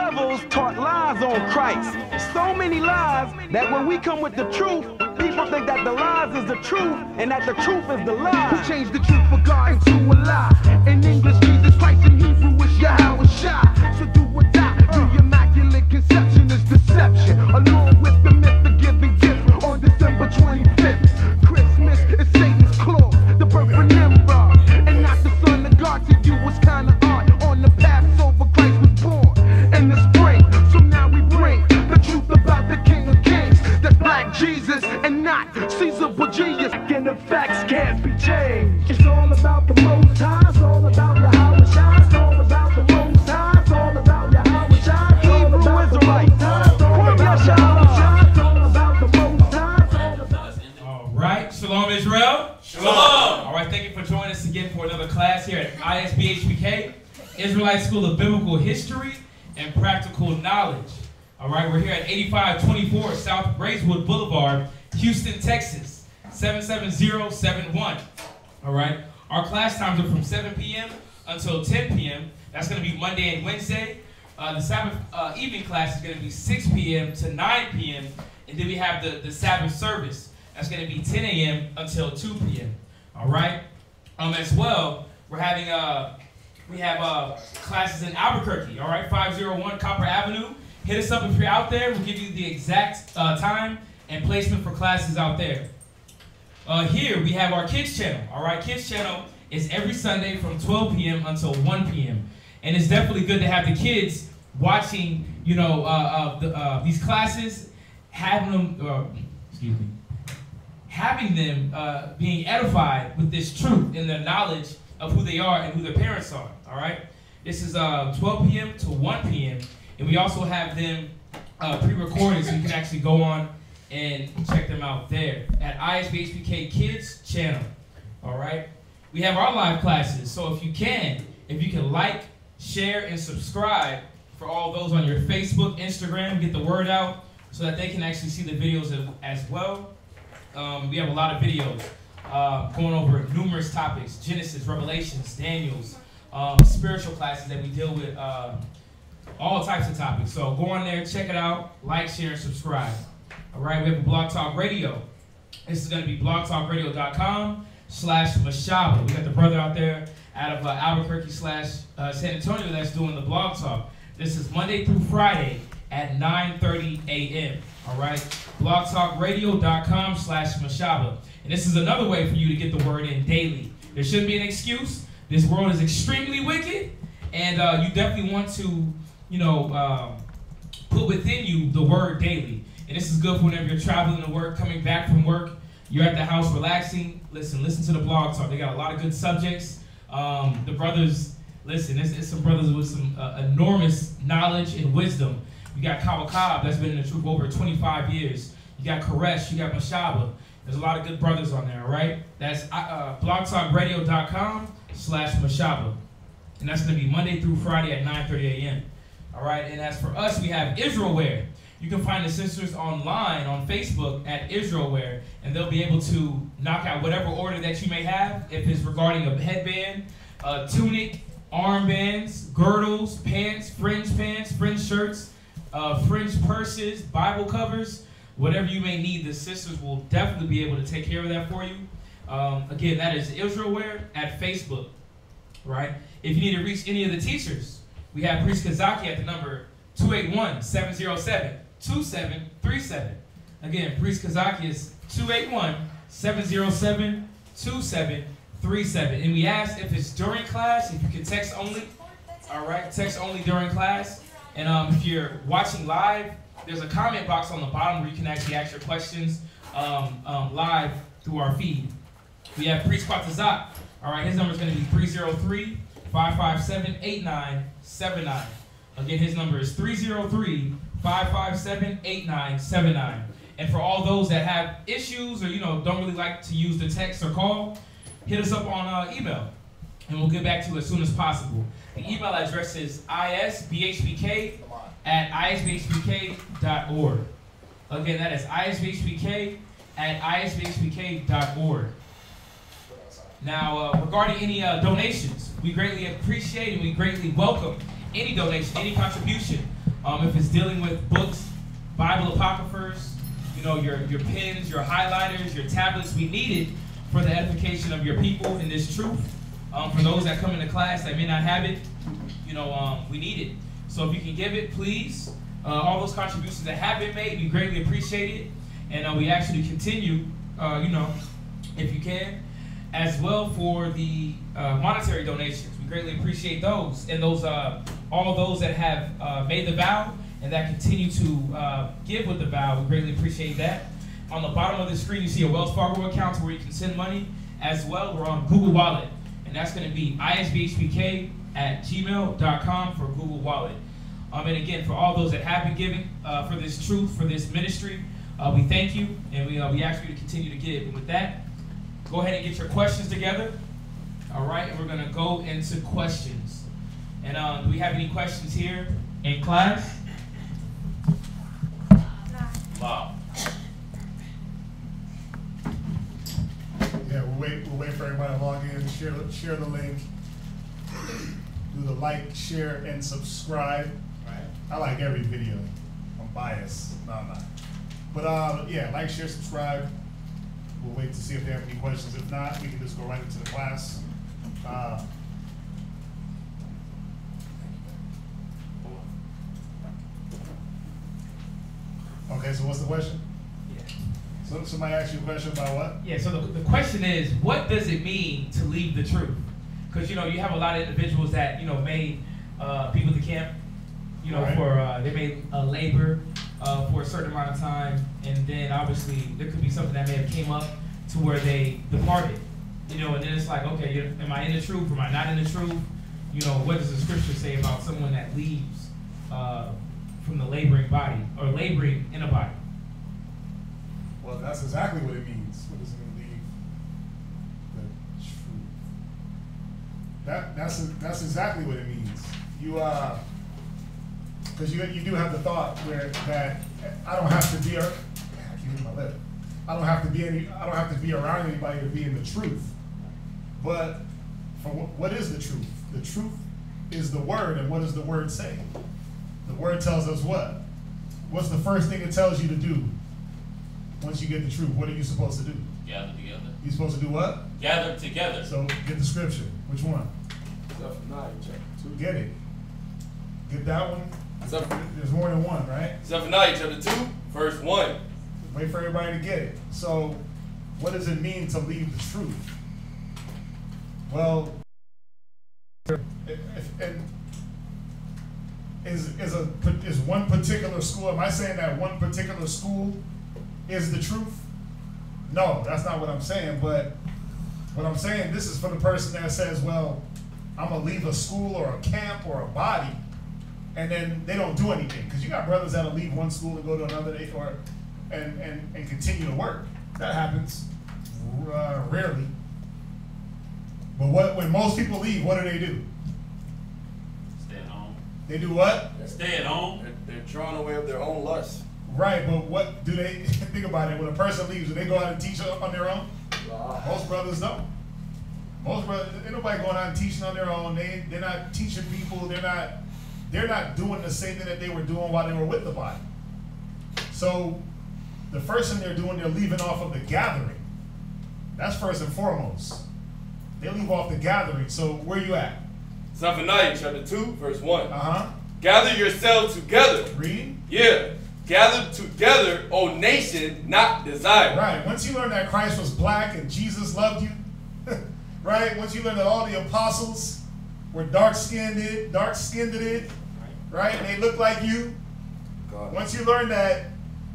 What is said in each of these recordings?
devils taught lies on Christ. So many lies that when we come with the truth, people think that the lies is the truth and that the truth is the lie. Who changed the truth for God into a lie? In English, Jesus Christ, in Hebrew, is Yahweh Shai. So do or die. The immaculate conception is deception, along with the myth of giving gifts on December 25th. Christmas is Satan's claw, the birth of Nimrod, and not the son of God. To you was kinda odd. On the Passover, Christ was born in the spring. So now we bring the truth about the King of Kings, the black Jesus, and not Caesar Borgias. And the facts can't be changed. It's all about the Most High. It's all about Yahweh Shai. It's all about the Most High. It's all about Yahweh Shai. Hebrew Israelites, prove your shalom. It's all about the Most High. All right, Shalom Israel. Shalom. All right, thank you for joining us again for another class here at ISBHPK, Israelite School of Biblical History and Practical Knowledge. All right, we're here at 8524 South Braeswood Boulevard, Houston, Texas, 77071. All right, our class times are from 7 p.m. until 10 p.m. That's going to be Monday and Wednesday. The Sabbath evening class is going to be 6 p.m. to 9 p.m. And then we have the Sabbath service. That's going to be 10 a.m. until 2 p.m. All right. As well, we have classes in Albuquerque. All right, 501 Copper Avenue. Hit us up if you're out there. We'll give you the exact time and placement for classes out there. Here we have our kids channel. All right, kids channel is every Sunday from 12 p.m. until 1 p.m. And it's definitely good to have the kids watching, you know, these classes, having them being edified with this truth and the knowledge of who they are and who their parents are. All right, this is 12 p.m. to 1 p.m. and we also have them pre-recorded, so you can actually go on and check them out there at ISBHPK Kids channel. All right, we have our live classes, so if you can like, share, and subscribe for all those on your Facebook, Instagram, get the word out so that they can actually see the videos as well. We have a lot of videos going over numerous topics: Genesis, Revelations, Daniel's, spiritual classes that we deal with, all types of topics. So go on there, check it out, like, share, and subscribe. All right, we have a Blog Talk Radio. This is going to be blogtalkradio.com/Mashaba. We got the brother out there out of Albuquerque / San Antonio that's doing the Blog Talk. This is Monday through Friday at 9:30 a.m. All right, blogtalkradio.com/Mashaba. And this is another way for you to get the word in daily. There shouldn't be an excuse. This world is extremely wicked, and you definitely want to, you know, put within you the word daily. And this is good for whenever you're traveling to work, coming back from work, you're at the house relaxing. Listen to the Blog Talk. They got a lot of good subjects. The brothers, listen, it's some brothers with some enormous knowledge and wisdom. You got Kawakab, that's been in the truth for over 25 years. You got Koresh, you got Mashaba. There's a lot of good brothers on there, all right? That's blogtalkradio.com/Mashaba. And that's going to be Monday through Friday at 9:30 a.m. All right, and as for us, we have Israelware. You can find the sisters online on Facebook at Israelware, and they'll be able to knock out whatever order that you may have, if it's regarding a headband, tunic, armbands, girdles, pants, fringe shirts, fringe purses, Bible covers, whatever you may need, the sisters will definitely be able to take care of that for you. Again, that is Israelware at Facebook, right? If you need to reach any of the teachers, we have Priest Kazaki at the number 281-707-2737. Again, Priest Kazaki is 281-707-2737. And we ask if it's during class, if you can text only. All right, text only during class. And if you're watching live, there's a comment box on the bottom where you can actually ask your questions live through our feed. We have Priest Kwatazak. All right, his number is going to be 303-557-8979. Again, his number is 303-557-8979. And for all those that have issues or, you know, don't really like to use the text or call, hit us up on email, and we'll get back to you as soon as possible. The email address is isbhpk@isbhpk.org. Again, that is isbhpk@isbhpk.org. Now, regarding any donations, we greatly appreciate and we greatly welcome any donation, any contribution. If it's dealing with books, Bible apocryphers, you know, your pens, your highlighters, your tablets, we need it for the edification of your people in this truth. For those that come into class that may not have it, you know, we need it. So if you can give it, please. All those contributions that have been made, we greatly appreciate it. And we actually continue, you know, if you can, as well for the monetary donations. We greatly appreciate those. And those, all those that have made the vow and that continue to give with the vow, we greatly appreciate that. On the bottom of the screen, you see a Wells Fargo account where you can send money. As well, we're on Google Wallet. And that's going to be isbhpk@gmail.com for Google Wallet. And again, for all those that have been giving for this truth, for this ministry, we thank you, and we ask you to continue to give. And with that, go ahead and get your questions together. All right, and we're going to go into questions. And do we have any questions here in class? Wow. Yeah, we'll wait for everybody to log in, share the link, do the like, share, and subscribe. Right. I like every video. I'm biased. No, I'm not. But yeah, like, share, subscribe. We'll wait to see if they have any questions. If not, we can just go right into the class. Okay, so what's the question? So somebody asked you a question about what? Yeah, so the question is, what does it mean to leave the truth? Because, you know, you have a lot of individuals that, you know, may be with the camp, you know, right. For, they may labor for a certain amount of time, and then obviously there could be something that may have came up to where they departed, you know, and then it's like, okay, am I in the truth? Am I not in the truth? You know, what does the scripture say about someone that leaves from the laboring body, or laboring in a body? Well, that's exactly what it means. What does it mean, leave the truth? That's exactly what it means. You because you do have the thought that I don't have to be. I can't read my lip. I don't have to be around anybody to be in the truth. But for what is the truth? The truth is the word, and what does the word say? The word tells us what? What's the first thing it tells you to do? Once you get the truth, what are you supposed to do? Gather together. You're supposed to do what? Gather together. So get the scripture. Which one? Zephaniah chapter 2. Get it. Get that one. There's more than one, right? Zephaniah chapter 2, verse 1. Wait for everybody to get it. So what does it mean to leave the truth? Well, is one particular school, am I saying that one particular school is the truth? No, that's not what I'm saying. But what I'm saying, this is for the person that says, well, I'm going to leave a school or a camp or a body, and then they don't do anything. Because you got brothers that'll leave one school and go to another, and continue to work. That happens rarely. But when most people leave, what do? Stay at home. They do what? Stay at home. They're drawn away of their own lust. Right, but what do they think about it? When a person leaves, do they go out and teach on their own? Most brothers don't. Most brothers, ain't nobody going out and teaching on their own. They're not teaching people. They're not doing the same thing that they were doing while they were with the body. So the first thing they're doing, they're leaving off of the gathering. That's first and foremost. They leave off the gathering. So where you at? Zephaniah chapter 2, verse 1. Gather yourselves together. Read. Yeah. Gather together, O nation, not desire. Right. Once you learn that Christ was black and Jesus loved you, right? Once you learn that all the apostles were dark-skinned, right? And they look like you. God. Once you learn that,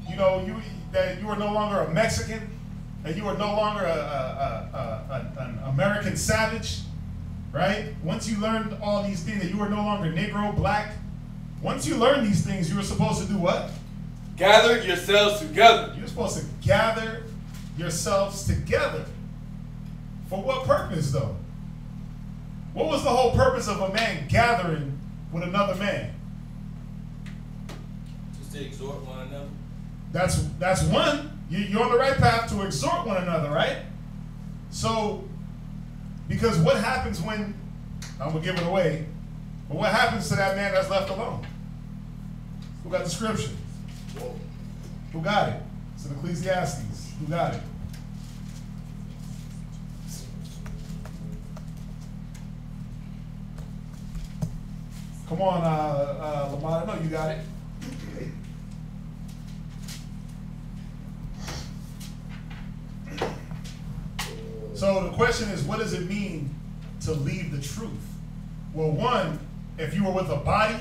you know, that you were no longer a Mexican, that you were no longer an American savage, right? Once you learned all these things, that you were no longer Negro, black. Once you learn these things, you were supposed to do what? Gather yourselves together. You're supposed to gather yourselves together. For what purpose, though? What was the whole purpose of a man gathering with another man? Just to exhort one another. That's one. You're on the right path to exhort one another, right? So, because what happens when, I'm going to give it away, but what happens to that man that's left alone? Who got the scripture? Who got it? It's in Ecclesiastes. Who got it? Come on, Lamar. I know you got it. So the question is, what does it mean to leave the truth? Well, one, if you were with a body,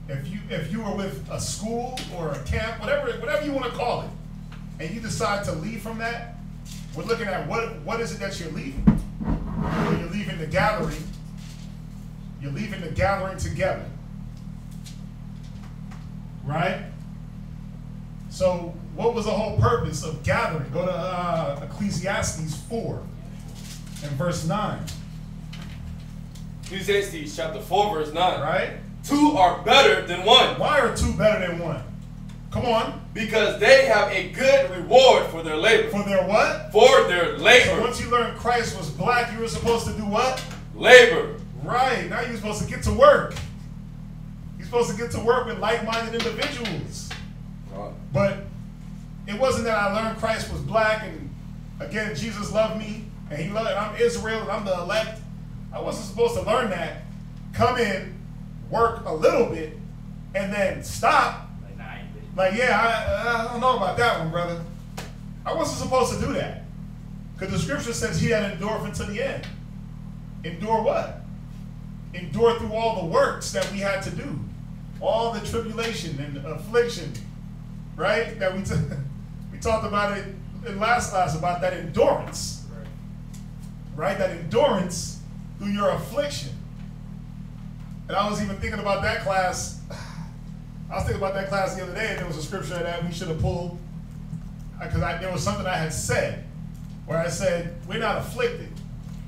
if you were with a school or a camp, whatever you want to call it, and you decide to leave from that, we're looking at what is it that you're leaving? Well, you're leaving the gathering. You're leaving the gathering together, right? So what was the whole purpose of gathering? Go to Ecclesiastes 4 and verse 9. Ecclesiastes chapter 4, verse 9. Right? Two are better than one. Why are two better than one? Come on. Because they have a good reward for their labor. For their what? For their labor. So once you learned Christ was black, you were supposed to do what? Labor. Right. Now you're supposed to get to work. You're supposed to get to work with like-minded individuals. But it wasn't that I learned Christ was black and, again, Jesus loved me and he loved, and I'm Israel and I'm the elect. I wasn't supposed to learn that, come in, work a little bit, and then stop. Like, yeah, I don't know about that one, brother. I wasn't supposed to do that. Because the scripture says he had endured unto the end. Endure what? Endure through all the works that we had to do. All the tribulation and affliction, right? That we talked about it in last class, about that endurance. Right? That endurance through your affliction. And I was even thinking about that class. I was thinking about that class the other day, and there was a scripture that we should have pulled. Because there was something I had said, where I said, we're not afflicted.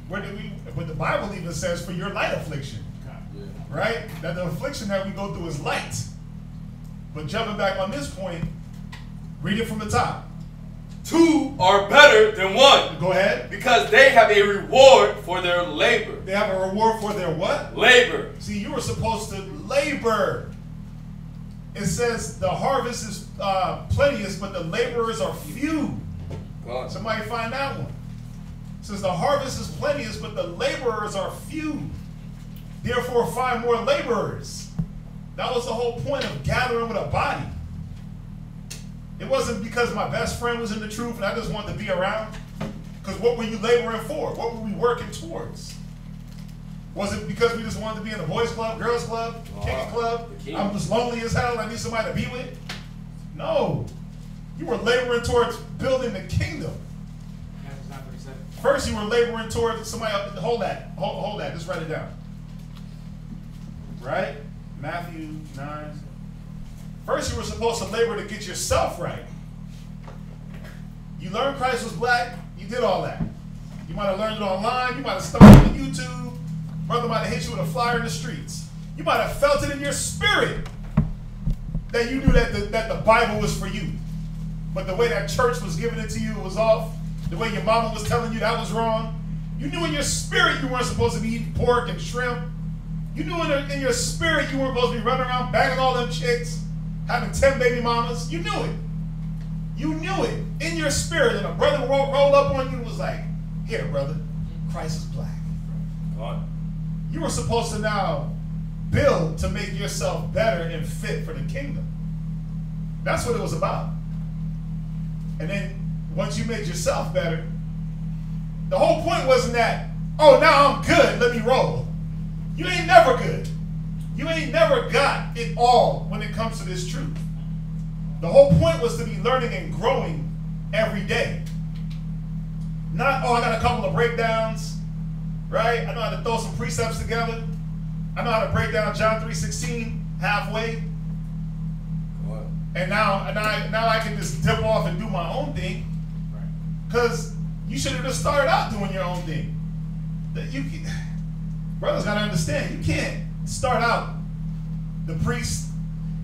But the Bible even says, for your light affliction. Right? That the affliction that we go through is light. But jumping back on this point, read it from the top. Two are better than one. Go ahead. Because they have a reward for their labor. They have a reward for their what? Labor. See, you were supposed to labor. It says the harvest is plenteous, but the laborers are few. God. Somebody find that one. It says the harvest is plenteous, but the laborers are few. Therefore, find more laborers. That was the whole point of gathering with a body. It wasn't because my best friend was in the truth and I just wanted to be around. Because what were you laboring for? What were we working towards? Was it because we just wanted to be in a boys club, girls club, kicking club? I'm just lonely as hell, I need somebody to be with? No. You were laboring towards building the kingdom. First you were laboring towards somebody else. Hold that. Hold that. Just write it down. Right? Matthew 9. First you were supposed to labor to get yourself right. You learned Christ was black, you did all that. You might have learned it online, you might have stumbled on YouTube, brother might have hit you with a flyer in the streets. You might have felt it in your spirit that you knew that the Bible was for you. But the way that church was giving it to you was off. The way your mama was telling you that was wrong. You knew in your spirit you weren't supposed to be eating pork and shrimp. You knew in your spirit you weren't supposed to be running around banging all them chicks, having 10 baby mamas. You knew it. You knew it in your spirit. And a brother rolled up on you and was like, here, brother, Christ is black. God. You were supposed to now build to make yourself better and fit for the kingdom. That's what it was about. And then once you made yourself better, the whole point wasn't that, oh, now I'm good, let me roll. You ain't never good. You ain't never got it all when it comes to this truth. The whole point was to be learning and growing every day. Not, oh, I got a couple of breakdowns, right? I know how to throw some precepts together. I know how to break down John 3:16 halfway. What? And now I can just dip off and do my own thing. Because you should have just started out doing your own thing. Brothers got to understand, you can't start out the priest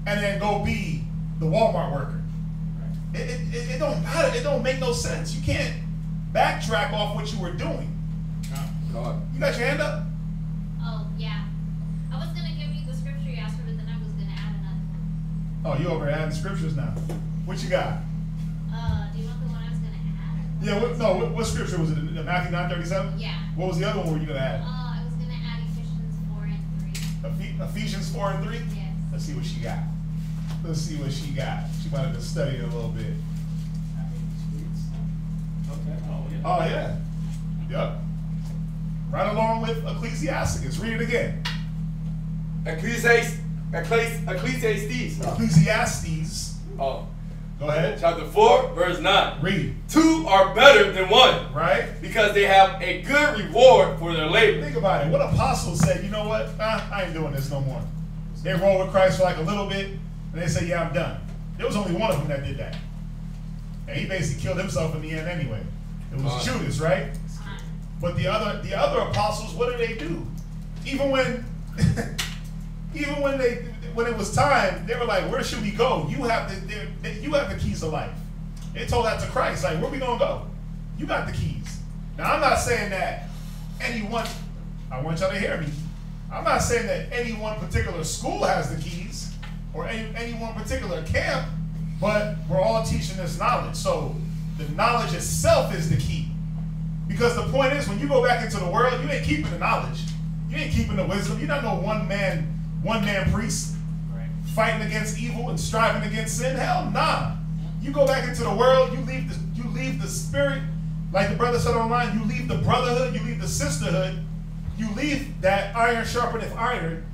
and then go be the Walmart worker. It don't matter. It don't make no sense. You can't backtrack off what you were doing. God. You got your hand up? Oh, yeah. I was going to give you the scripture you asked for, but then I was going to add another one. Oh, you over adding scriptures now. What you got? Do you want the one I was going to add? Yeah, what scripture was it? Matthew 9:37? Yeah. What was the other one were you going to add? I was going to add Ephesians 4 and 3. Ephesians 4 and 3? Yes. Let's see what she got. Let's see what she got. She might have been studying a little bit. Okay. Oh, yeah. Yep. Right along with Ecclesiasticus. Read it again. Ecclesiastes. Ecclesiastes. Oh. Go ahead. Chapter 4, verse 9. Read. 2 are better than 1. Right? Because they have a good reward for their labor. Think about it. What apostles said, you know what? I ain't doing this no more. They roll with Christ for like a little bit, and they say, yeah, I'm done. There was only one of them that did that. And he basically killed himself in the end anyway. It was Judas, right? But the other apostles, what did they do? Even when when it was time, they were like, where should we go? You have the keys of life. They told that to Christ, like, where we gonna go? You got the keys. Now I'm not saying that anyone, I want y'all to hear me. I'm not saying that any one particular school has the keys or any one particular camp, but we're all teaching this knowledge. So the knowledge itself is the key. Because the point is, when you go back into the world, you ain't keeping the knowledge. You ain't keeping the wisdom. You're not no one man priest fighting against evil and striving against sin. Hell nah. You go back into the world, you leave the spirit, like the brother said online, you leave the brotherhood, you leave the sisterhood, you leave that iron sharpeneth iron.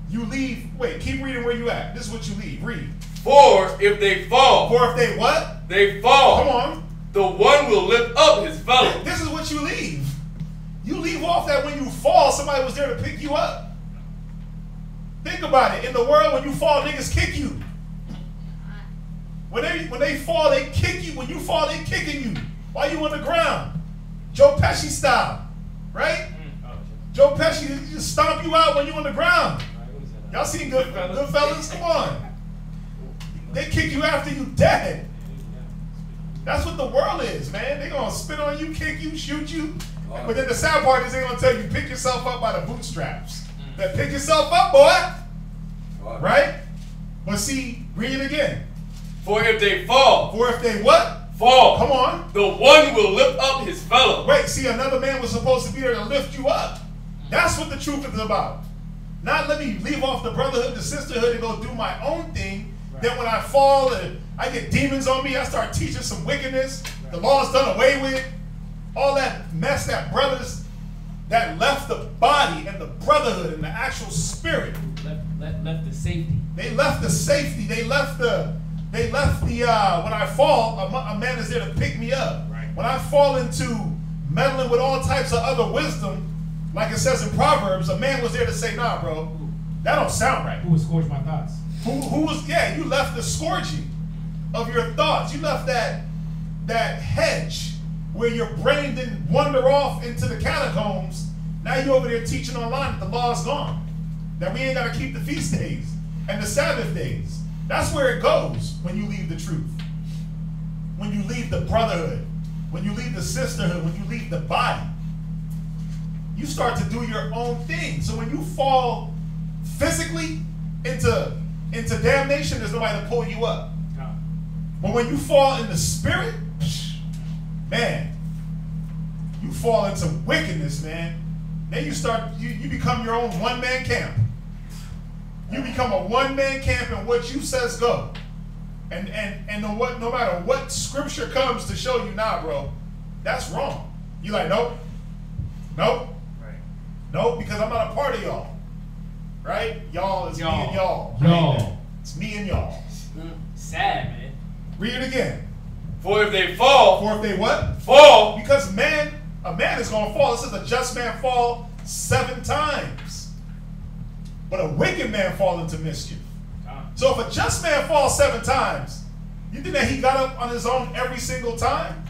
You leave, wait, keep reading where you at. This is what you leave. Read. For if they fall. For if they what? They fall. Come on. The one will lift up his fellow. This is what you leave. You leave off that when you fall, somebody was there to pick you up. Think about it. In the world, when you fall, niggas kick you. When they fall, they kick you. When you fall, they kicking you while you on the ground. Joe Pesci style, right? Joe Pesci just stomp you out when you on the ground. Y'all seen Goodfellas? Come on. They kick you after you dead. That's what the world is, man. They gonna spit on you, kick you, shoot you. But then the sad part is they gonna tell you pick yourself up by the bootstraps. That pick yourself up, boy. Right? But see, read it again. For if they fall. For if they what? Fall. Come on. The one will lift up his fellow. Wait, see, another man was supposed to be there to lift you up. That's what the truth is about. Not let me leave off the brotherhood, the sisterhood, and go do my own thing. Right. Then when I fall and I get demons on me, I start teaching some wickedness. Right. The law's done away with. All that mess that brothers that left the body and the brotherhood and the actual spirit. Left the safety. They left the safety. They left the when I fall, a man is there to pick me up. Right. When I fall into meddling with all types of other wisdom, like it says in Proverbs, a man was there to say, nah, bro, that don't sound right. Who would scourge my thoughts? Who was, yeah, you left the scourging of your thoughts. You left that hedge where your brain didn't wander off into the catacombs. Now you're over there teaching online that the law's gone. That we ain't got to keep the feast days and the Sabbath days. That's where it goes when you leave the truth. When you leave the brotherhood. When you leave the sisterhood. When you leave the body. You start to do your own thing. So when you fall physically into damnation, there's nobody to pull you up. But when you fall in the spirit, man, you fall into wickedness, man. Then you become your own one-man camp. You become a one-man camp, and what you says go. And no matter what scripture comes to show you, nah, bro, that's wrong. You like, nope. Right. Nope, because I'm not a part of y'all. Right? Y'all is me and y'all. Y'all. It's me and y'all. Sad, man. Read it again. For if they fall. For if they what? Fall. Because a man is going to fall. It says a just man fall 7 times. But a wicked man fall into mischief. So if a just man falls 7 times, you think that he got up on his own every single time?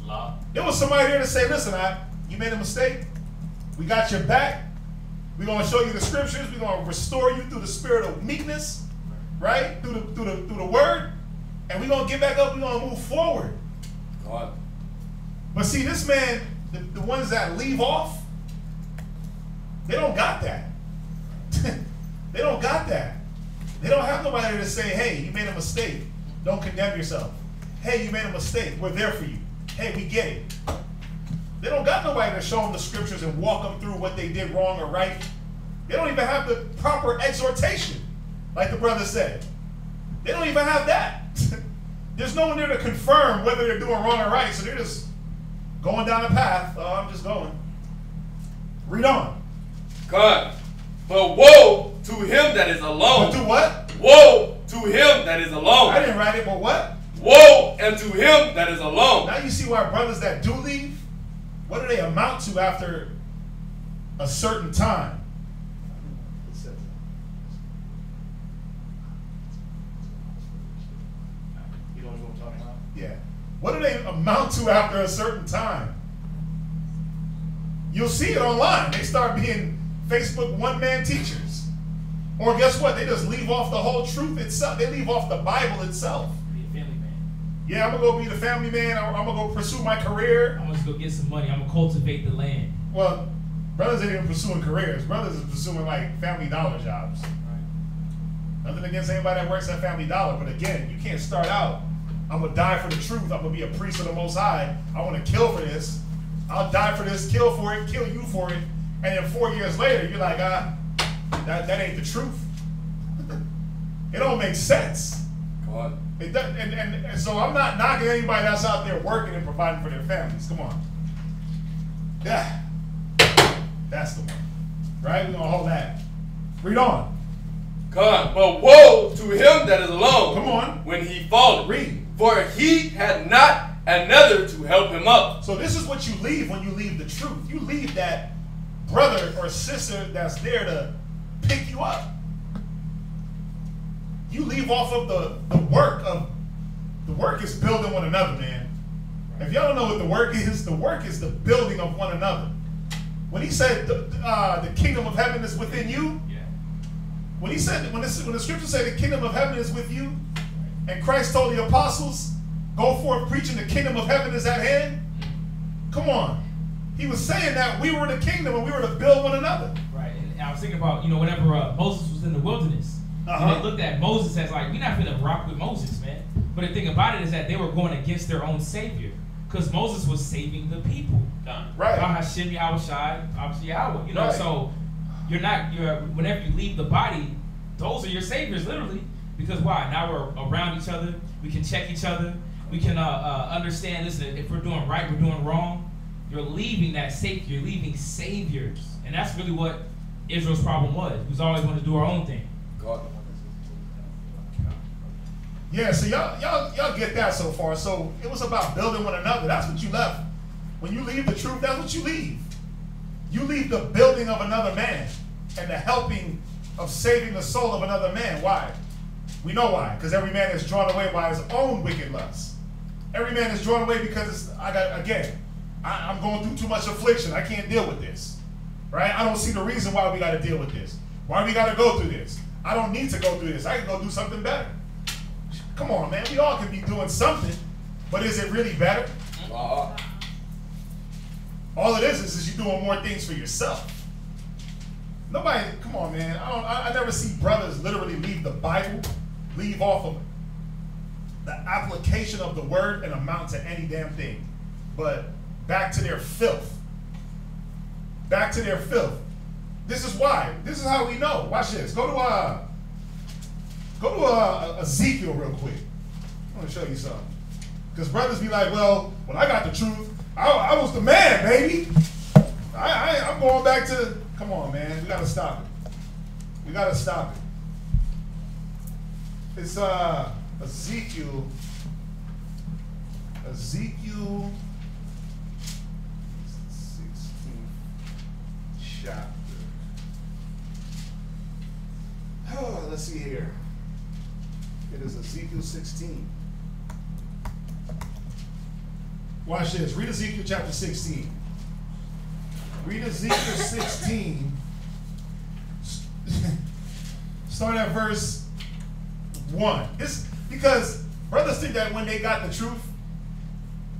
Law. There was somebody there to say, listen, you made a mistake. We got your back. We're going to show you the scriptures. We're going to restore you through the spirit of meekness, right? Through the word. And we're going to get back up. We're going to move forward. God. But see, this man, the ones that leave off, they don't got that. They don't got that. They don't have nobody to say, hey, you made a mistake. Don't condemn yourself. Hey, you made a mistake. We're there for you. Hey, we get it. They don't got nobody to show them the scriptures and walk them through what they did wrong or right. They don't even have the proper exhortation, like the brother said. They don't even have that. There's no one there to confirm whether they're doing wrong or right, so they're just going down a path. Oh, I'm just going. Read on. God. But woe to him that is alone. But do what? Woe to him that is alone. I didn't write it, but what? Woe unto him that is alone. Now you see why brothers that do leave, what do they amount to after a certain time? You know what I'm talking about? Yeah. What do they amount to after a certain time? You'll see it online. They start being Facebook one-man teachers. Or guess what? They just leave off the whole truth itself. They leave off the Bible itself. Be a family man. Yeah, I'm going to go be the family man. I'm going to go pursue my career. I'm going to go get some money. I'm going to cultivate the land. Well, brothers ain't even pursuing careers. Brothers is pursuing like Family Dollar jobs. Right. Nothing against anybody that works at Family Dollar, but again, you can't start out, I'm going to die for the truth. I'm going to be a priest of the Most High. I want to kill for this. I'll die for this, kill for it, kill you for it. And then 4 years later, you're like, that ain't the truth. It don't make sense. God. It does, and so I'm not knocking anybody that's out there working and providing for their families. Come on. Yeah. That's the one. Right? We're going to hold that. Read on. God. But woe to him that is alone. Come on. When he falleth. Read. For he had not another to help him up. So this is what you leave when you leave the truth. You leave that brother or sister that's there to pick you up. You leave off of the work is building one another, man. If y'all don't know what the work is the building of one another. When he said the kingdom of heaven is within you, when the scripture said the kingdom of heaven is with you, and Christ told the apostles, go forth preaching the kingdom of heaven is at hand. Come on. He was saying that we were the kingdom and we were to build one another. Right. And I was thinking about, whenever Moses was in the wilderness, and they looked at Moses as like, we're not going to rock with Moses, man. But the thing about it is that they were going against their own savior. Because Moses was saving the people. Right. Hashem, Yahushai, obviously Yahweh. Right. So whenever you leave the body, those are your saviors, literally. Because why? Now we're around each other. We can check each other. We can understand, listen, if we're doing right, we're doing wrong. You're leaving that savior. You're leaving saviors. And that's really what Israel's problem was. We was always wanting to do our own thing. God. Yeah, so y'all get that so far. So it was about building one another. That's what you left. When you leave the truth, that's what you leave. You leave the building of another man and the helping of saving the soul of another man. Why? We know why. Because every man is drawn away by his own wicked lusts. Every man is drawn away because I'm going through too much affliction. I can't deal with this. Right? I don't see the reason why we got to deal with this. Why we got to go through this. I don't need to go through this. I can go do something better. Come on, man. We all can be doing something, but is it really better? All it is you doing more things for yourself. Nobody, come on, man. I never see brothers literally leave the Bible, leave off of the application of the word and amount to any damn thing. But back to their filth. Back to their filth. This is why. This is how we know. Watch this. Go to Ezekiel real quick. I want to show you something. Because brothers be like, well, when I got the truth, I was the man, baby. I'm going back to, come on, man. We got to stop it. We got to stop it. It's Ezekiel 16th chapter. Oh, let's see here. It is Ezekiel 16. Watch this. Read Ezekiel chapter 16. Read Ezekiel 16. Start at verse 1. It's because brothers think that when they got the truth,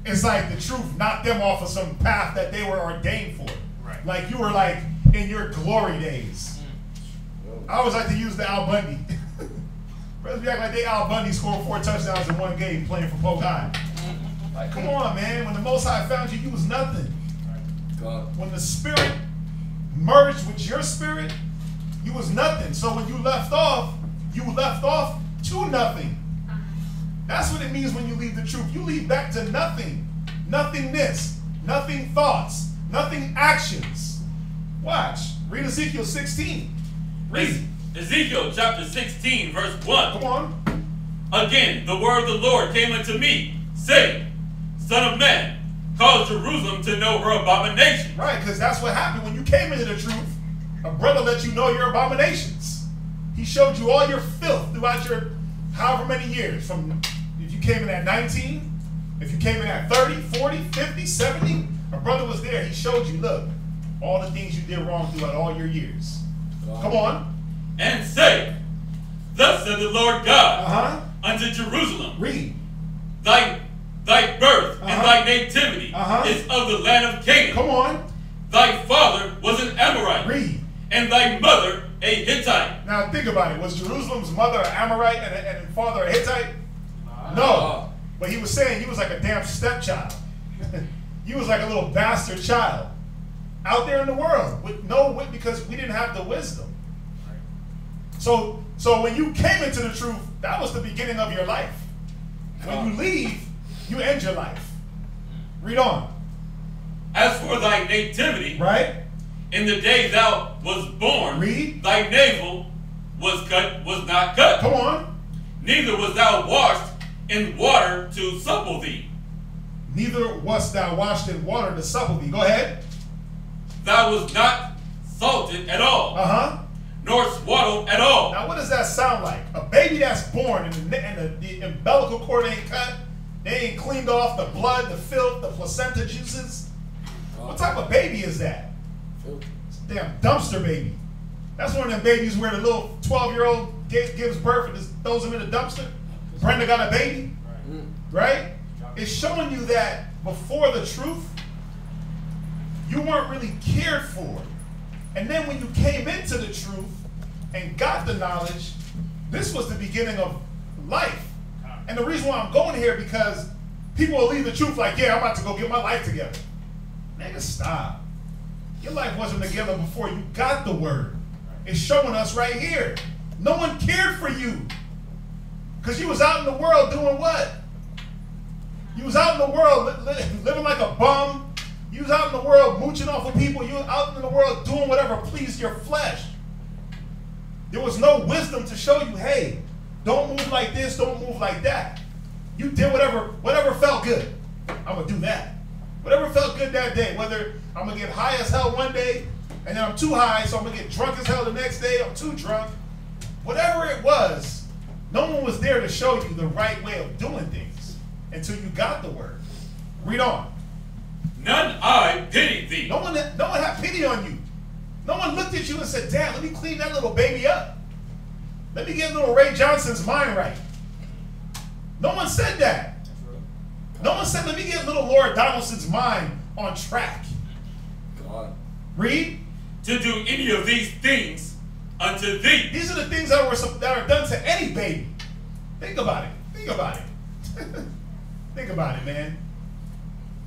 it's like the truth knocked them off of some path that they were ordained for. Right. Like you were like in your glory days. I always like to use the Al Bundy. Brothers be acting like they Al Bundy scored 4 touchdowns in one game playing for Polk High. Like, come on, man. When the Most High found you, you was nothing. God. When the Spirit merged with your spirit, you was nothing. So when you left off to nothing. That's what it means when you leave the truth. You leave back to nothing. Nothingness. Nothing thoughts. Nothing actions. Watch. Read Ezekiel 16. Read. Ezekiel chapter 16, verse 1. Come on. Again, the word of the Lord came unto me, saying, Son of man, cause Jerusalem to know her abomination. Right, because that's what happened when you came into the truth. A brother let you know your abominations. He showed you all your filth throughout your however many years. From if you came in at 19, if you came in at 30, 40, 50, 70, a brother was there. He showed you, look, all the things you did wrong throughout all your years. Come on. And say, Thus said the Lord God unto Jerusalem, Read. Thy birth and thy nativity is of the land of Canaan. Come on. Thy father was an Amorite. Read. And thy mother a Hittite. Now think about it. Was Jerusalem's mother an Amorite and father a Hittite? No. But he was saying he was like a damn stepchild. He was like a little bastard child out there in the world with no wit because we didn't have the wisdom. So when you came into the truth, that was the beginning of your life. When you leave, you end your life. Read on. As for thy nativity, right? In the day thou was born, read. Thy navel was not cut. Come on. Neither was thou washed in water to supple thee. Neither wast thou washed in water to supple thee. Go ahead. Thou was not salted at all. Nor swaddled at all. Now what does that sound like? A baby that's born and the umbilical cord ain't cut, they ain't cleaned off the blood, the filth, the placenta juices. What type of baby is that? It's a damn dumpster baby. That's one of them babies where the little 12-year-old gives birth and just throws him in the dumpster. Brenda got a baby, right? It's showing you that before the truth, you weren't really cared for. And then when you came into the truth and got the knowledge, this was the beginning of life. And the reason why I'm going here because people will leave the truth like, yeah, I'm about to go get my life together. Nigga, stop. Your life wasn't together before you got the word. It's showing us right here. No one cared for you. Because you was out in the world doing what? You was out in the world living like a bum. You was out in the world mooching off of people. You was out in the world doing whatever pleased your flesh. There was no wisdom to show you, hey, don't move like this, don't move like that. You did whatever felt good. I'm going to do that. Whatever felt good that day, whether I'm going to get high as hell one day, and then I'm too high, so I'm going to get drunk as hell the next day, I'm too drunk. Whatever it was, no one was there to show you the right way of doing things until you got the word. Read on. None I pitied thee. No one had pity on you. No one looked at you and said, damn, let me clean that little baby up. Let me get little Ray Johnson's mind right. No one said that. No one said, let me get little Laura Donaldson's mind on track. God. Read. To do any of these things unto thee. These are the things that are done to any baby. Think about it. Think about it. Think about it, man.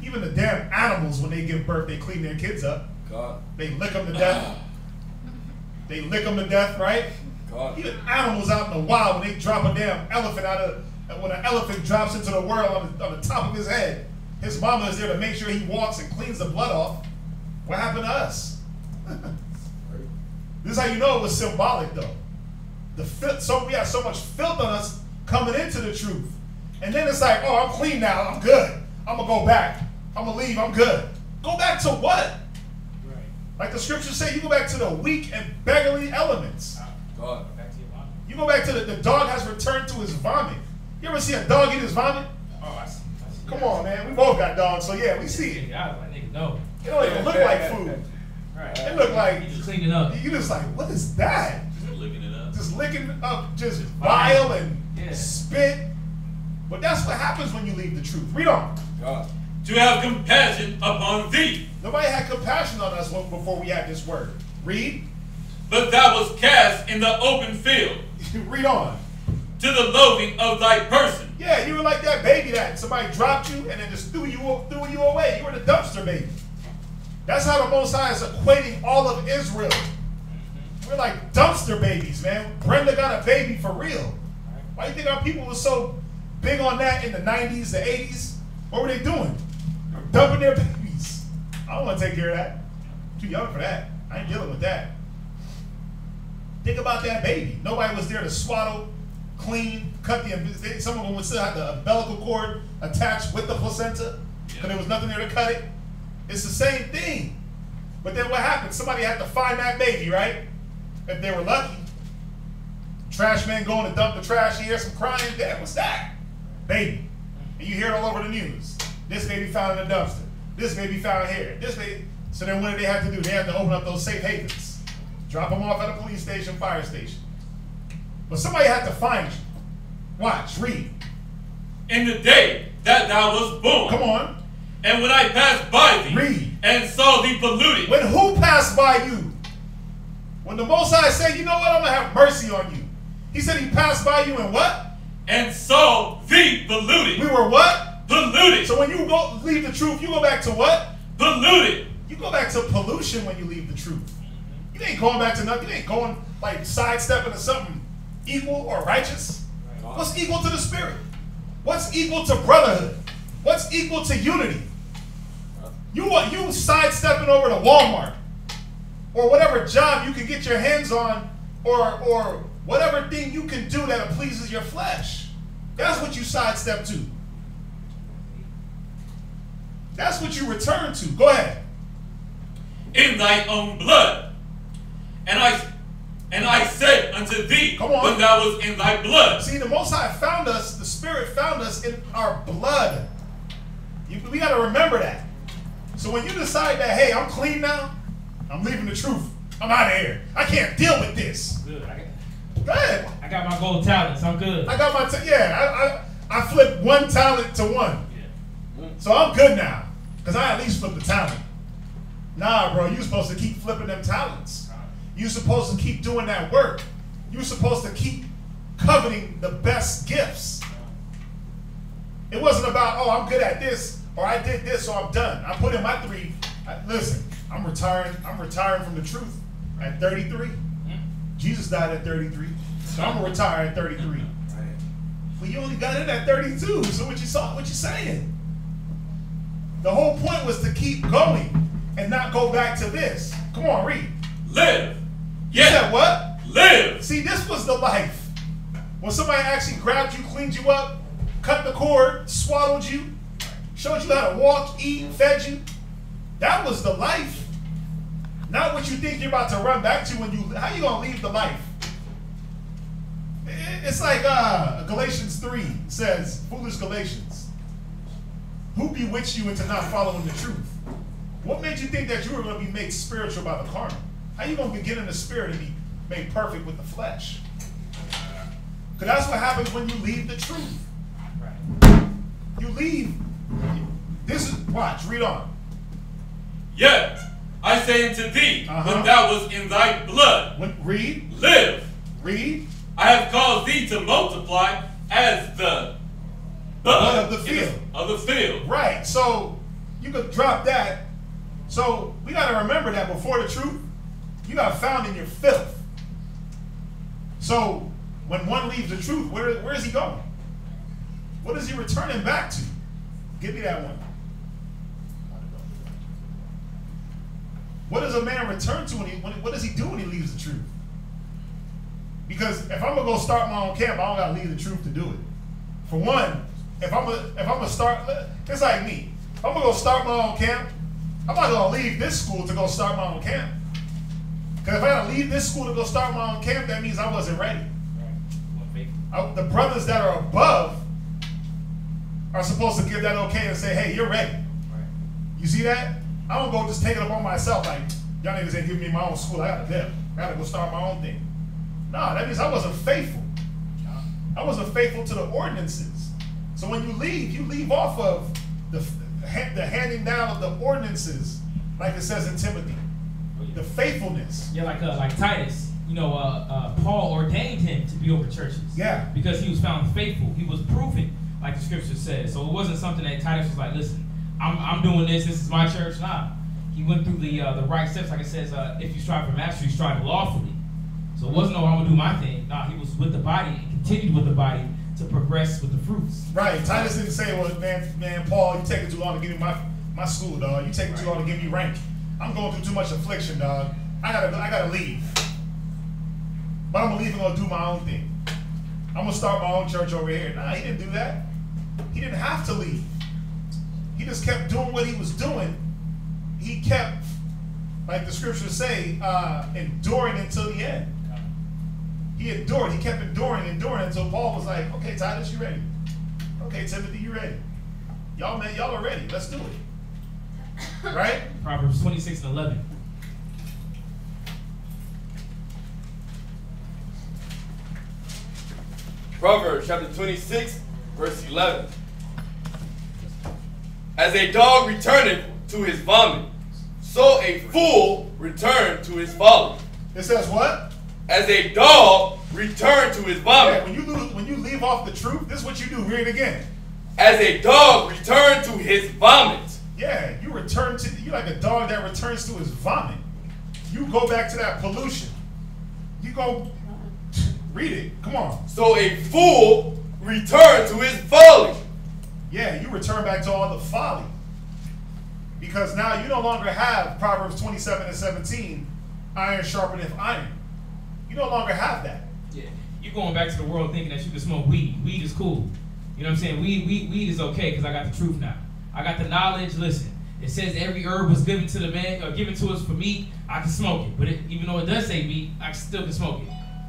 Even the damn animals, when they give birth, they clean their kids up. God. They lick them to death. They lick them to death, right? God. Even animals out in the wild, when they drop a damn elephant when an elephant drops into the world on the top of his head, his mama is there to make sure he walks and cleans the blood off. What happened to us? This is how you know it was symbolic, though. We had so much filth on us coming into the truth. And then it's like, oh, I'm clean now. I'm good. I'm going to go back. I'm going to leave. I'm good. Go back to what? Right. Like the scriptures say, you go back to the weak and beggarly elements. God. You go back to the dog has returned to his vomit. You ever see a dog eat his vomit? Oh, I see. Come on, man. We both got dogs, so yeah, we see it. Yeah, I nigga know. It don't even look like food. Right. It look like You just clean it up. you just like, what is that? Just licking it up. Just licking up, just bile and spit. But that's what happens when you leave the truth. Read on. God. To have compassion upon thee. Nobody had compassion on us before we had this word. Read. But thou was cast in the open field. Read on. To to the loathing of thy person. Yeah, you were like that baby that somebody dropped you and then just threw you away. You were the dumpster baby. That's how the Most High is equating all of Israel. We're like dumpster babies, man. Brenda got a baby for real. Why do you think our people were so big on that in the 90s, the 80s? What were they doing? They were dumping their babies. I don't want to take care of that. I'm too young for that. I ain't dealing with that. Think about that baby. Nobody was there to swaddle, clean, cut the. Some of them would still have the umbilical cord attached with the placenta because there was nothing there to cut it. It's the same thing. But then what happened? Somebody had to find that baby, right? If they were lucky. Trash man going to dump the trash, you hear some crying. Damn, what's that? Baby. And you hear it all over the news. This baby found in a dumpster. This baby found here. This baby. So then what did they have to do? They had to open up those safe havens. Drop them off at a police station, fire station. But somebody had to find you. Watch, read. In the day that thou was born. Come on. And when I passed by thee. Read. And saw thee polluted. When who passed by you? When the Most High said, you know what, I'm going to have mercy on you. He said he passed by you and what? And saw thee polluted. We were what? Polluted. So when you go leave the truth, you go back to what? Polluted. You go back to pollution when you leave the truth. You ain't going back to nothing. You ain't going like sidestepping to something equal or righteous. What's equal to the Spirit? What's equal to brotherhood? What's equal to unity? You sidestepping over to Walmart or whatever job you can get your hands on or whatever thing you can do that pleases your flesh. That's what you sidestep to. That's what you return to. Go ahead. In thy own blood. And I said unto thee, come on, when thou was in thy blood. See, the Most High found us, the Spirit found us in our blood. We got to remember that. So when you decide that, hey, I'm clean now, I'm leaving the truth, I'm out of here, I can't deal with this. Good. Go ahead. I got my gold talents. I'm good. I got my, I flipped one talent to one. Yeah. So I'm good now, because I at least flipped the talent. Nah, bro, you're supposed to keep flipping them talents. You're supposed to keep doing that work. You're supposed to keep coveting the best gifts. It wasn't about, oh, I'm good at this, or I did this, so I'm done. I put in my 3. Listen, I'm retiring from the truth at 33. Jesus died at 33, so I'm gonna retire at 33. But you only got in at 32, so what you saying? The whole point was to keep going and not go back to this. Come on, read. Live. You said what? Live. See, this was the life. When somebody actually grabbed you, cleaned you up, cut the cord, swaddled you, showed you how to walk, eat, fed you. That was the life. Not what you think you're about to run back to when you, how you gonna leave the life? It's like Galatians 3 says, foolish Galatians, who bewitched you into not following the truth? What made you think that you were going to be made spiritual by the carnal? How you going to begin in the spirit and be made perfect with the flesh? Because that's what happens when you leave the truth. You leave. This is, watch, read on. Yet, I say unto thee, when thou was in thy blood, read. Live. Read. I have caused thee to multiply as the blood of the field. Of the field. Right. So you could drop that. So we got to remember that before the truth, you got found in your filth. So when one leaves the truth, where is he going? What is he returning back to? Give me that one. What does a man return to what does he do when he leaves the truth? Because if I'm gonna go start my own camp, I don't gotta leave the truth to do it. For one, if I'm gonna start, it's like me. If I'm gonna go start my own camp, I'm not gonna leave this school to go start my own camp. Because if I gotta leave this school to go start my own camp, that means I wasn't ready. The brothers that are above are supposed to give that okay and say, hey, you're ready. You see that? I don't go just take it upon myself like, y'all niggas ain't giving me my own school, I gotta dip. I gotta go start my own thing. Nah, that means I wasn't faithful. I wasn't faithful to the ordinances. So when you leave off of the handing down of the ordinances, like it says in Timothy. The faithfulness. Yeah, like Titus. Paul ordained him to be over churches. Yeah. Because he was found faithful. He was proven, like the scripture says. So it wasn't something that Titus was like, listen, I'm doing this. This is my church. Nah. He went through the right steps. Like it says, if you strive for mastery, strive lawfully. So it wasn't, I'm going to do my thing. Nah, he was with the body and continued with the body to progress with the fruits. Right. Titus didn't say, well, man, Paul, you taking too long to give me my school, dog. You taking too long to give me rank. I'm going through too much affliction, dog. I gotta leave. But I'm leaving and do my own thing. I'm gonna start my own church over here. Nah, he didn't do that. He didn't have to leave. He just kept doing what he was doing. He kept, like the scriptures say, enduring until the end. He endured. He kept enduring until Paul was like, okay, Titus, you ready? Okay, Timothy, you ready? Y'all are ready. Let's do it. Right? Proverbs 26 and 11. Proverbs chapter 26, verse 11. As a dog returneth to his vomit, so a fool returned to his folly. It says what? As a dog returned to his vomit. Yeah, when you leave off the truth, this is what you do. Read it again. As a dog returned to his vomit. Yeah, you're like a dog that returns to his vomit. You go back to that pollution. You go read it. Come on. So a fool returned to his folly. Yeah, you return back to all the folly. Because now you no longer have Proverbs 27 and 17, iron sharpeneth iron. You no longer have that. Yeah, you're going back to the world thinking that you can smoke weed. Weed is cool. You know what I'm saying? Weed is okay because I got the truth now. I got the knowledge. Listen, it says every herb was given to the man, or given to us for meat. I can smoke it, but even though it does say meat, I still can smoke it.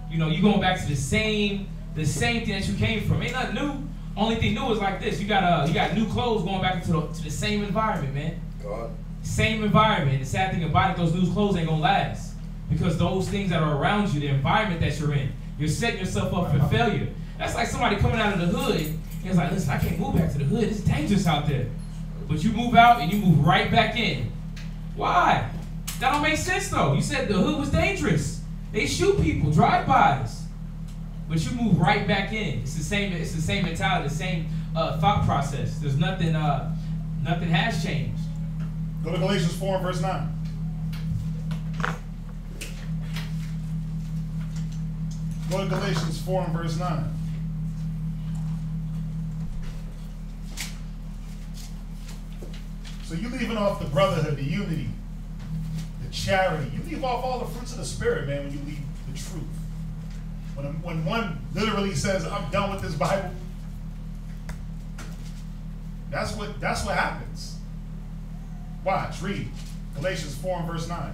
You know, you're going back to the same thing that you came from. Ain't nothing new. Only thing new is like this. You got new clothes going back into the same environment, man. God. Same environment. The sad thing about it, those new clothes ain't gonna last because those things that are around you, the environment that you're in, you're setting yourself up for failure. That's like somebody coming out of the hood and it's like, listen, I can't move back to the hood. It's dangerous out there. But you move out and you move right back in. Why? That don't make sense though. You said the hood was dangerous. They shoot people, drive-bys. But you move right back in. It's the same mentality, the same thought process. There's nothing has changed. Go to Galatians 4 and verse 9. Go to Galatians 4 and verse 9. So you're leaving off the brotherhood, the unity, the charity. You leave off all the fruits of the Spirit, man, when you leave the truth. When one literally says, I'm done with this Bible, that's what happens. Watch, read. Galatians 4 and verse 9.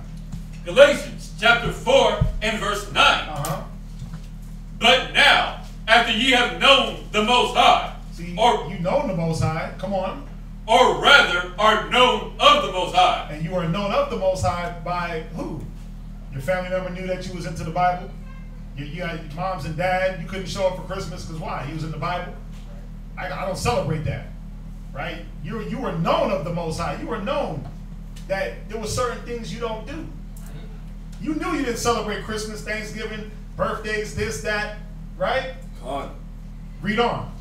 Galatians chapter 4 and verse 9. Uh-huh. But now, after ye have known the Most High, See, you know the Most High, come on. Or rather, are known of the Most High. And you are known of the Most High by who? Your family member knew that you was into the Bible? You had moms and dad, you couldn't show up for Christmas because why? He was in the Bible? I don't celebrate that, right? You were known of the Most High. You were known that there were certain things you don't do. You knew you didn't celebrate Christmas, Thanksgiving, birthdays, this, that, right? God. Read on.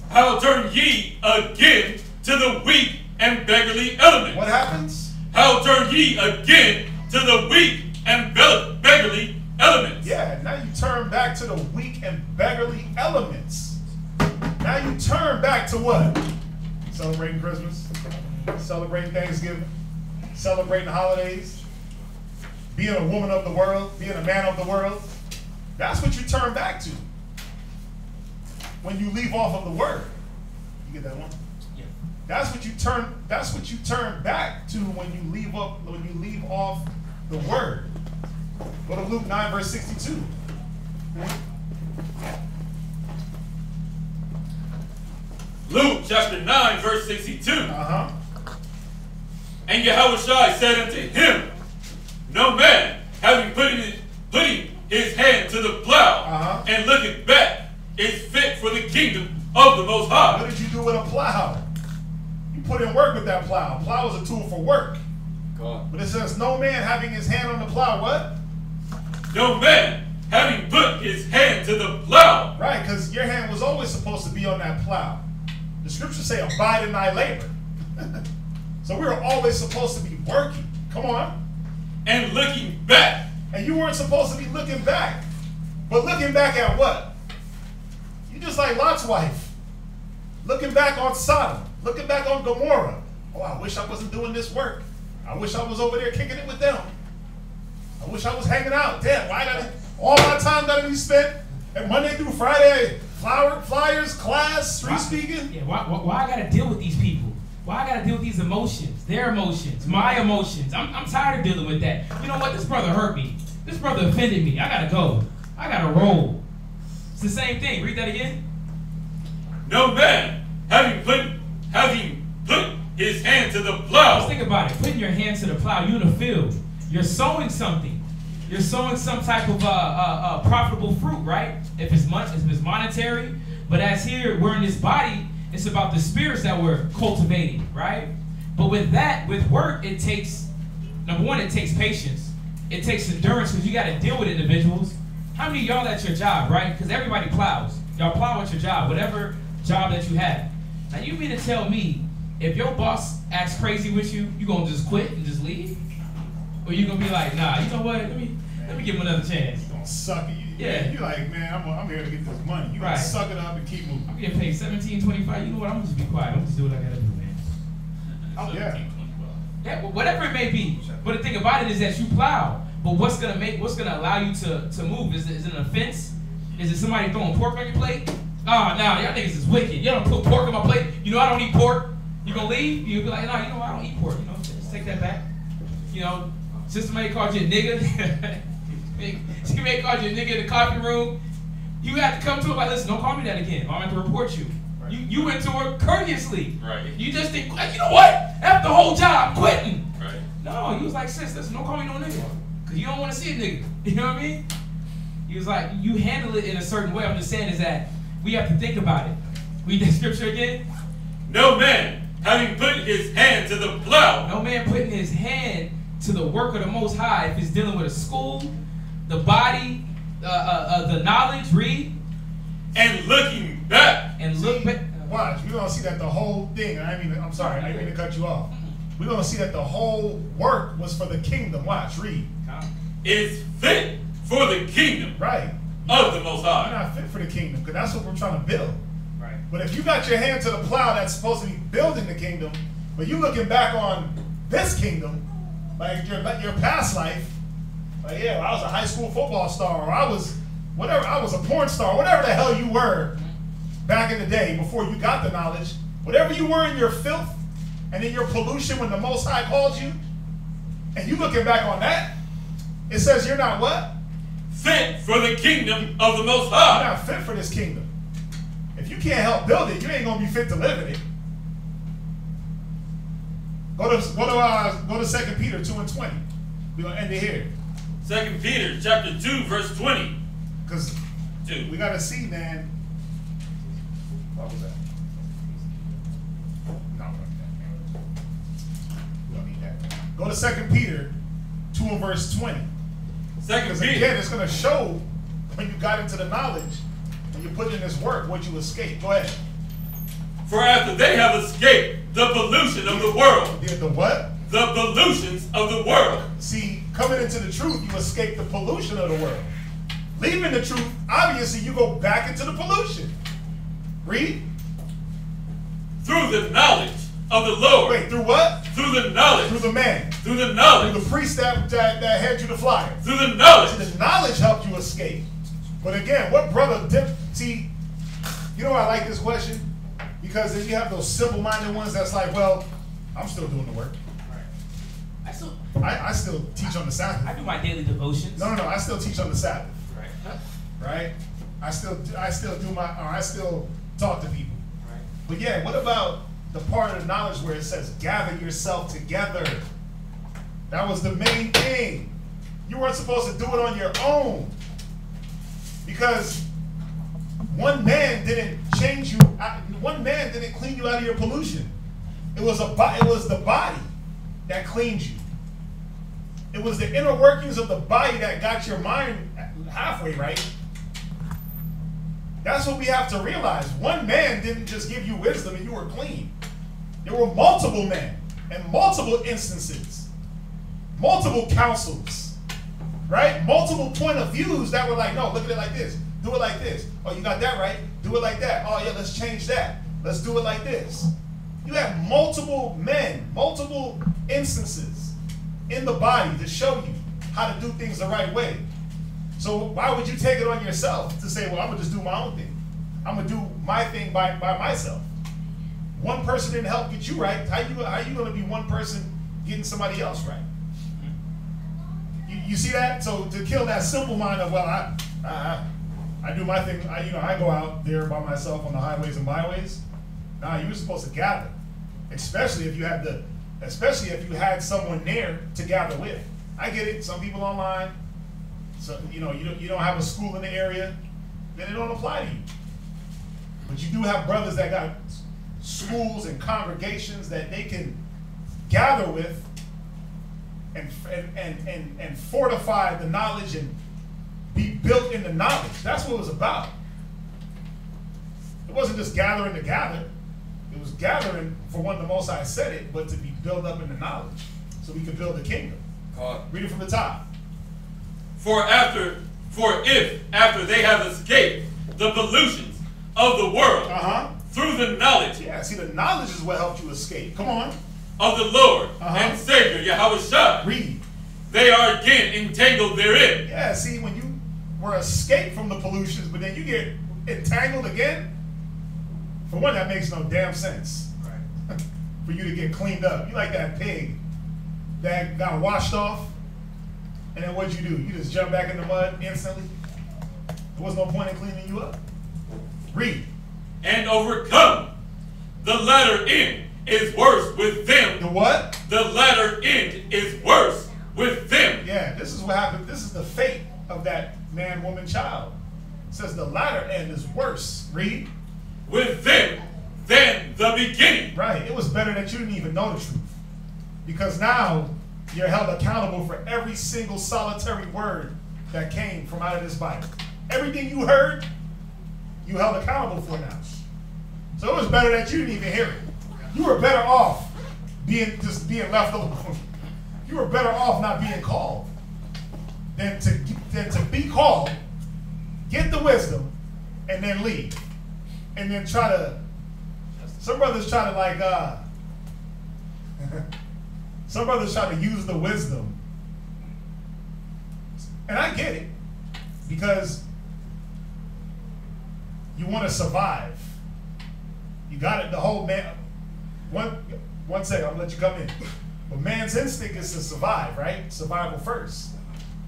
How turn ye again to the weak and beggarly element? What happens? How turn ye again to the weak and beggarly elements? Yeah, now you turn back to the weak and beggarly elements. Now you turn back to what? Celebrating Christmas, celebrating Thanksgiving, celebrating holidays, being a woman of the world, being a man of the world. That's what you turn back to when you leave off of the word. You get that one? Yeah. That's what you turn back to when you leave off the word. Go to Luke 9 verse 62. Luke chapter 9 verse 62. Uh-huh. And Yahushua said unto him, no man, having putting his hand to the plow and looking back, is fit for the kingdom of the Most High. What did you do with a plow? You put in work with that plow. Plow is a tool for work. God. But it says, no man having his hand on the plow, what? No man having put his hand to the plow. Right, because your hand was always supposed to be on that plow. The scriptures say, abide in thy labor. So we were always supposed to be working. Come on. And looking back. And you weren't supposed to be looking back. But looking back at what? You just like Lot's wife. Looking back on Sodom. Looking back on Gomorrah. Oh, I wish I wasn't doing this work. I wish I was over there kicking it with them. I wish I was hanging out. Damn, why got all my time got to be spent and Monday through Friday, flyers, class, street speaking? Yeah, why I got to deal with these people? Why I got to deal with these emotions, their emotions, my emotions? I'm tired of dealing with that. You know what? This brother hurt me. This brother offended me. I got to go. I got to roll. It's the same thing. Read that again. No man having put his hand to the plow. Let's think about it. Putting your hand to the plow. You're in a field. You're sowing something. You're sowing some type of profitable fruit, right? If it's monetary. But as here, we're in this body, it's about the spirits that we're cultivating, right? But with that, with work, it takes, number one, it takes patience. It takes endurance because you got to deal with individuals. How many of y'all at your job, right? Because everybody plows. Y'all plow at your job, whatever job that you have. Now, you mean to tell me, if your boss acts crazy with you, you going to just quit and just leave? Or you going to be like, nah, you know what? Let me give him another chance. You're going to suck it. Yeah. You're like, man, I'm here to get this money. You got to suck it up and keep moving. I'm getting paid $17.25. You know what? I'm going to just be quiet. I'm going to just do what I got to do, man. Oh, yeah. Yeah, whatever it may be. But the thing about it is that you plow. But what's gonna allow you to move? Is it an offense? Is it somebody throwing pork on your plate? Oh, no, y'all niggas is wicked. You don't put pork on my plate. You know I don't eat pork. You gonna leave? You be like, no, you know I don't eat pork. You know, just take that back. You know, sister may call you a nigga. She may call you a nigga in the coffee room. You have to come to her like, listen, don't call me that again. I'm going to report you. Right. You went to her courteously. Right. You just think, you know what? After the whole job, I'm quitting. Right. No, he was like, sis, listen, don't call me no nigga. Because you don't want to see a nigga. You know what I mean? He was like, you handle it in a certain way. I'm just saying is that we have to think about it. Read that scripture again. No man having put his hand to the plow. No man putting his hand to the work of the Most High. If it's dealing with a school, the body, the knowledge, read. And looking back. And look back. Watch, we're going to see that the whole thing, I'm sorry, I didn't mean to cut you off. We're going to see that the whole work was for the kingdom. Watch, read. Is fit for the kingdom. Right. Of the Most High. You're not fit for the kingdom because that's what we're trying to build. Right. But if you got your hand to the plow that's supposed to be building the kingdom, but you looking back on this kingdom, like your past life, like, yeah, I was a high school football star, or I was a porn star, whatever the hell you were back in the day before you got the knowledge, whatever you were in your filth and in your pollution when the Most High called you, and you looking back on that, it says you're not what? Fit for the kingdom of the Most High. You're not fit for this kingdom. If you can't help build it, you ain't gonna be fit to live in it. Go to 2 Peter 2:20. We're gonna end it here. 2 Peter chapter 2, verse 20. Because we gotta see, man. What was that? No, we don't need that. Go to 2 Peter 2 and verse 20. Because again, it's gonna show when you got into the knowledge, when you put in this work, what you escaped. Go ahead. For after they have escaped the pollution of the world. The what? The pollutions of the world. See, coming into the truth, you escape the pollution of the world. Leaving the truth, obviously you go back into the pollution. Read. Through the knowledge of the Lord. Wait, through what? Through the knowledge. Through the man. Through the knowledge. Through the priest that had you the flyer. Through the knowledge. See, the knowledge helped you escape. But again, what brother see, you know why I like this question? Because then you have those simple-minded ones that's like, well, I'm still doing the work. I still teach on the Sabbath. I do my daily devotions. No, I still teach on the Sabbath. Right. Right? I still talk to people. Right. But yeah, what about the part of the knowledge where it says gather yourself together? That was the main thing. You weren't supposed to do it on your own. Because one man didn't change you. One man didn't clean you out of your pollution. It was the body that cleaned you. It was the inner workings of the body that got your mind halfway right. That's what we have to realize. One man didn't just give you wisdom and you were clean. There were multiple men and multiple instances, multiple counsels, right? Multiple point of views that were like, no, look at it like this. Do it like this. Oh, you got that right? Do it like that. Oh, yeah, let's change that. Let's do it like this. You have multiple men, multiple instances in the body to show you how to do things the right way. So why would you take it on yourself to say, well, I'm going to just do my own thing. I'm going to do my thing by myself. One person didn't help get you right. How you going to be one person getting somebody else right? You see that? So to kill that simple mind of, well, I do my thing. I go out there by myself on the highways and byways. Nah, you were supposed to gather, especially if you had someone there to gather with. I get it. Some people online. So you don't have a school in the area, then it don't apply to you. But you do have brothers that got schools and congregations that they can gather with and fortify the knowledge and be built in the knowledge. That's what it was about. It wasn't just gathering to gather. It was gathering for when the Most High said it, but to be built up in the knowledge so we could build the kingdom. Read it from the top. For if after they have escaped the pollutions of the world through the knowledge. Yeah, see, the knowledge is what helped you escape. Come on. Of the Lord and Savior, Yahweh. Read. They are again entangled therein. Yeah, see, when you were escaped from the pollutions, but then you get entangled again, for one, that makes no damn sense. Right. For you to get cleaned up. You like that pig that got washed off. And then what'd you do? You just jump back in the mud instantly? There was no point in cleaning you up. Read. And overcome. The latter end is worse with them. The what? The latter end is worse with them. Yeah, this is what happened. This is the fate of that man, woman, child. It says the latter end is worse. Read. With them than the beginning. Right. It was better that you didn't even know the truth. Because now you're held accountable for every single solitary word that came from out of this Bible. Everything you heard, you held accountable for now. So it was better that you didn't even hear it. You were better off being left alone. You were better off not being called than to be called, get the wisdom, and then leave. And then some brothers try to use the wisdom. And I get it, because you want to survive. You got it, the whole man. One second, I'm gonna let you come in. But man's instinct is to survive, right? Survival first.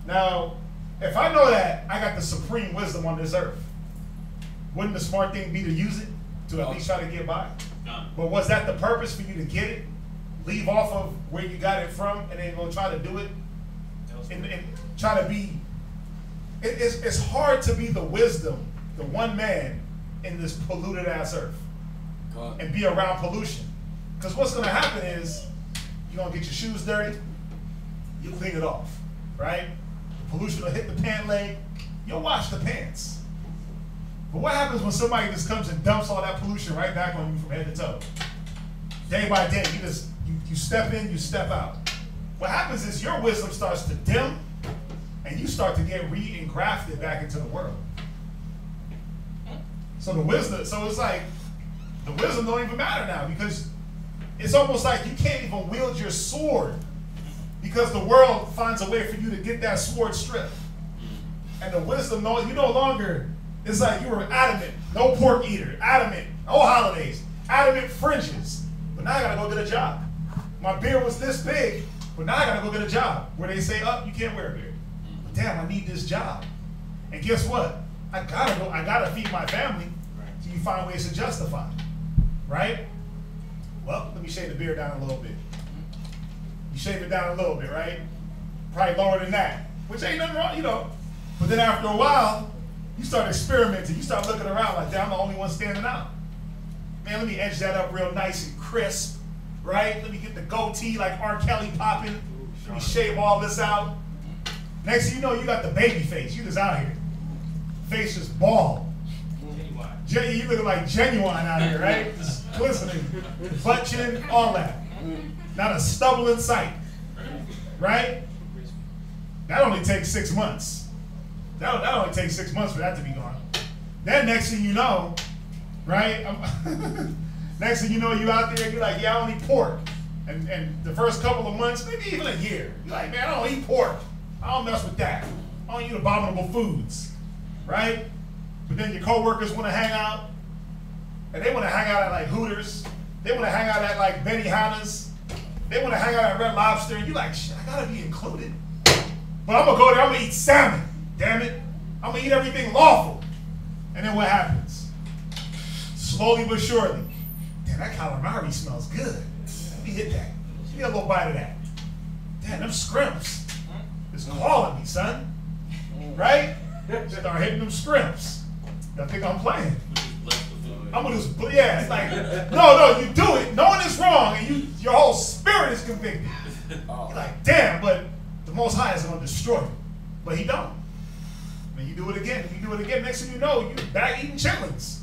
Now, if I know that I got the supreme wisdom on this earth, wouldn't the smart thing be to use it to at least try to get by? But was that the purpose for you to get it? Leave off of where you got it from and then go try to do it? And try to be, it's hard to be the wisdom, the one man in this polluted ass earth and be around pollution. Because what's going to happen is you're going to get your shoes dirty, you clean it off, right? The pollution will hit the pant leg, you'll wash the pants. But what happens when somebody just comes and dumps all that pollution right back on you from head to toe? Day by day, you step in, you step out. What happens is your wisdom starts to dim and you start to get re-engrafted back into the world. So it's like, the wisdom don't even matter now, because it's almost like you can't even wield your sword because the world finds a way for you to get that sword stripped. And the wisdom, you no longer, it's like you were adamant, no pork eater, adamant, no holidays, adamant fringes. But now I gotta go get a job. My beard was this big, but now I gotta go get a job where they say, oh, you can't wear a beard. But damn, I need this job. And guess what? I gotta feed my family. So you find ways to justify, right? Well, let me shave the beard down a little bit. You shave it down a little bit, right? Probably lower than that, which ain't nothing wrong, you know. But then after a while, you start experimenting. You start looking around like, I'm the only one standing out. Man, let me edge that up real nice and crisp, right? Let me get the goatee like R. Kelly popping. You shave all this out. Next thing you know, you got the baby face. You just out here. Face just bald. You looking like Genuine out here, right? Just glistening. Butt chin, all that. Not a stubble in sight. Right? That only takes 6 months. That only takes 6 months for that to be gone. Then next thing you know, right? Next thing you know, you out there, you're like, yeah, I don't eat pork. And the first couple of months, maybe even a year, you're like, man, I don't eat pork. I don't mess with that. I don't eat abominable foods. Right? But then your coworkers want to hang out. And they want to hang out at like Hooters. They want to hang out at like Benihana's. They want to hang out at Red Lobster. And you're like, shit, I got to be included. But I'm going to go there, I'm going to eat salmon. Damn it. I'm going to eat everything lawful. And then what happens? Slowly but surely. Damn, that calamari smells good. Let me hit that. Give me a little bite of that. Damn, them scrimps. It's calling me, son. Right? Start hitting them scrimps. I think I'm playing. I'm gonna just, yeah, it's like, no, you do it, knowing it's wrong, and your whole spirit is convicted. You're like, damn, but the Most High is gonna destroy you. But he don't. And you do it again, next thing you know, you back eating chitlins.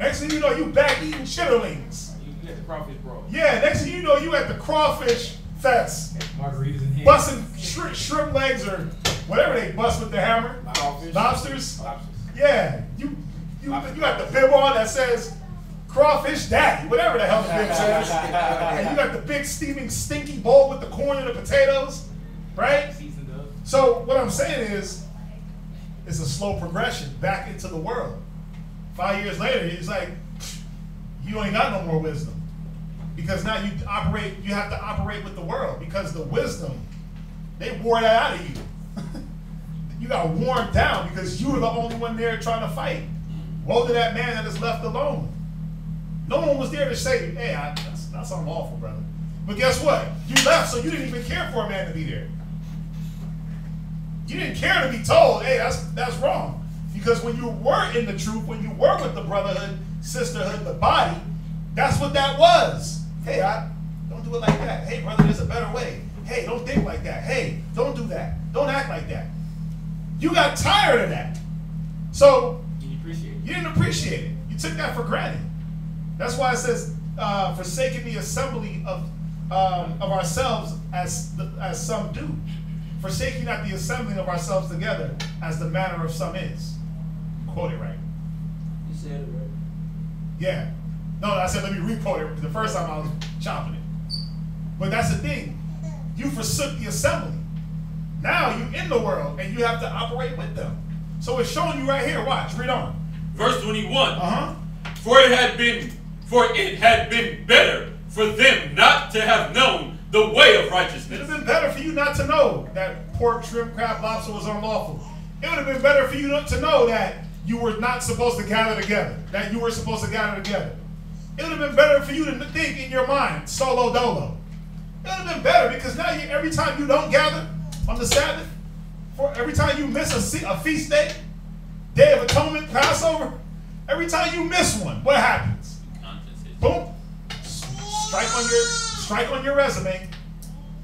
Next thing you know, you back eating chitterlings. You at the crawfish bro. Yeah, next thing you know, you at the crawfish fest. Margaritas in hand. Busting shrimp legs or whatever they bust with the hammer. Lobsters. Yeah, you got the bib on that says crawfish daddy, whatever the hell the bib says. And you got the big steaming stinky bowl with the corn and the potatoes, right? So what I'm saying is, it's a slow progression back into the world. 5 years later, it's like, you ain't got no more wisdom. Because now you have to operate with the world, because the wisdom, they wore that out of you. You got worn down because you were the only one there trying to fight. Woe to that man that is left alone. No one was there to say, hey, that's unlawful, brother. But guess what? You left, so you didn't even care for a man to be there. You didn't care to be told, hey, that's wrong. Because when you were in the truth, when you were with the brotherhood, sisterhood, the body, that's what that was. Hey, don't do it like that. Hey, brother, there's a better way. Hey, don't think like that. Hey, don't do that. Don't act like that. You got tired of that. So you didn't appreciate it. You took that for granted. That's why it says, forsaking the assembly of ourselves as some do. Forsaking not the assembling of ourselves together as the manner of some is. Quote it right. You said it right. Yeah. No, I said let me re-quote it. The first time I was chopping it. But that's the thing. You forsook the assembly. Now you in the world and you have to operate with them. So it's showing you right here. Watch. Read on. Verse 21. For it had been better for them not to have known the way of righteousness. It would have been better for you not to know that pork, shrimp, crab, lobster was unlawful. It would have been better for you not to know that you were not supposed to gather together. That you were supposed to gather together. It would have been better for you to think in your mind, solo dolo. It would have been better because now every time you don't gather on the Sabbath, every time you miss a feast day, Day of Atonement, Passover, every time you miss one, what happens? Boom. Strike on your resume,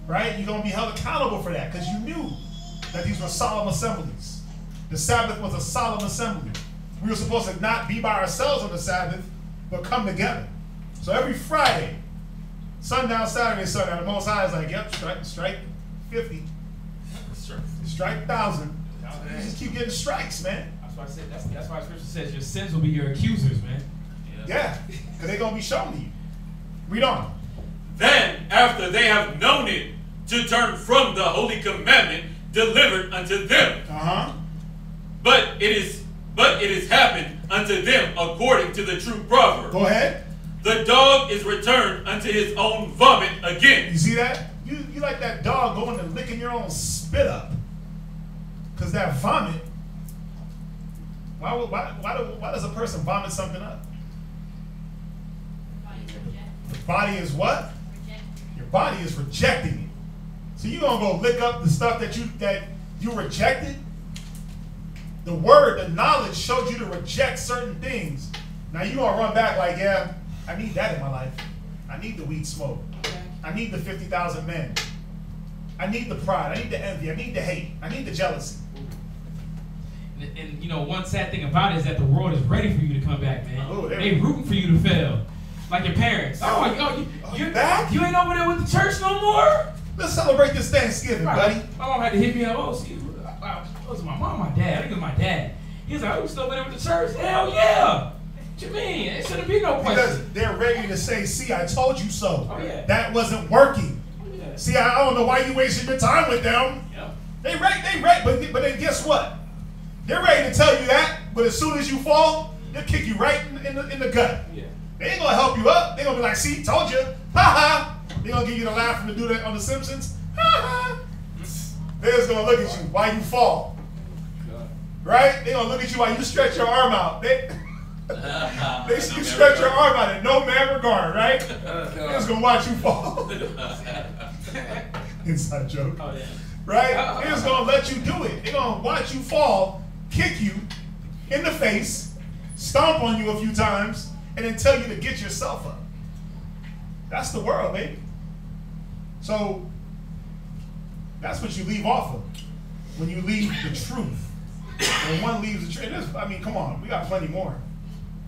right? You're going to be held accountable for that because you knew that these were solemn assemblies. The Sabbath was a solemn assembly. We were supposed to not be by ourselves on the Sabbath, but come together. So every Friday, sundown, Saturday, sundown, the Most High is like, yep, strike 50. Strike 1,000. You just keep getting strikes, man. That's why I said that's why Scripture says your sins will be your accusers, man. Yeah, because they're going to be shown to you. Read on. Then, after they have known it, to turn from the holy commandment delivered unto them. But it is happened unto them according to the true proverb. Go ahead. The dog is returned unto his own vomit again. You see that? You like that dog going and licking your own spit up. Because that vomit, why does a person vomit something up? The body is what? Your body is rejecting it. So you're going to go lick up the stuff that you rejected? The word, the knowledge showed you to reject certain things. Now you're going to run back like, yeah, I need that in my life. I need the weed smoke. I need the 50,000 men. I need the pride. I need the envy. I need the hate. I need the jealousy. And you know, one sad thing about it is that the world is ready for you to come back, man. Oh, they rooting for you to fail. Like your parents. You're back? You ain't over there with the church no more? Let's celebrate this Thanksgiving, buddy. My mom had to hit me up. Oh, see, was it my mom or my dad? I think it was my dad. He was like, oh, you still over there with the church? Hell yeah. What you mean? It shouldn't be no question. Because they're ready to say, see, I told you so. Oh, yeah. That wasn't working. Yeah. See, I don't know why you wasted your time with them. Yep. They ready, but then guess what? They're ready to tell you that, but as soon as you fall, they'll kick you right in the gut. Yeah. They ain't gonna help you up. They're gonna be like, see, told you. Ha ha. They're gonna give you the laugh and do that on The Simpsons. Ha ha. They're just gonna look at you while you fall. Right? They're gonna look at you while you stretch your arm out. You stretch your arm out in no man regard, right? They're just gonna watch you fall. Inside joke. Oh, yeah. Right? They're just gonna let you do it. They're gonna watch you fall, kick you in the face, stomp on you a few times, and then tell you to get yourself up. That's the world, baby. So that's what you leave off of when you leave the truth. When one leaves the truth, I mean, come on, we got plenty more.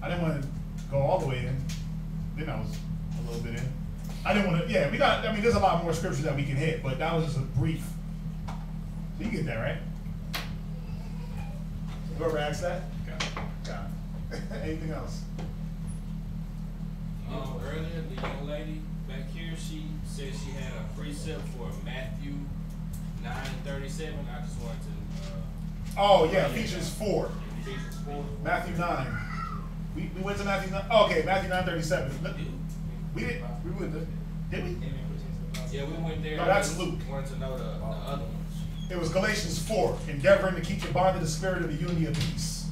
I didn't want to go all the way in. Then I was a little bit in. I didn't want to, yeah, I mean, there's a lot more scriptures that we can hit, but that was just a brief. So you get that, right? Whoever asked that? Got it. Anything else? Earlier, the young lady back here, she said she had a precept for Matthew 9:37. I just wanted to. Oh, yeah, Ephesians 4. Ephesians 4. Matthew 9. We went to Matthew 9. Oh, okay, Matthew 9:37. We did. We went there. Did we? Yeah, we went there. No, that's Luke. Wanted to know the other ones. It was Galatians 4, endeavoring to keep the bond of the spirit of the unity of peace.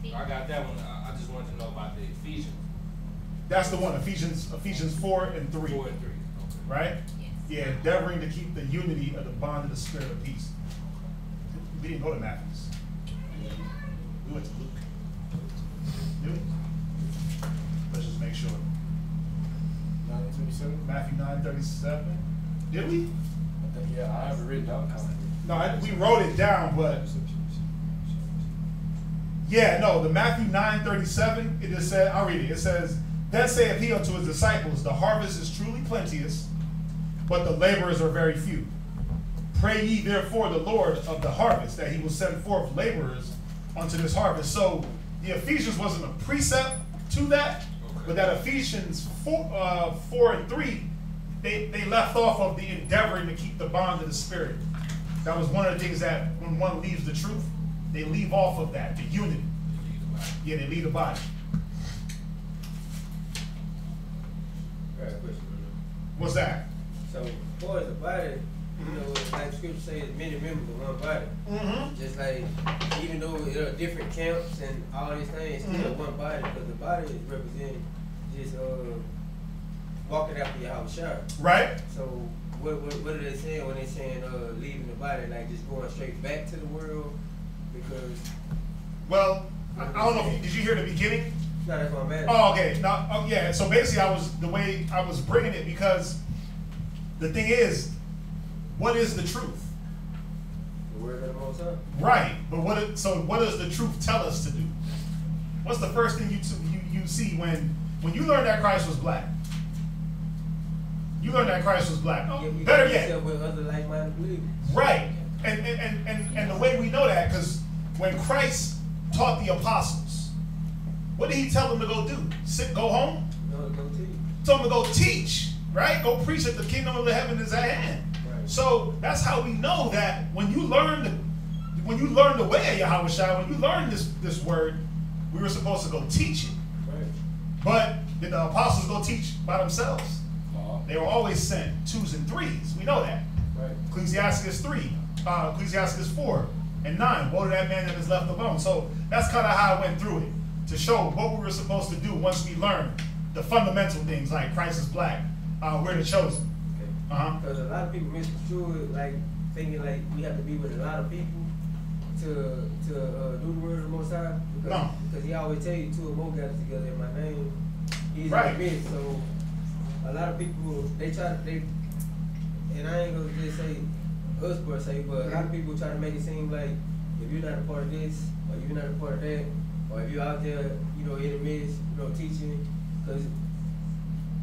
I got that one. I just wanted to know about the Ephesians. That's the one, Ephesians 4 and 3. 4 and 3. Okay. Right? Yeah, endeavoring to keep the unity of the bond of the spirit of peace. We didn't go to Matthew's. We went to Luke. Did we? Let's just make sure. 9:37. Matthew 9:37. Did we? Yeah, I have it written down. No, we wrote it down, but yeah, no, the Matthew 9:37, it just said, I'll read it. It says, then saith he unto his disciples, the harvest is truly plenteous, but the laborers are very few. Pray ye therefore the Lord of the harvest, that he will send forth laborers unto this harvest. So the Ephesians wasn't a precept to that, but that Ephesians 4 and 3, they left off of the endeavoring to keep the bond of the spirit. That was one of the things that when one leaves the truth, they leave off of that, the unity. Yeah, they leave the body. I got a question. What's that? So, for the body, you know, like scripture says, many members of one body. Mm-hmm. Just like, even though there are different camps and all these things, still one body, because the body is representing just walking after Yahushua. Right. So, what are they saying when they're saying leaving the body, like just going straight back to the world? Because, well, I don't know. Did you hear the beginning? no, that's what I'm asking. Oh, okay. Now, oh, yeah. So basically, the way I was bringing it, because the thing is, what is the truth? The word of the Most High. Right. But what does the truth tell us to do? What's the first thing you see when you learn that Christ was black? You learn that Christ was black. Oh, Yeah, better yet. with other like-minded believers. Right. And the way we know that, because when Christ taught the apostles, what did he tell them to go do? Go home? No, go teach. Told them to go teach, right? Go preach that the kingdom of the heaven is at hand. Right. So that's how we know that when you learn the way of Yahushua, when you learn this word, we were supposed to go teach it. Right. But did the apostles go teach by themselves? They were always sent 2s and 3s. We know that. Right. Ecclesiastes 4 and 9. Woe to that man that is left alone. So that's kind of how I went through it, to show what we were supposed to do once we learned the fundamental things like Christ is black, we're the chosen. Because a lot of people misconstrue it, like thinking like we have to be with a lot of people to do the word of the Most High. Because he always tell you 2 or more guys together in my name. He's right. in the midst. So a lot of people and I ain't gonna just say us per se, but a lot of people try to make it seem like if you're not a part of this, or you're not a part of that, or if you're out there, you know, in the midst, you know, teaching, because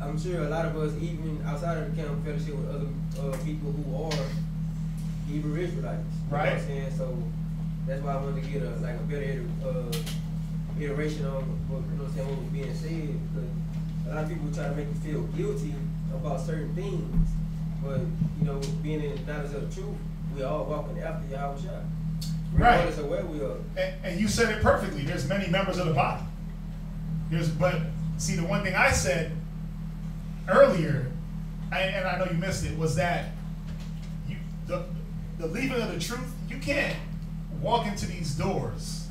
I'm sure a lot of us, even outside of the camp fellowship with other people who are Hebrew Israelites. You right. know what I'm saying? So that's why I wanted to get a better iteration on what, you know what I'm saying, what was being said, because a lot of people try to make you feel guilty about certain things, but you know, being in the knowledge of the truth, we all walking after Yahweh Shai. Regardless of where we are. And you said it perfectly. There's many members of the body. But see, the one thing I said earlier, and I know you missed it, was that the leaving of the truth, you can't walk into these doors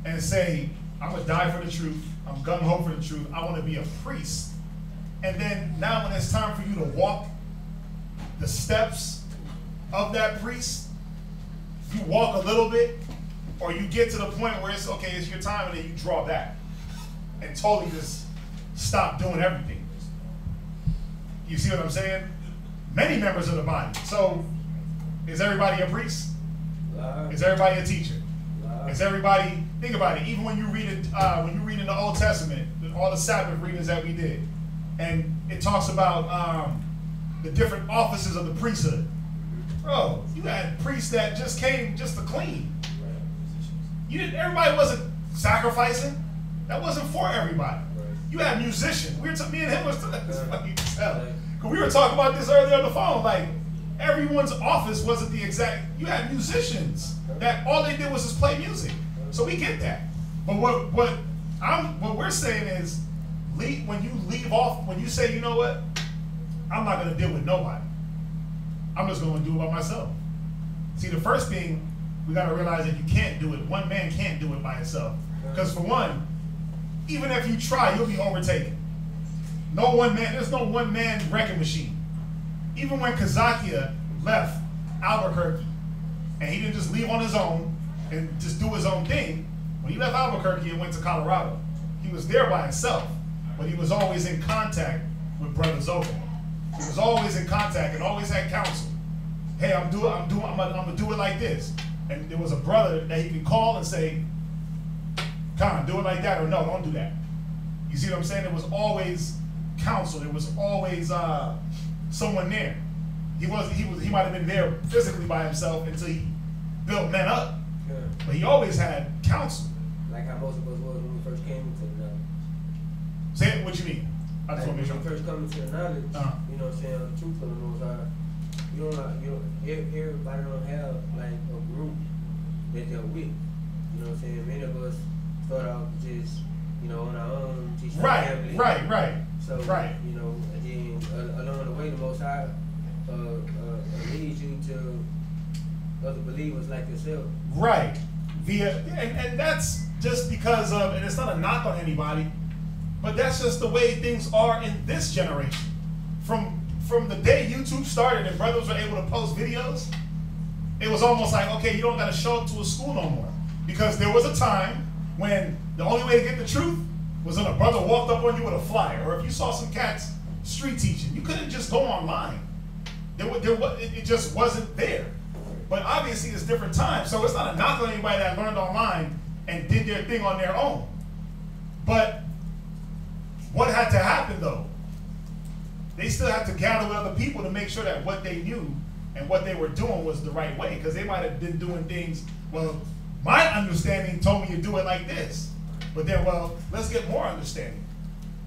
and say, I'm going to die for the truth, I'm gung-ho for the truth, I want to be a priest. And then now when it's time for you to walk the steps of that priest, you walk a little bit, or you get to the point where it's okay, it's your time, and then you draw back and totally just stop doing everything. You see what I'm saying? Many members of the body. So, is everybody a priest? Is everybody a teacher? Is everybody? Think about it. Even when you read it, when you read in the Old Testament, all the Sabbath readings that we did, and it talks about the different offices of the priesthood. Bro, you had priests that just came just to clean. You didn't. Everybody wasn't sacrificing. That wasn't for everybody. You had musicians. Me and him was funny as hell. Cause we were talking about this earlier on the phone. Like everyone's office wasn't the exact. You had musicians that all they did was just play music. So we get that. But what we're saying is, when you leave off, when you say, you know what, I'm not gonna deal with nobody. I'm just going to do it by myself. See, the first thing, we got to realize that you can't do it. One man can't do it by himself. Because for one, even if you try, you'll be overtaken. There's no one man wrecking machine. Even when Kazakia left Albuquerque, and he didn't just leave on his own and just do his own thing, when he left Albuquerque and went to Colorado, he was there by himself, but he was always in contact with brothers over him. He was always in contact and always had counsel. Hey, I'm gonna do it like this. And there was a brother that he could call and say, Con, do it like that, or no, don't do that. You see what I'm saying? There was always counsel. There was always someone there. He might have been there physically by himself until he built men up. Yeah. But he always had counsel. Like how most of us was when we first came into the knowledge. Say it, what you mean? I just want to make sure. When we first come into the knowledge, you know what I'm saying, the truth of the Most High, everybody don't have like a group that they're with. You know what I'm saying? Many of us start off just, you know, on our own, teaching our family. Right. So, you know, and then along the way, the Most High leads you to other believers like yourself. Right. And that's just because of, and it's not a knock on anybody, but that's just the way things are in this generation. From the day YouTube started and brothers were able to post videos, it was almost like, okay, you don't got to show up to a school no more. Because there was a time when the only way to get the truth was when a brother walked up on you with a flyer, or if you saw some cats street teaching, you couldn't just go online. It just wasn't there. But obviously it's different times, so it's not a knock on anybody that learned online and did their thing on their own. But what had to happen though? They still had to gather with other people to make sure that what they knew and what they were doing was the right way, because they might have been doing things, well, my understanding told me to do it like this. But then, well, let's get more understanding.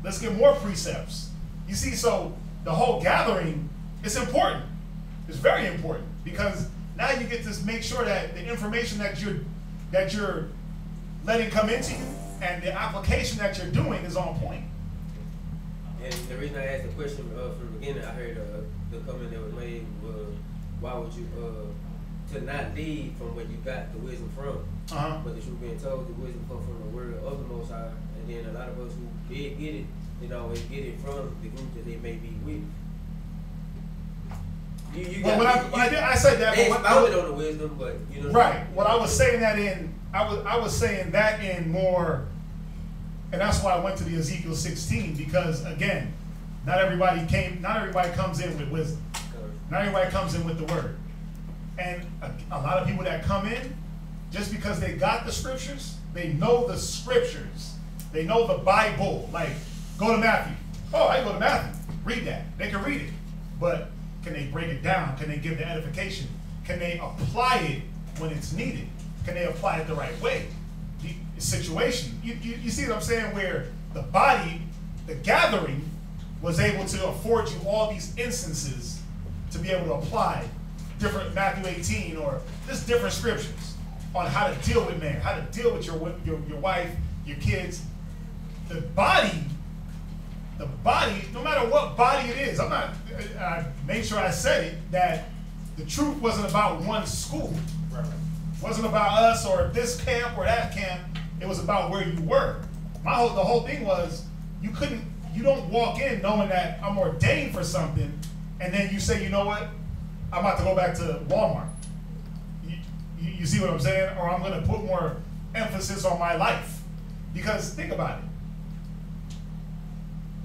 Let's get more precepts. You see, so the whole gathering is important. It's very important, because now you get to make sure that the information that you're letting come into you and the application that you're doing is on point. And the reason I asked the question from the beginning, I heard the comment that was made was, why would you, to not lead from where you got the wisdom from, but the truth being told, the wisdom comes from the word of the Most High, and then a lot of us who did get it, they always get it from the group that they may be with. I said that. They expounded on the wisdom, but you know. Right. Well, I was saying that in more, and that's why I went to the Ezekiel 16, because again, not everybody comes in with wisdom. Not everybody comes in with the word. And a lot of people that come in, just because they got the scriptures, they know the scriptures. They know the Bible. Like, go to Matthew. Oh, I go to Matthew. Read that. They can read it. But can they break it down? Can they give the edification? Can they apply it when it's needed? Can they apply it the right way? The situation. You see what I'm saying? Where the body, the gathering, was able to afford you all these instances to be able to apply different Matthew 18 or just different scriptures on how to deal with man, how to deal with your wife, your kids. The body, no matter what body it is, I made sure I said it, that the truth wasn't about one school. Right. It wasn't about us or this camp or that camp. It was about where you were. The whole thing was, you don't walk in knowing that I'm ordained for something, and then you say, you know what, I'm about to go back to Walmart. You see what I'm saying? Or I'm going to put more emphasis on my life. Because think about it.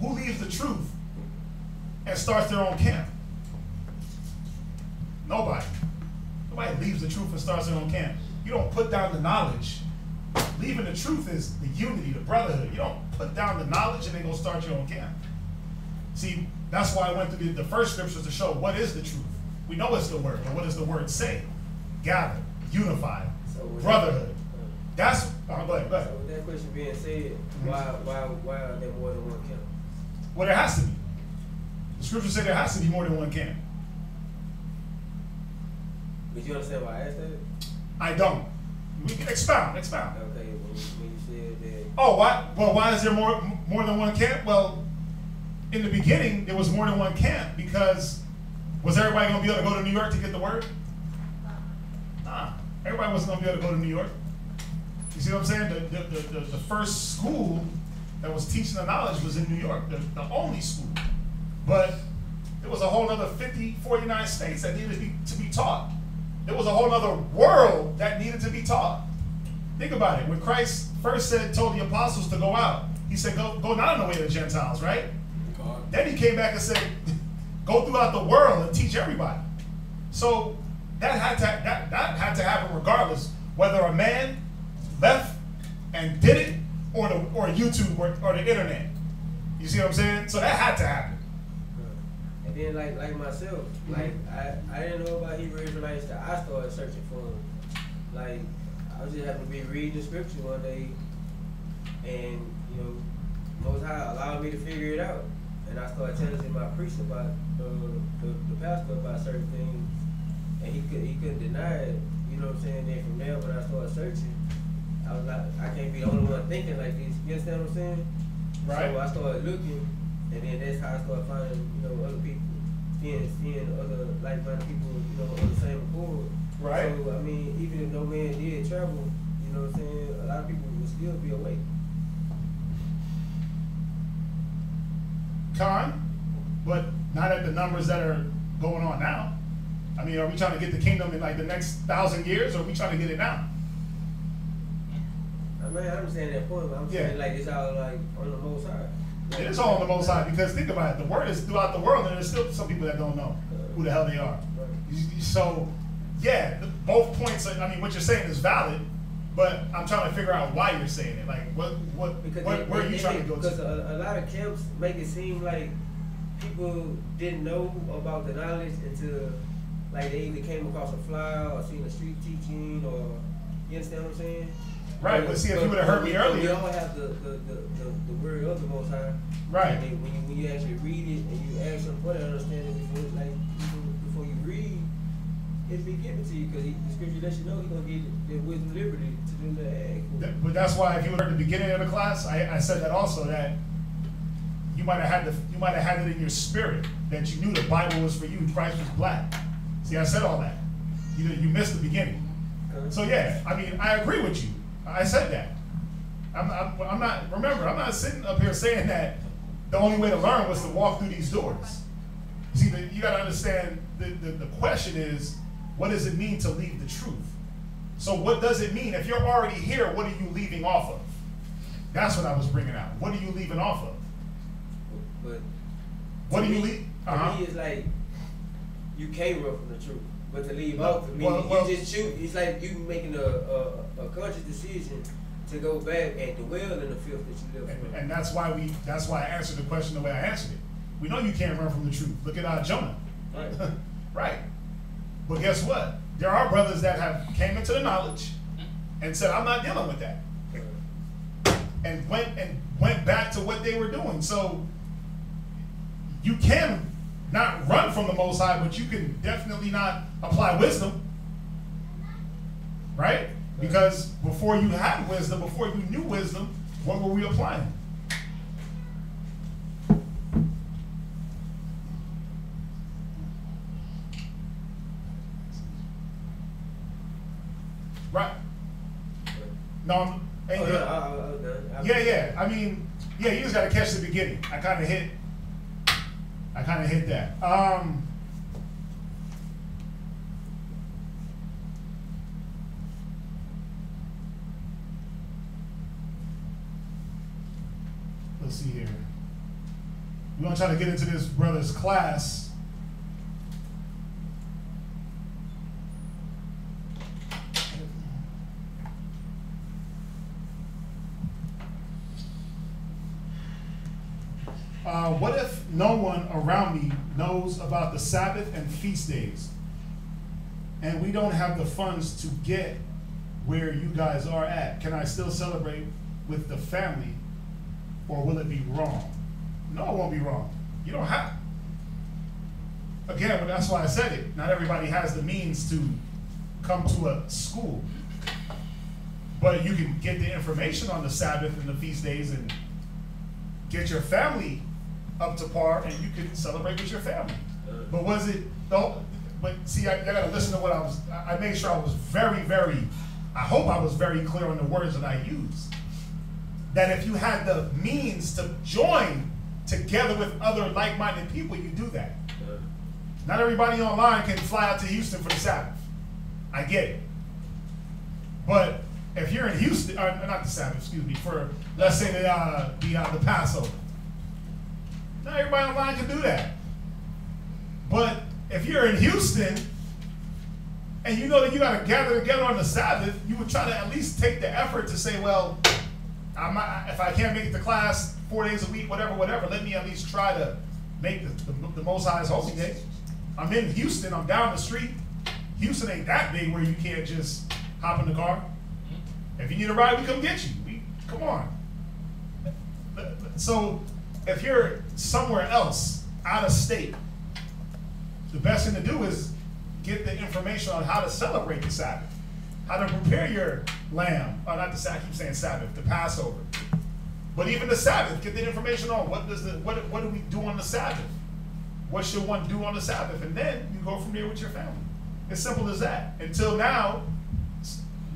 Who leaves the truth and starts their own camp? Nobody. Nobody leaves the truth and starts their own camp. You don't put down the knowledge. Leaving the truth is the unity, the brotherhood. You don't put down the knowledge and then go start your own camp. See, that's why I went through the first scriptures to show what is the truth. We know it's the word, but what does the word say? Gather, unify, brotherhood. That's, go ahead. So with that question being said, why are there more than one camp? Well, there has to be. The scriptures say there has to be more than one camp. But you understand why I asked that? I don't. We can expound. Okay, when you said that. Oh, why? Well, why is there more than one camp? Well, in the beginning, there was more than one camp because was everybody going to be able to go to New York to get the word? Nah, everybody wasn't going to be able to go to New York. You see what I'm saying? The first school that was teaching the knowledge was in New York, the only school. But there was a whole other 49 states that needed to be taught. There was a whole other world that needed to be taught. Think about it. When Christ first told the apostles to go out, he said, go not in the way of the Gentiles, right? God. Then he came back and said, go throughout the world and teach everybody. So that had to happen regardless, whether a man left and did it or YouTube or the internet. You see what I'm saying? So that had to happen. And then like myself, like I didn't know about Hebrew Israelites till I started searching for them. Like I was just happened to be reading the scripture one day, and you know, Most High allowed me to figure it out, and I started telling my priest about the pastor about certain things, and he couldn't deny it. You know what I'm saying? Then from there, when I started searching, I was like, I can't be the only one thinking like this. You understand what I'm saying? Right. So I started looking, and then that's how I started finding, you know, other people, seeing other like-minded people, you know, on the same accord. Right. So I mean, even if no man did travel, you know what I'm saying, a lot of people would still be awake. But not at the numbers that are going on now. I mean, are we trying to get the kingdom in like the next 1,000 years, or are we trying to get it now? I mean, I understand that point, but I'm saying like it's all like on the Most High. Like, it is all on the Most High, because think about it, the word is throughout the world, and there's still some people that don't know who the hell they are. So, yeah, both points. I mean, what you're saying is valid, but I'm trying to figure out why you're saying it. Like, where are you trying to go to? Because a lot of camps make it seem like people didn't know about the knowledge until like they either came across a flyer or seen a street teaching, or you understand what I'm saying? Right, but see, if you would have heard me earlier, we all have the word of the Most High. Right. And when you actually read it and you ask them for that understanding before you read, it'll be given to you, because the scripture lets you know He's gonna give you the wisdom, liberty to do that. But that's why, if you were at the beginning of the class, I said that also, that you might have had it in your spirit that you knew the Bible was for you, Christ was black. See, I said all that. You missed the beginning. So yeah, I mean, I agree with you. I said that. I'm not sitting up here saying that the only way to learn was to walk through these doors. See, you got to understand, the question is, what does it mean to leave the truth? So what does it mean? If you're already here, what are you leaving off of? That's what I was bringing out. What are you leaving off of? But what do you leave? For me, it's like, you can't run from the truth. But to leave off, I mean, you just choose. It's like you making a conscious decision to go back and dwell in the filth that you live from. And that's why I answered the question the way I answered it. We know you can't run from the truth. Look at Jonah. Right. Right. But guess what? There are brothers that have came into the knowledge and said, I'm not dealing with that. And went back to what they were doing. So you can not run from the Most High, but you can definitely not apply wisdom. Right? Because before you had wisdom, before you knew wisdom, what were we applying? Right. No, yeah. I mean, yeah, you just gotta catch the beginning. I kind of hit that. Let's see here. We're gonna try to get into this brother's class. What if no one around me knows about the Sabbath and feast days, and we don't have the funds to get where you guys are at? Can I still celebrate with the family, or will it be wrong? No, it won't be wrong. You don't have. Again, that's why I said it. Not everybody has the means to come to a school, but you can get the information on the Sabbath and the feast days and get your family up to par, and you can celebrate with your family. But was it, though? But see, I gotta listen to what I made sure I was very, I hope I was very clear on the words that I used. That if you had the means to join together with other like-minded people, you do that. Not everybody online can fly out to Houston for the Sabbath. I get it. But if you're in Houston, not the Sabbath, excuse me, for, let's say the Passover. Not everybody online can do that. But if you're in Houston and you know that you got to gather together on the Sabbath, you would try to at least take the effort to say, well, if I can't make it to class 4 days a week, whatever, let me at least try to make the Most High's holy day. I'm in Houston, I'm down the street. Houston ain't that big where you can't just hop in the car. If you need a ride, we come get you. Come on. So if you're somewhere else, out of state, the best thing to do is get the information on how to celebrate the Sabbath, how to prepare your lamb, or not the Sabbath, I keep saying Sabbath, the Passover. But even the Sabbath, get the information on what do we do on the Sabbath? What should one do on the Sabbath? And then you go from there with your family. As simple as that. Until now,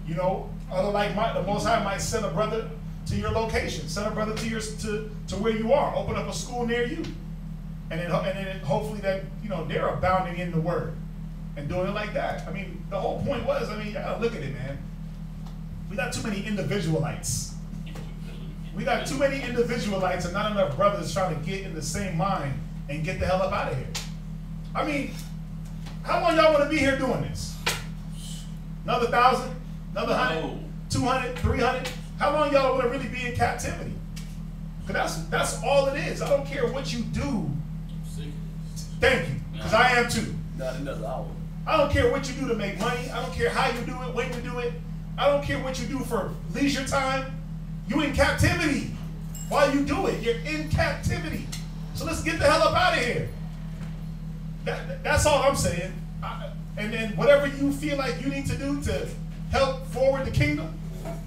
you know, the Most High might send a brother to your location, send a brother to where you are, open up a school near you, and then hopefully that, you know, they're abounding in the word and doing it like that. I mean, the whole point was, I mean, you gotta look at it, man. We got too many individualites. We got too many individualites and not enough brothers trying to get in the same mind and get the hell up out of here. I mean, how long y'all want to be here doing this? Another 1,000? Another 100? 200? 300? How long y'all want to really be in captivity? Because that's all it is. I don't care what you do. Thank you, because I am too. Not another hour. I don't care what you do to make money. I don't care how you do it, when you do it. I don't care what you do for leisure time. You in captivity while you do it. You're in captivity. So let's get the hell up out of here. That's all I'm saying. And then whatever you feel like you need to do to help forward the kingdom,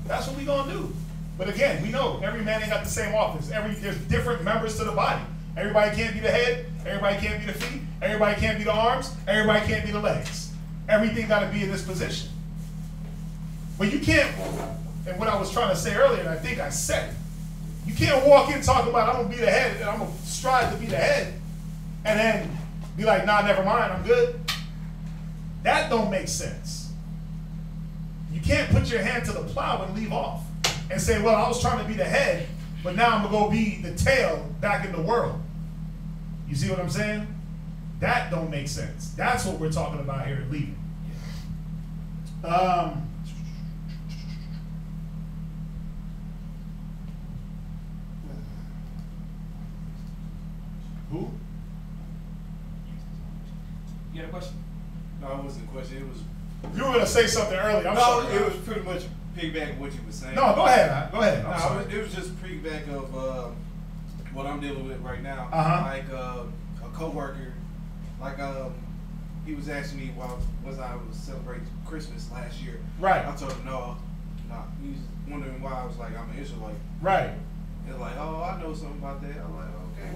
that's what we're going to do. But again, we know every man ain't got the same office. There's different members to the body. Everybody can't be the head. Everybody can't be the feet. Everybody can't be the arms. Everybody can't be the legs. Everything got to be in this position. But you can't, and what I was trying to say earlier, and I think I said it, you can't walk in talking about I'm going to be the head and I'm going to strive to be the head and then be like, nah, never mind, I'm good. That don't make sense. You can't put your hand to the plow and leave off and say, well, I was trying to be the head, but now I'm going to go be the tail back in the world. You see what I'm saying? That don't make sense. That's what we're talking about here at Leaving. Who? You got a question? No, it wasn't a question. It was. You were gonna say something earlier. I'm sorry. It was pretty much piggyback what you were saying. No, go ahead. Go ahead. I'm sorry. It was just piggyback of what I'm dealing with right now. Like a coworker, like he was asking me why I was celebrating Christmas last year. Right. I told him no. He was wondering why I was like I'm an Israelite. Right. And like, oh, I know something about that. I'm like, okay,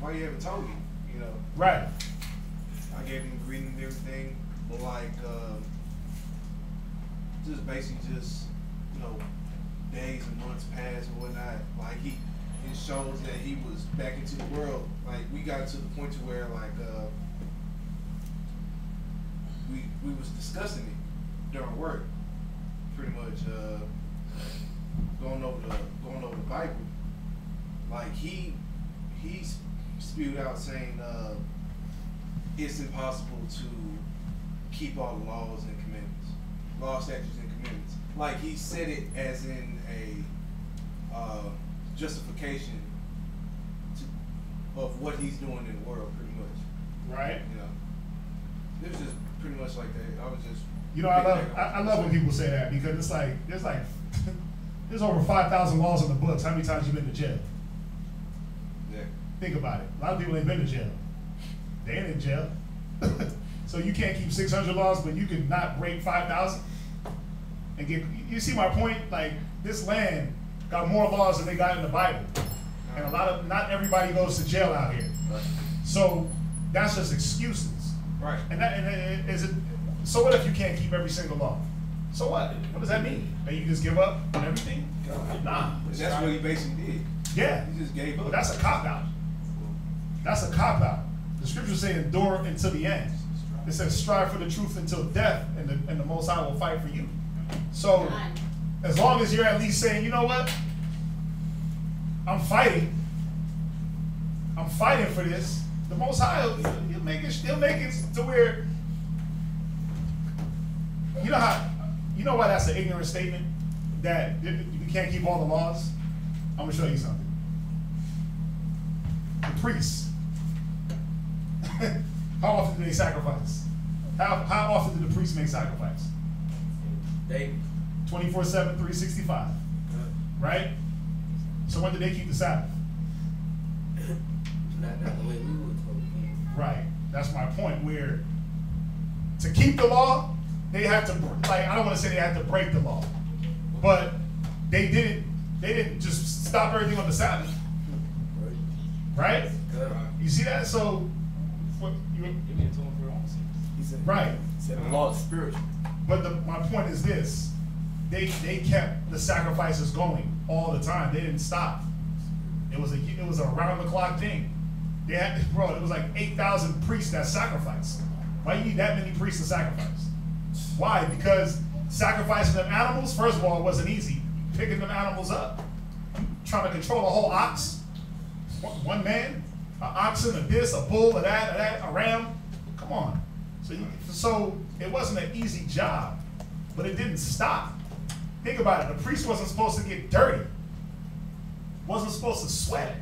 why you haven't told me? You know. Right. I gave him a greeting and everything, but like, just basically just, you know, days and months passed and whatnot. Like it shows that he was back into the world. Like we got to the point to where like, we was discussing it during work, pretty much, going over the Bible. Like he spewed out saying, it's impossible to keep all the laws and commandments, law, statutes, and commandments. Like he said it as in a justification of what he's doing in the world, pretty much. Right. You know, it was just pretty much like that. I was just. You know, I love when people say that because it's like there's over 5,000 laws in the books. How many times you been to jail? Yeah. Think about it. A lot of people ain't been to jail. They ain't in jail. So you can't keep 600 laws, but you can not break 5,000 and get. You see my point? Like this land got more laws than they got in the Bible, and not everybody goes to jail out here. Right. So that's just excuses. Right. And is it? So what if you can't keep every single law? So what? What does that mean? That you just give up on everything? Nah. That's what he basically did. Yeah. He just gave up. But that's a cop out. That's a cop out. The scriptures say endure until the end. It says strive for the truth until death, and the Most High will fight for you. So as long as you're at least saying, you know what? I'm fighting for this. The Most High, he'll make it to where, you know why that's an ignorant statement? That you can't keep all the laws? I'm gonna show you something. The priests. How often do they sacrifice? How often do the priests make sacrifice? Daily. 24/7, 365. Right? So when do they keep the Sabbath? Not the way we were told. Right. That's my point. Where to keep the law, they had to, like, I don't want to say they had to break the law, but they didn't just stop everything on the Sabbath. Right? You see that? So right. He said the law is spiritual. But my point is this: they kept the sacrifices going all the time. They didn't stop. It was a round the clock thing. They had, it was like 8,000 priests that sacrificed. Why you need that many priests to sacrifice? Why? Because sacrificing them animals, first of all, it wasn't easy. Picking them animals up, trying to control a whole ox, one man, an oxen, a this, a bull, a that, a ram. Come on. So it wasn't an easy job, but it didn't stop. Think about it. The priest wasn't supposed to get dirty. Wasn't supposed to sweat.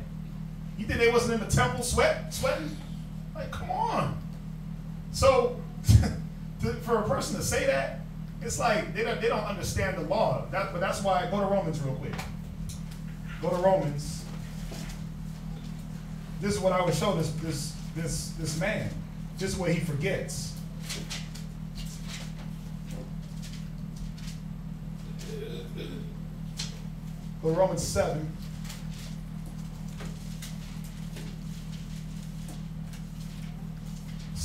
You think they wasn't in the temple sweating? Like, come on. So for a person to say that, it's like they don't understand the law. But that's why, go to Romans real quick. Go to Romans. This is what I would show this man. Just what he forgets. Go to Romans 7.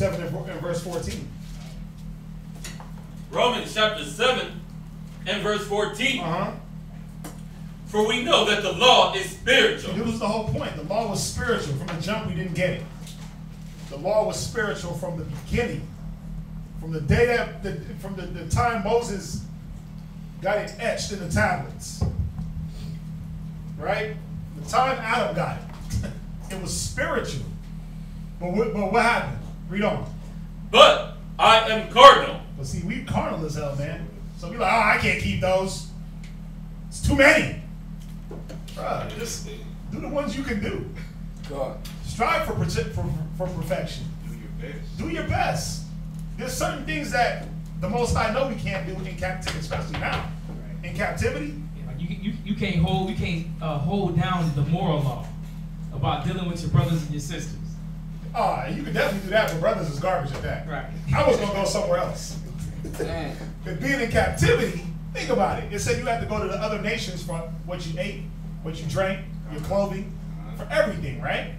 And verse 14. Romans chapter 7 and verse 14. For we know that the law is spiritual. This was the whole point. The law was spiritual. From the jump, we didn't get it. The law was spiritual from the beginning. From the day from the time Moses got it etched in the tablets. Right? The time Adam got it. It was spiritual. But what happened? Read on. But I am carnal, But see, we carnal as hell, man. So we like, oh, I can't keep those. It's too many. Bruh, just do the ones you can do. God. Strive for perfection. Do your best. Do your best. There's certain things that the Most High know we can't do in captivity, especially now. In captivity. You can't hold down the moral law about dealing with your brothers and your sisters. You can definitely do that, but brothers is garbage at that. Right. I was gonna go somewhere else. But being in captivity, think about it. It said you had to go to the other nations for what you ate, what you drank, your clothing, for everything, right?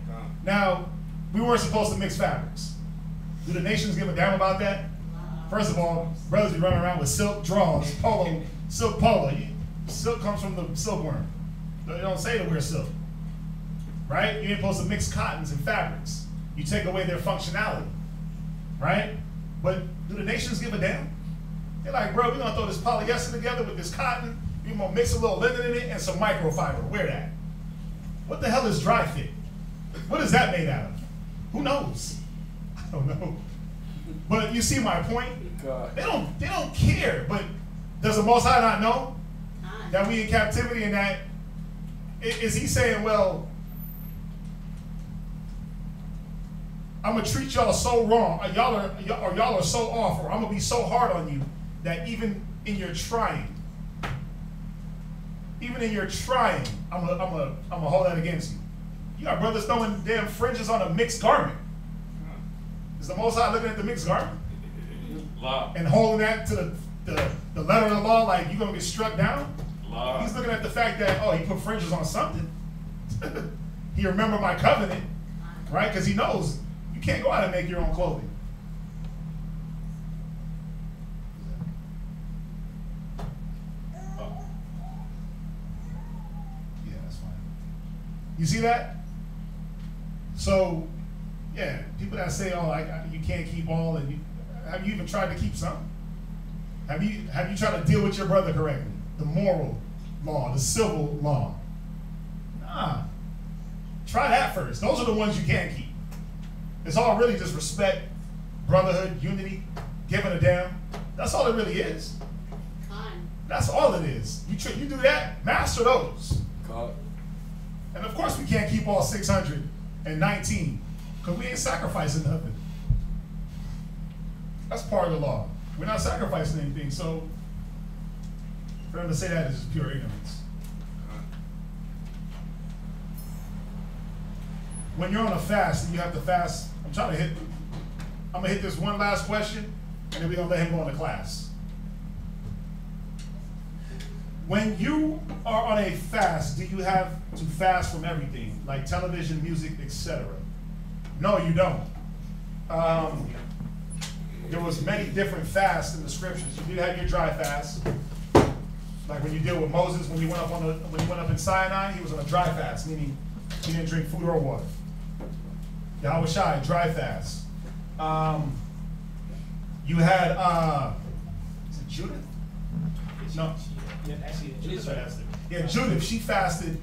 Now, we weren't supposed to mix fabrics. Do the nations give a damn about that? First of all, brothers be running around with silk drawers, polo, silk polo. Silk comes from the silkworm. They don't say to wear silk, right? You ain't supposed to mix cottons and fabrics. You take away their functionality, right? But do the nations give a damn? They're like, bro, we're gonna throw this polyester together with this cotton. We're gonna mix a little linen in it and some microfiber. Wear that. What the hell is dry fit? What is that made out of? Who knows? I don't know. But you see my point? God. They don't care. But does the Most High not know that we in captivity, and that is he saying, well, I'm gonna treat y'all so wrong, or y'all are so off, or I'm gonna be so hard on you that even in your trying, I'm gonna hold that against you. You got brothers throwing damn fringes on a mixed garment. Is the Most High looking at the mixed garment Law. and holding that to the letter of the law, like you're gonna get struck down? Law. He's looking at the fact that, oh, he put fringes on something. He remembered my covenant, right? Because he knows you can't go out and make your own clothing. Yeah, that's fine. You see that? So, yeah, people that say, oh, you can't keep all, and have you even tried to keep some? Have you tried to deal with your brother correctly? The moral law, the civil law. Nah. Try that first. Those are the ones you can't keep. It's all really just respect, brotherhood, unity, giving a damn. That's all it really is. That's all it is. You do that, master those. God. And of course we can't keep all 619 because we ain't sacrificing nothing. That's part of the law. We're not sacrificing anything, so for them to say that is just pure ignorance. When you're on a fast and you have to fast, I'm gonna hit this one last question, and then we're gonna let him go into class. When you are on a fast, do you have to fast from everything, like television, music, etc.? No, you don't. There was many different fasts in the scriptures. You did have your dry fast, like when you deal with Moses when he went up in Sinai, he was on a dry fast, meaning he didn't drink food or water. Yahweh Shai, dry fast. You had is it Judith? No. Yeah, actually, Judith fasted. Yeah, Judith, she fasted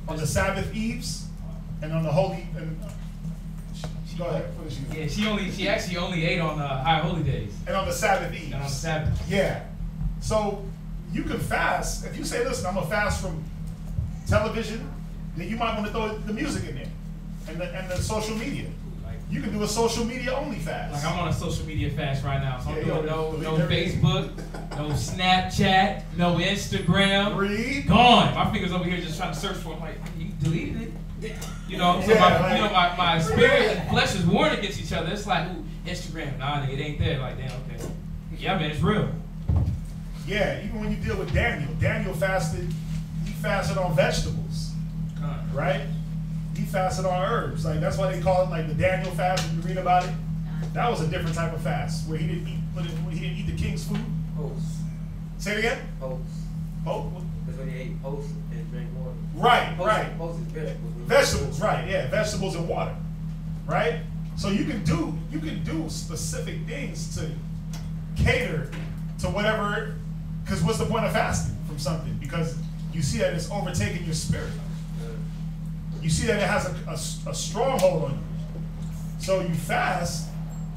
on the Sabbath eves and on the holy. Go ahead. Yeah, she actually only ate on high holy days. And on the Sabbath eves. And on the Sabbath. Yeah. So you can fast. If you say, listen, I'm gonna fast from television, then you might want to throw the music in there and the social media. You can do a social media only fast. Like I'm on a social media fast right now. So I'm doing no everything. Facebook, no Snapchat, no Instagram. Read. Gone. My fingers over here just trying to search for it. I'm like, you deleted it. You know, so my spirit and flesh is warring against each other. It's like, ooh, Instagram, nah, nigga, it ain't there. Like, damn, okay. Yeah, man, it's real. Yeah, even when you deal with Daniel fasted, he fasted on vegetables, right? He fasted on herbs. Like, that's why they call it like the Daniel fast when you read about it. That was a different type of fast where he didn't eat the king's food. Post. Say it again? Post. Post? That's when he ate post and drank water. Right, Post, right. Post is vegetables. Vegetables, right, yeah, vegetables and water, right? So you can do specific things to cater to whatever, because what's the point of fasting from something? Because you see that it's overtaking your spirit. You see that it has a stronghold on you. So you fast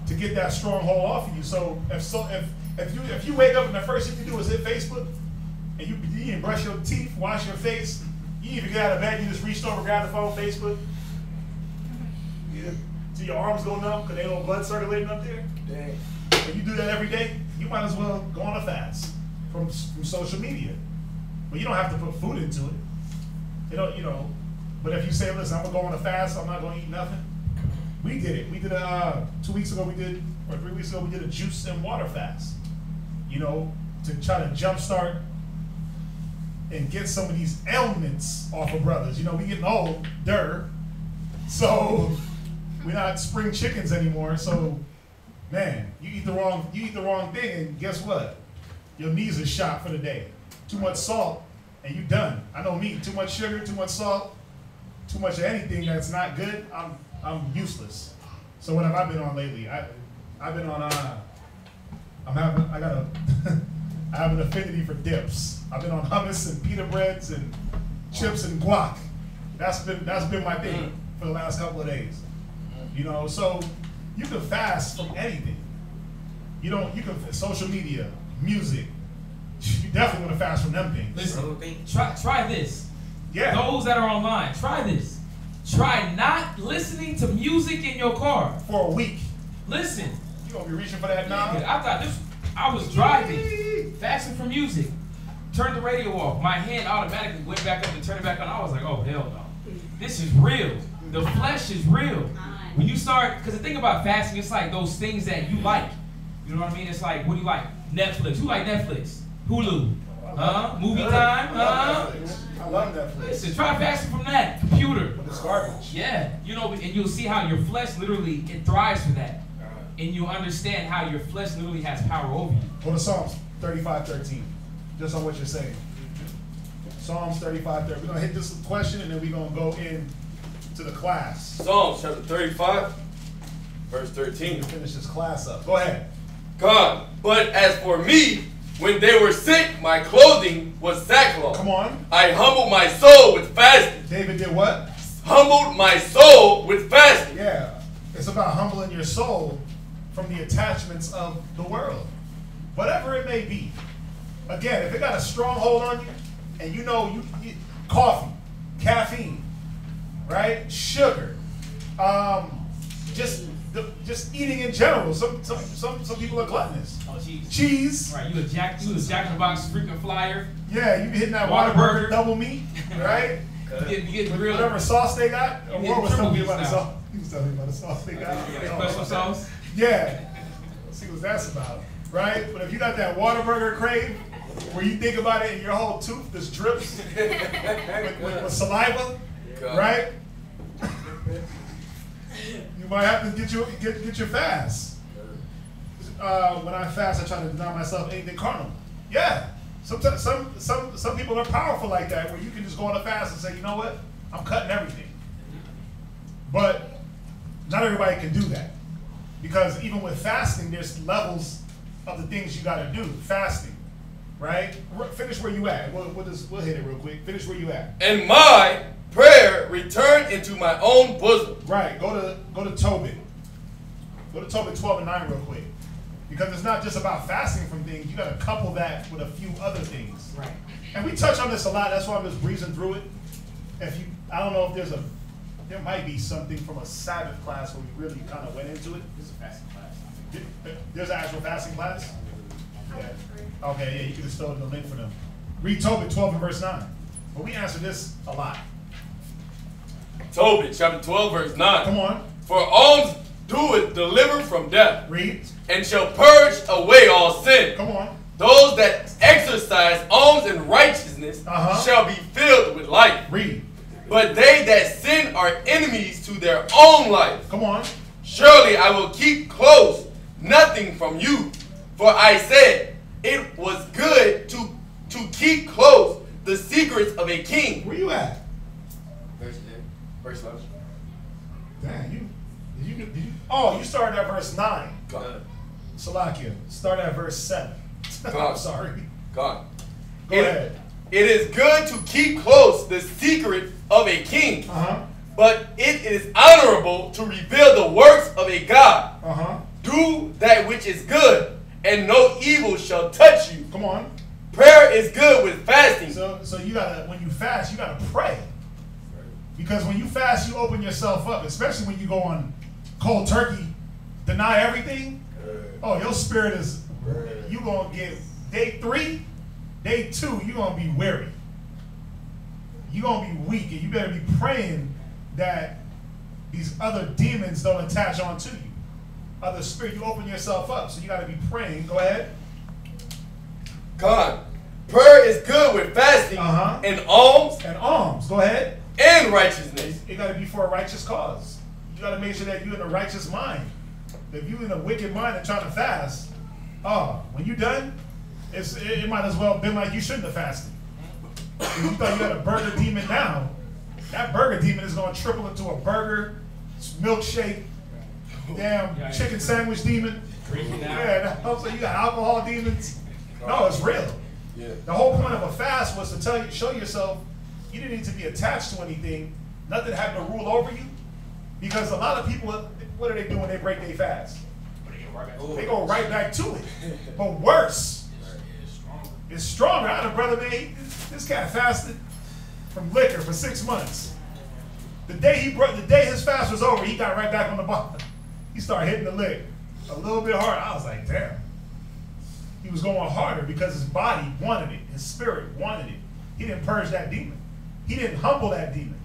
to get that stronghold off of you. So If you wake up and the first thing you do is hit Facebook, and you didn't brush your teeth, wash your face, you even get out of bed, you just reached over, grab the phone, Facebook. Yeah. So your arms go numb because there ain't no blood circulating up there. Dang. If you do that every day, you might as well go on a fast from social media. But you don't have to put food into it. But if you say, listen, I'm gonna go on a fast, I'm not gonna eat nothing. We did it. We did 2 weeks ago, or 3 weeks ago, we did a juice and water fast. To try to jumpstart and get some of these ailments off of brothers. We getting old, so we're not spring chickens anymore. So, man, you eat the wrong thing, and guess what? Your knees are shot for the day. Too much salt, and you done. I know me. Too much sugar, too much salt, too much of anything that's not good. I'm useless. So what have I been on lately? I've been on. I have an affinity for dips. I've been on hummus and pita breads and chips and guac. That's been my thing for the last couple of days. So you can fast from anything. You can social media, music. You definitely want to fast from them things. Listen, try this. Yeah. Those that are online, try this. Try not listening to music in your car for a week. Listen. You gonna be reaching for that now? I was driving, fasting from music, turned the radio off. My hand automatically went back up and turned it back on. I was like, oh, hell no. This is real. The flesh is real. When you start, because the thing about fasting, it's like those things that you like. You know what I mean? It's like, what do you like? Netflix. Who like Netflix? Hulu. Movie time. I love Netflix. Listen, try fasting from that. Computer. It's garbage. Yeah. And you'll see how your flesh literally, it thrives for that. And you'll understand how your flesh literally has power over you. Go to Psalms 35:13, just on what you're saying. Psalms 35:13. We're gonna hit this question and then we're gonna go into the class. Psalms chapter 35, verse 13. To finish this class up. Go ahead. God, but as for me, when they were sick, my clothing was sackcloth. Come on. I humbled my soul with fasting. David did what? Humbled my soul with fasting. Yeah, it's about humbling your soul from the attachments of the world, whatever it may be. Again, if it got a stronghold on you, and you coffee, caffeine, right, sugar, just eating in general. Some people are gluttonous. Oh, cheese. Right, you a Jack in the Box freaking flyer. Yeah, you be hitting that Whataburger double meat, right? You get the real whatever sauce they got. Or what was telling me about the sauce? He was telling me about the sauce they got. Special sauce. Yeah. Let's see what that's about, right? But if you got that Whataburger crave, where you think about it and your whole tooth just drips with saliva, right? You might have to get your fast. When I fast, I try to deny myself anything carnal. Yeah. Sometimes some people are powerful like that, where you can just go on a fast and say, you know what, I'm cutting everything. But not everybody can do that. Because even with fasting, there's levels of the things you got to do. Fasting, right? Finish where you at. We'll hit it real quick. Finish where you at. And my prayer returned into my own bosom. Right. Go to Tobit. Go to Tobit 12:9 real quick. Because it's not just about fasting from things. You got to couple that with a few other things. Right. And we touch on this a lot. That's why I'm just breezing through it. I don't know if there might be something from a Sabbath class where we really kind of went into it. There's a fasting class. There's an actual fasting class? Yeah. Okay, yeah, you could have stolen the link for them. Read Tobit 12 and verse 9. But we answer this a lot. Tobit chapter 12 verse 9. Come on. For alms doeth deliver from death. Read. And shall purge away all sin. Come on. Those that exercise alms and righteousness shall be filled with life. Read. But they that sin are enemies to their own life. Come on. Surely I will keep close nothing from you. For I said, it was good to keep close the secrets of a king. Where you at? Verse 11. Dang, you started at verse 9. God. Salakia, start at verse 7. I'm sorry. God. Go ahead. It is good to keep close the secret of a king, but it is honorable to reveal the works of a God. Do that which is good, and no evil shall touch you. Come on. Prayer is good with fasting. So you gotta, when you fast, you gotta pray. Because when you fast, you open yourself up, especially when you go on cold turkey, deny everything. Oh, your spirit is, you gonna get day 3, day 2, you're gonna be weary. You're gonna be weak, and you better be praying that these other demons don't attach onto you. Other spirit, you open yourself up, so you gotta be praying. Go ahead. God, prayer is good with fasting and alms. And alms, go ahead. And righteousness. It gotta be for a righteous cause. You gotta make sure that you're in a righteous mind. If you're in a wicked mind and trying to fast, when you're done, it might as well have been like you shouldn't have fasted. If you thought you had a burger demon now, that burger demon is going to triple into a burger, milkshake, damn chicken sandwich demon. Yeah, so you got alcohol demons. No, it's real. Yeah. The whole point of a fast was to tell you, show yourself you didn't need to be attached to anything. Nothing had to rule over you. Because a lot of people, what do they do when they break their fast? They go right back to it. But worse. It's stronger. I had a brother, man, this cat fasted from liquor for 6 months. The day his fast was over, he got right back on the bottle. He started hitting the lick a little bit harder. I was like, damn. He was going harder because his body wanted it. His spirit wanted it. He didn't purge that demon. He didn't humble that demon.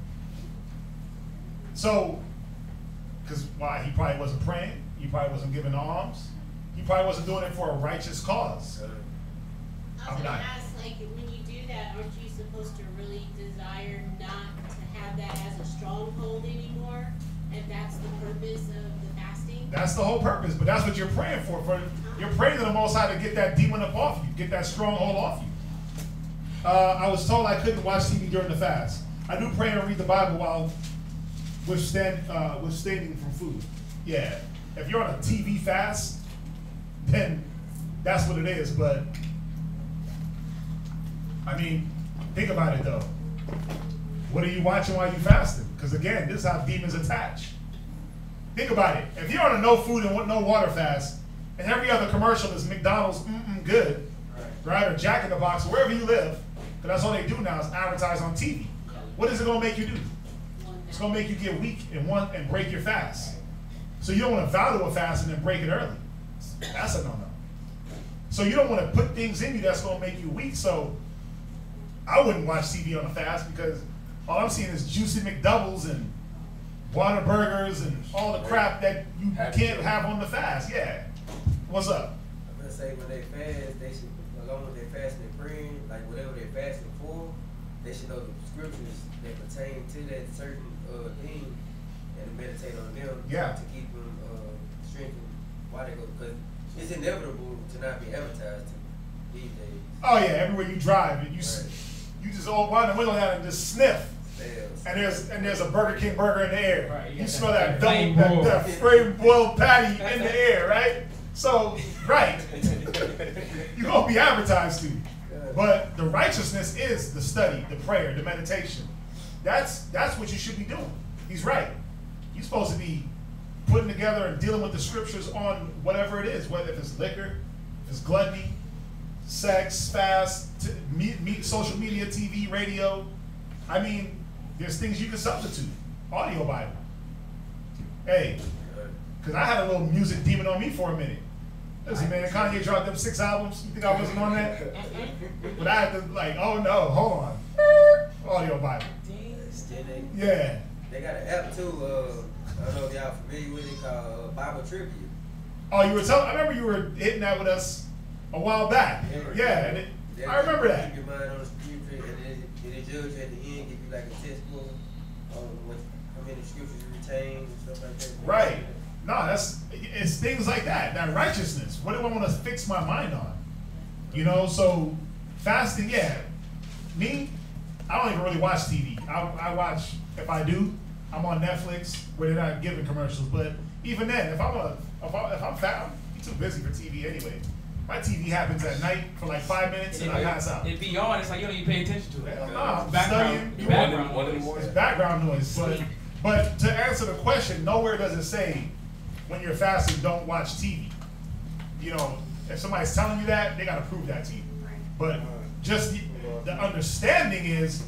So, because why? He probably wasn't praying. He probably wasn't giving alms. He probably wasn't doing it for a righteous cause. I was going to ask, like, when you do that, aren't you supposed to really desire not to have that as a stronghold anymore? And that's the purpose of the fasting? That's the whole purpose, but that's what you're praying for. You're praying to the Most High to get that demon up off you, get that stronghold off you. I was told I couldn't watch TV during the fast. I do pray and read the Bible while withstanding from food. Yeah, if you're on a TV fast, then that's what it is, but I mean, think about it though. What are you watching while you're fasting? Because again, this is how demons attach. Think about it. If you're on a no food and no water fast, and every other commercial is McDonald's good, right? Or Jack in the Box, wherever you live, because that's all they do now is advertise on TV. What is it going to make you do? It's going to make you get weak and break your fast. So you don't want to vow to a fast and then break it early. That's a no-no. So you don't want to put things in you that's going to make you weak. So I wouldn't watch TV on a fast because all I'm seeing is juicy McDoubles and water burgers and all the crap that you can't have on the fast. Yeah. What's up? I'm going to say when they fast, they should, along with their fasting and praying, like whatever they're fasting for, they should know the scriptures that pertain to that certain thing and meditate on them to keep them strengthened while they go. Because it's inevitable to not be advertised to these days. Oh yeah, everywhere you drive, you just all run the window down and just sniff. And there's a Burger King burger in the air. Right, you smell that flame boiled patty in the air, right? So, right, you're gonna be advertised to. But the righteousness is the study, the prayer, the meditation. That's what you should be doing. He's right. You're supposed to be putting together and dealing with the scriptures on whatever it is, whether if it's liquor, if it's gluttony, sex, fast, social media, TV, radio. I mean, there's things you can substitute. Audio Bible. Hey, because I had a little music demon on me for a minute. Listen, man, Kanye dropped them 6 albums. You think I wasn't on that? But I had to, like, oh no, hold on. Audio Bible. Yeah. They got an app too. I don't know if y'all familiar with it, called Bible Trivia. Oh, you were telling? I remember you were hitting that with us a while back. Yeah, and I remember that. Keep your mind on the scripture, and then the judge at the end give you like a test book on how many scriptures you retain and stuff like that. Right. No, it's things like that. That righteousness. What do I want to fix my mind on? You know, so fasting, yeah. Me, I don't even really watch TV. I watch, if I do, I'm on Netflix where they're not giving commercials. But even then, if I'm fat, I'm too busy for TV anyway. My TV happens at night for like 5 minutes and I pass out. It be on, it's like you don't even pay attention to it. I'm background noise. It's background noise. But to answer the question, nowhere does it say when you're fasting, don't watch TV. You know, If somebody's telling you that, they got to prove that to you. But just the understanding is,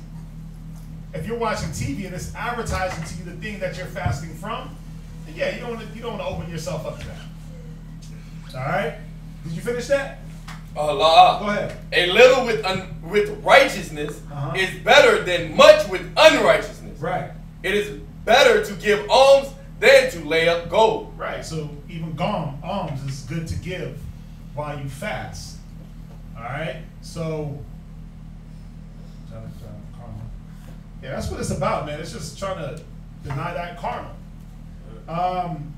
if you're watching TV and it's advertising to you the thing that you're fasting from, then yeah, you don't want to open yourself up to that. All right? Did you finish that? Allah. Go ahead. A little with righteousness is better than much with unrighteousness. Right. It is better to give alms than to lay up gold. Right. So even alms is good to give while you fast. All right. So yeah, that's what it's about, man. It's just trying to deny that karma.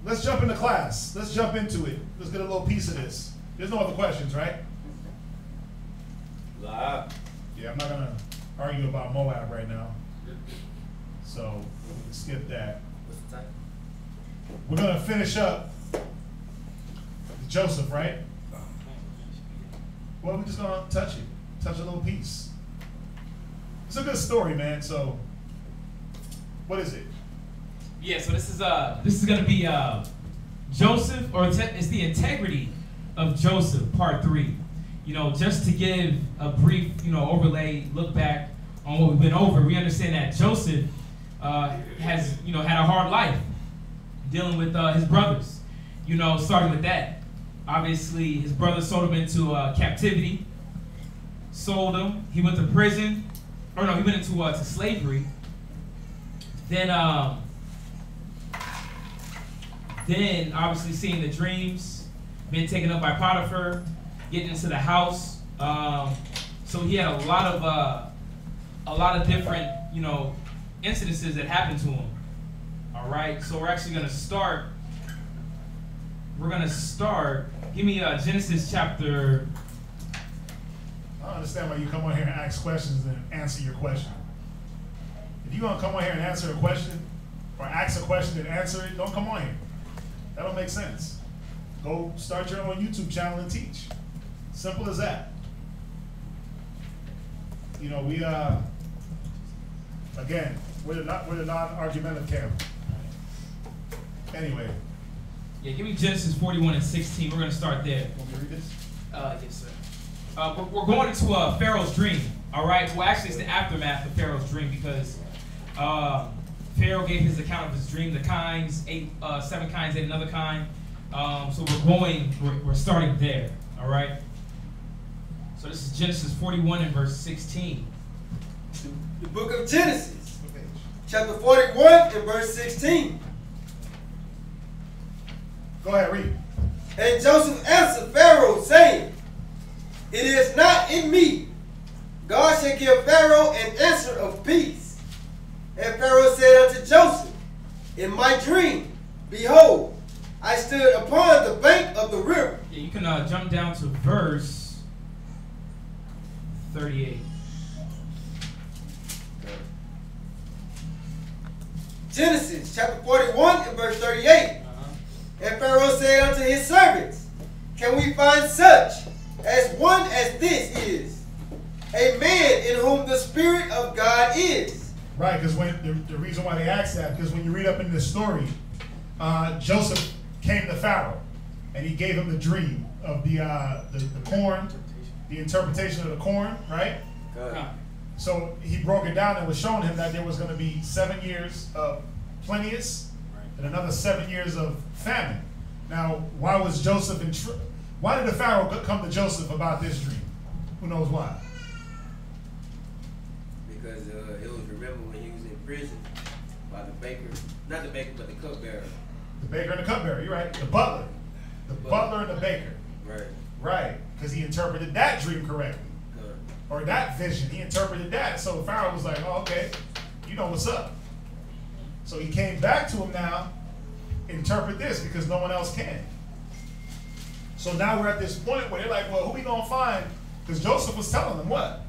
Let's jump into class. Let's jump into it. Let's get a little piece of this. There's no other questions, right? Yeah, I'm not going to argue about Moab right now. So we can skip that. What's the time? We're going to finish up Joseph, right? Well, we're just going to touch it. Touch a little piece. It's a good story, man. So what is it? Yeah, so this is going to be Joseph, or it's the integrity of Joseph, part 3. You know, just to give a brief, overlay, look back on what we've been over, we understand that Joseph has, had a hard life dealing with his brothers. Starting with that. Obviously, his brothers sold him into captivity, sold him. He went to prison, or no, he went into to slavery. Then obviously seeing the dreams, being taken up by Potiphar, getting into the house. So he had a lot of different, incidences that happened to him. All right, so we're actually going to start. Give me Genesis chapter. I don't understand why you come on here and ask questions and answer your question. If you're going to come on here and answer a question, or ask a question and answer it, don't come on here. That don't make sense. Go start your own YouTube channel and teach. Simple as that. We again, we're the non-argumentative camp. Anyway. Yeah, give me Genesis 41 and 16. We're going to start there. Want me to read this? Yes, sir. We're going into Pharaoh's dream. All right. Well, actually, it's the aftermath of Pharaoh's dream, because Pharaoh gave his account of his dream. The kinds, 7 kinds, ate another kind. So we're starting there. All right. So this is Genesis 41 and verse 16. The book of Genesis, chapter 41 and verse 16. Go ahead, read. And Joseph answered Pharaoh, saying, It is not in me. God shall give Pharaoh an answer of peace. And Pharaoh said unto Joseph, In my dream, behold, I stood upon the bank of the river. Yeah, you can jump down to verse 38. Genesis chapter 41 and verse 38. And Pharaoh said unto his servants, Can we find such as one as this is, a man in whom the Spirit of God is? Right, because when the reason why they asked that, because when you read up in this story, Joseph came to Pharaoh, and he gave him the dream of the corn, the interpretation of the corn, right? So he broke it down and was showing him that there was going to be 7 years of plenteous and another 7 years of famine. Now, why was Joseph why did the Pharaoh come to Joseph about this dream? Who knows why? Because it was, remember when he was in prison by the baker, not the baker, but the cupbearer. The baker and the cupbearer, you're right. The butler. The butler and the baker. Right. Right, because he interpreted that dream correctly. Or that vision, he interpreted that. So Pharaoh was like, oh, okay, you know what's up. So he came back to him now, interpret this, because no one else can. So now we're at this point where they're like, well, who we going to find? Because Joseph was telling them what?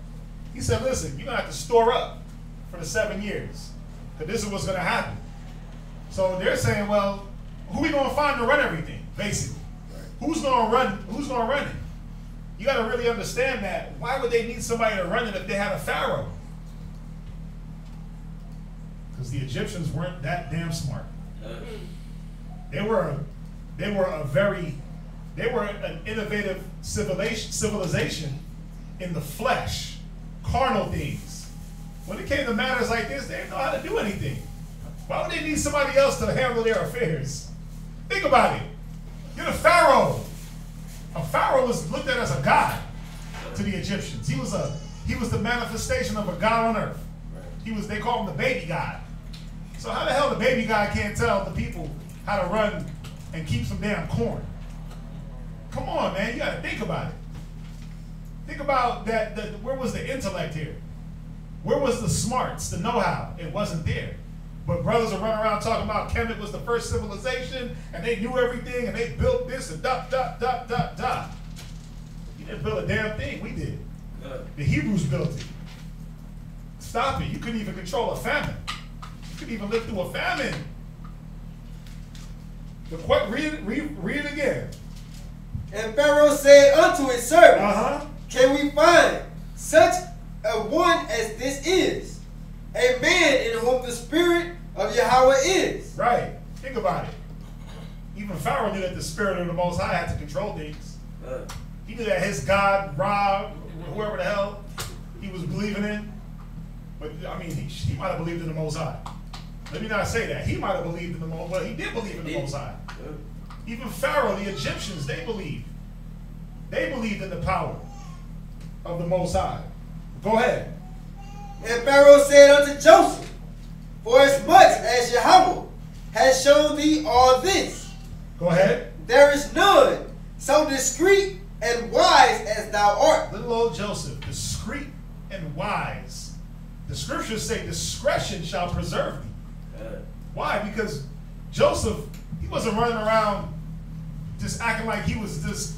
He said, listen, you're going to have to store up for the 7 years, because this is what's going to happen. So they're saying, well, who we going to find to run everything, basically? Right. Who's going to run it? You got to really understand that. Why would they need somebody to run it if they had a pharaoh? Because the Egyptians weren't that damn smart. They were a very They were an innovative civilization in the flesh, carnal things. When it came to matters like this, they didn't know how to do anything. Why would they need somebody else to handle their affairs? Think about it. You're the pharaoh. A pharaoh was looked at as a god to the Egyptians. He was the manifestation of a god on earth. They called him the baby god. So how the hell the baby god can't tell the people how to run and keep some damn corn? Come on, man, you gotta think about it. Think about that. Where was the intellect here? Where was the smarts, the know-how? It wasn't there. But brothers are running around talking about Kemet was the first civilization, and they knew everything, and they built this, and dot, dot, dot, dot, dot. You didn't build a damn thing, we did. The Hebrews built it. Stop it, you couldn't even control a famine. You couldn't even live through a famine. Read it again. And Pharaoh said unto his servants, Can we find such a one as this is, a man in whom the spirit of Yahweh is? Right. Think about it. Even Pharaoh knew that the spirit of the Most High had to control things. He knew that his God, Ra, whoever the hell he was believing in, but I mean, he might have believed in the Most High. Let me not say that. He might have believed in the Most High. Well, he did believe in the Most High. Even Pharaoh, the Egyptians, they believed. They believed in the power of the Most High. Go ahead. And Pharaoh said unto Joseph, For as much as Yahweh has shown thee all this, go ahead. There is none so discreet and wise as thou art. Little old Joseph, discreet and wise. The scriptures say discretion shall preserve thee. Why? Because Joseph, he wasn't running around just acting like he was just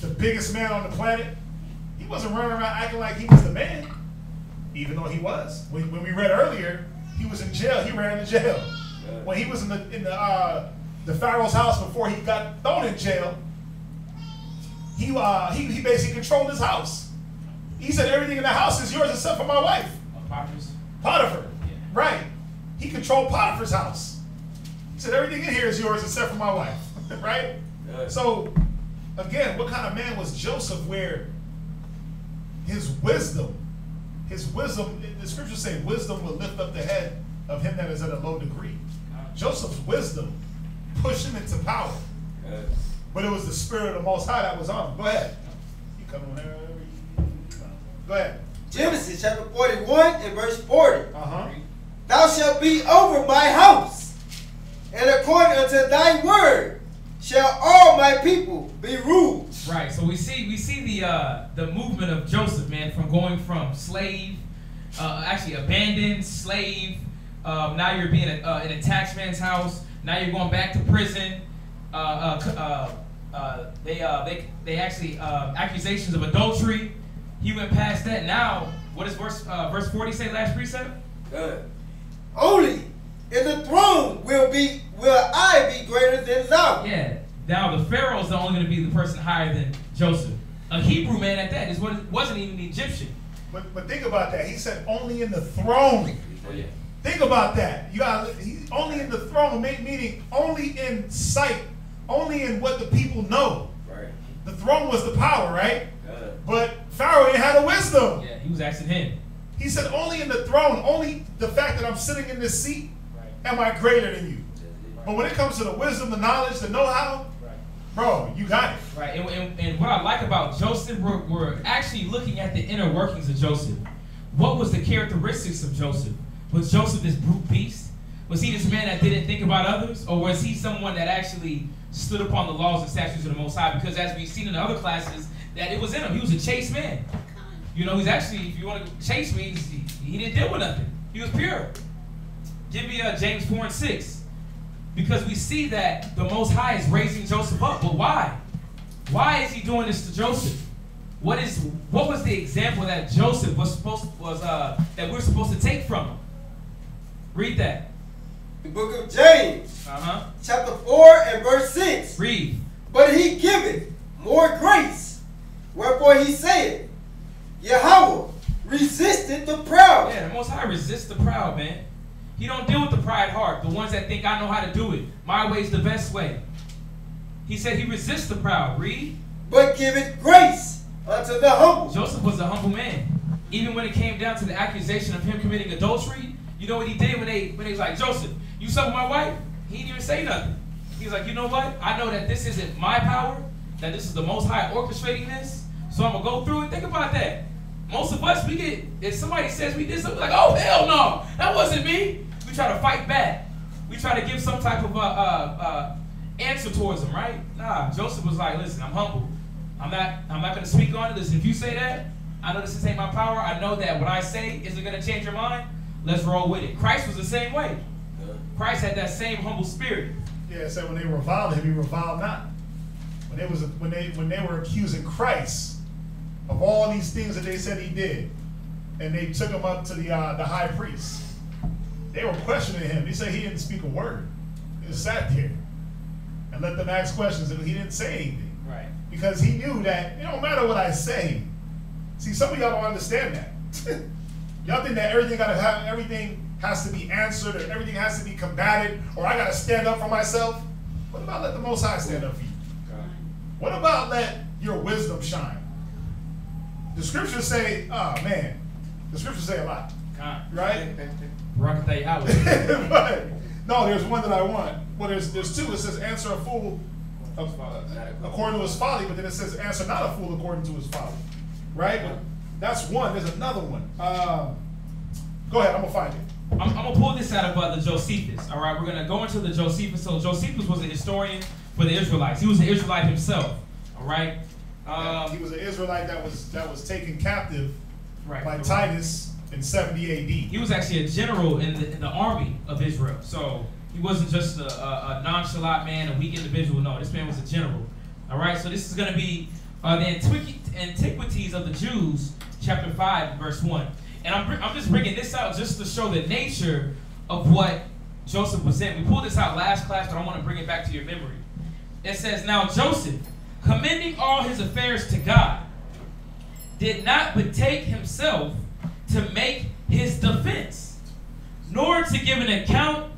the biggest man on the planet. He wasn't running around acting like he was the man, even though he was. When we read earlier, he was in jail. He ran to jail. When he was in the Pharaoh's house before he got thrown in jail, he basically controlled his house. He said everything in the house is yours except for my wife. Potiphar. Yeah. Right. He controlled Potiphar's house. He said everything in here is yours except for my wife. Right? So, again, what kind of man was Joseph where his wisdom, the scriptures say wisdom will lift up the head of him that is at a low degree. Joseph's wisdom pushed him into power. But it was the spirit of the Most High that was on him. Go ahead. You come on there. Go ahead. Genesis chapter 41 and verse 40. Thou shalt be over my house, and according unto thy word shall all my people be ruled. Right. So we see the movement of Joseph, man, from going from slave, actually abandoned slave. Now you're being in a tax man's house. Now you're going back to prison. They actually accusations of adultery. He went past that. Now, what does verse 40 say? Last precept. Only in the throne will I be greater than thou. Yeah. Now the Pharaoh's only going to be the person higher than Joseph. A Hebrew man at that. It wasn't even the Egyptian. But think about that. He said only in the throne. Oh, yeah. Think about that. He's only in the throne, meaning only in sight, only in what the people know. Right. The throne was the power, right? But Pharaoh ain't had the wisdom. Yeah, he was asking him. He said only in the throne, only the fact that I'm sitting in this seat, am I greater than you. But when it comes to the wisdom, the knowledge, the know-how, bro, you got it. Right, and what I like about Joseph, we're actually looking at the inner workings of Joseph. What was the characteristics of Joseph? Was Joseph this brute beast? Was he this man that didn't think about others? Or was he someone that actually stood upon the laws and statutes of the Most High? Because as we've seen in the other classes, that it was in him. He was a chaste man. You know, he's actually, if you want to chase me, he didn't deal with nothing. He was pure. Give me James 4 and 6. Because we see that the Most High is raising Joseph up. But why? Why is he doing this to Joseph? What was the example that Joseph that we're supposed to take from him? Read that. The book of James, chapter 4 and verse 6. Read. But he giveth more grace. Wherefore he said, Yahweh resisted the proud. Yeah, the Most High resists the proud, man. He don't deal with the pride heart. The ones that think I know how to do it. My way's the best way. He said he resists the proud. Read. But giveth grace unto the humble. Joseph was a humble man. Even when it came down to the accusation of him committing adultery, you know what he did when they was like, Joseph, you slept with my wife? He didn't even say nothing. He was like, you know what? I know that this isn't my power, that this is the Most High orchestrating this, so I'm going to go through it. Think about that. Most of us, we get, if somebody says we did something, like, oh, hell no, that wasn't me. We try to fight back. We try to give some type of answer towards them, right? Nah, Joseph was like, listen, I'm humble. I'm not going to speak on it. Listen, if you say that, I know this ain't my power. I know that what I say isn't going to change your mind. Let's roll with it. Christ was the same way. Christ had that same humble spirit. Yeah, so when they reviled him, he reviled not. When they were accusing Christ of all these things that they said he did, and they took him up to the high priest, they were questioning him. They said he didn't speak a word. He just sat there and let them ask questions, and he didn't say anything. Right. Because he knew that it don't matter what I say. See, some of y'all don't understand that. Y'all think that everything has to be answered, or everything has to be combated, or I got to stand up for myself. What about let the Most High stand up for you? What about let your wisdom shine? The scriptures say, oh man, the scriptures say a lot, right? But no, there's one that I want. Well, there's two. It says answer a fool according to his folly, but then it says answer not a fool according to his folly, right? But that's one. There's another one. Go ahead, I'm gonna find it. I'm gonna pull this out of the Josephus. All right, we're gonna go into the Josephus. So Josephus was a historian for the Israelites. He was an Israelite himself. All right. He was an Israelite that was taken captive by Titus Titus in 70 AD. He was actually a general in the army of Israel. So he wasn't just a nonchalant man, a weak individual. No, this man was a general. All right. So this is gonna be the Antiquities of the Jews, chapter 5, verse 1. And I'm just bringing this out just to show the nature of what Joseph was in. We pulled this out last class, but I want to bring it back to your memory. It says, now Joseph, commending all his affairs to God, did not betake himself to make his defense, nor to give an account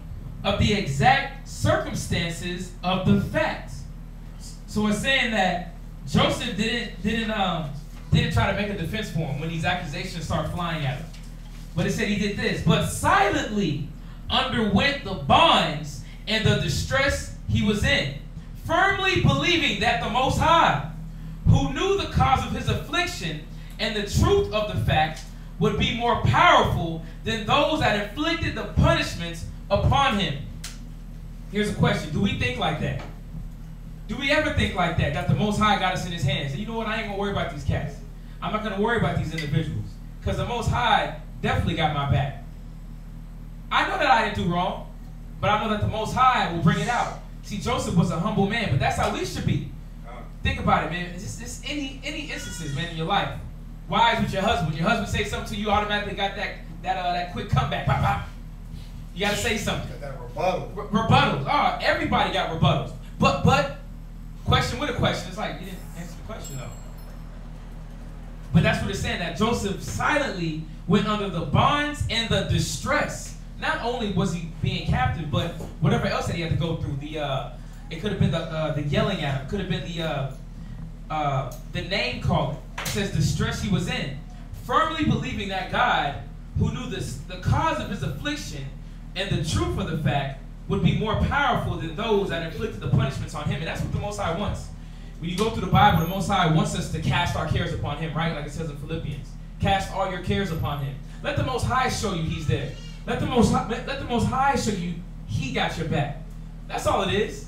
of the exact circumstances of the facts. So it's saying that Joseph didn't try to make a defense for him when these accusations start flying at him. But it said he did this, but silently underwent the bonds and the distress he was in, firmly believing that the Most High, who knew the cause of his affliction and the truth of the facts, would be more powerful than those that inflicted the punishments upon him. Here's a question. Do we think like that? Do we ever think like that, that the Most High got us in his hands? And you know what? I ain't going to worry about these cats. I'm not going to worry about these individuals, because the Most High definitely got my back. I know that I didn't do wrong, but I know that the Most High will bring it out. See, Joseph was a humble man, but that's how we should be. Think about it, man. It's just any instances, man, in your life. Wives with your husband. When your husband says something to you, automatically got that quick comeback. Pop, pop. You got to say something. Got that rebuttal. Rebuttals. Oh, everybody got rebuttals. But question with a question. It's like you didn't answer the question though. But that's what it's saying, that Joseph silently went under the bonds and the distress. Not only was he being captive, but whatever else that he had to go through. It could have been the yelling at him. Could have been the name calling. It says the stress he was in. Firmly believing that God, who knew the cause of his affliction and the truth of the fact, would be more powerful than those that inflicted the punishments on him. And that's what the Most High wants. When you go through the Bible, the Most High wants us to cast our cares upon him, right? Like it says in Philippians. Cast all your cares upon him. Let the Most High show you he's there. Let the Most High show you he got your back. That's all it is.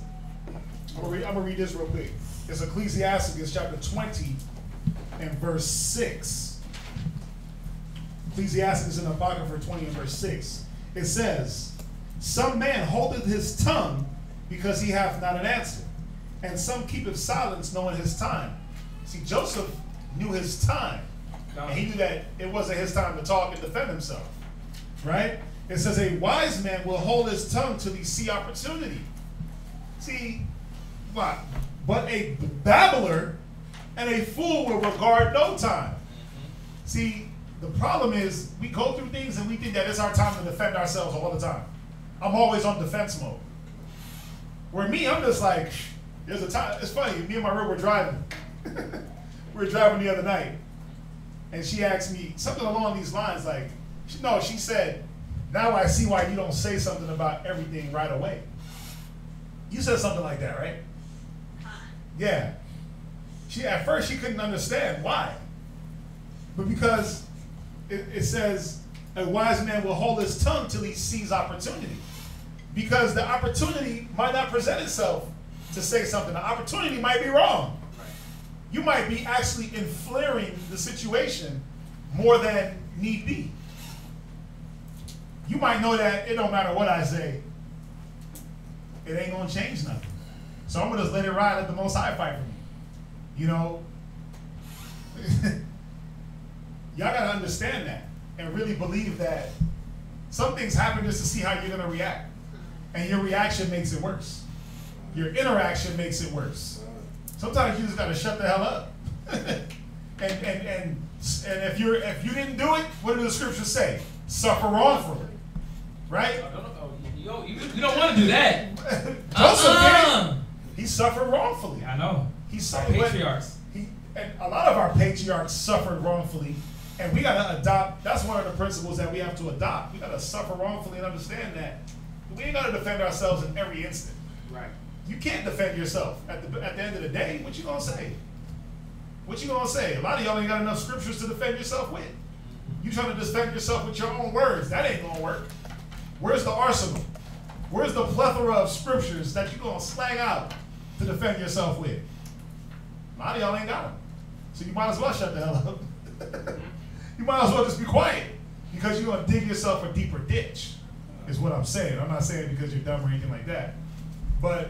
I'm gonna read this real quick. It's Ecclesiastes chapter 20 and verse 6. Ecclesiastes in the Apocrypha 20 and verse 6. It says, some man holdeth his tongue because he hath not an answer, and some keepeth silence knowing his time. See, Joseph knew his time. And he knew that it wasn't his time to talk and defend himself. Right? It says a wise man will hold his tongue till he see opportunity. See, what? But a babbler and a fool will regard no time. See, the problem is we go through things and we think that it's our time to defend ourselves all the time. I'm always on defense mode. Where me, I'm just like, There's a time, it's funny, me and my girl were driving. We were driving the other night, and she asked me something along these lines, like, she said, now I see why you don't say something about everything right away. You said something like that, right? Yeah. At first she couldn't understand why. But because it says, a wise man will hold his tongue till he sees opportunity. Because the opportunity might not present itself to say something. The opportunity might be wrong. You might be actually inflaring the situation more than need be. You might know that it don't matter what I say, it ain't gonna change nothing. So I'm gonna just let it ride, let the Most High fight for me. You know, y'all gotta understand that and really believe that some things happen just to see how you're gonna react. And your reaction makes it worse. Your interaction makes it worse. Sometimes you just gotta shut the hell up. and if you didn't do it, what do the scriptures say? Suffer wrongfully. Right? You don't want to do that. Joseph did. He suffered wrongfully. I know. He suffered. Patriarchs. And a lot of our patriarchs suffered wrongfully, and we gotta adopt. That's one of the principles that we have to adopt. We gotta suffer wrongfully and understand that we ain't gotta defend ourselves in every instant. Right. You can't defend yourself at the end of the day. What you gonna say? What you gonna say? A lot of y'all ain't got enough scriptures to defend yourself with. You trying to defend yourself with your own words? That ain't gonna work. Where's the arsenal? Where's the plethora of scriptures that you're going to slang out to defend yourself with? A lot of y'all ain't got them. So you might as well shut the hell up. You might as well just be quiet because you're going to dig yourself a deeper ditch is what I'm saying. I'm not saying because you're dumb or anything like that. But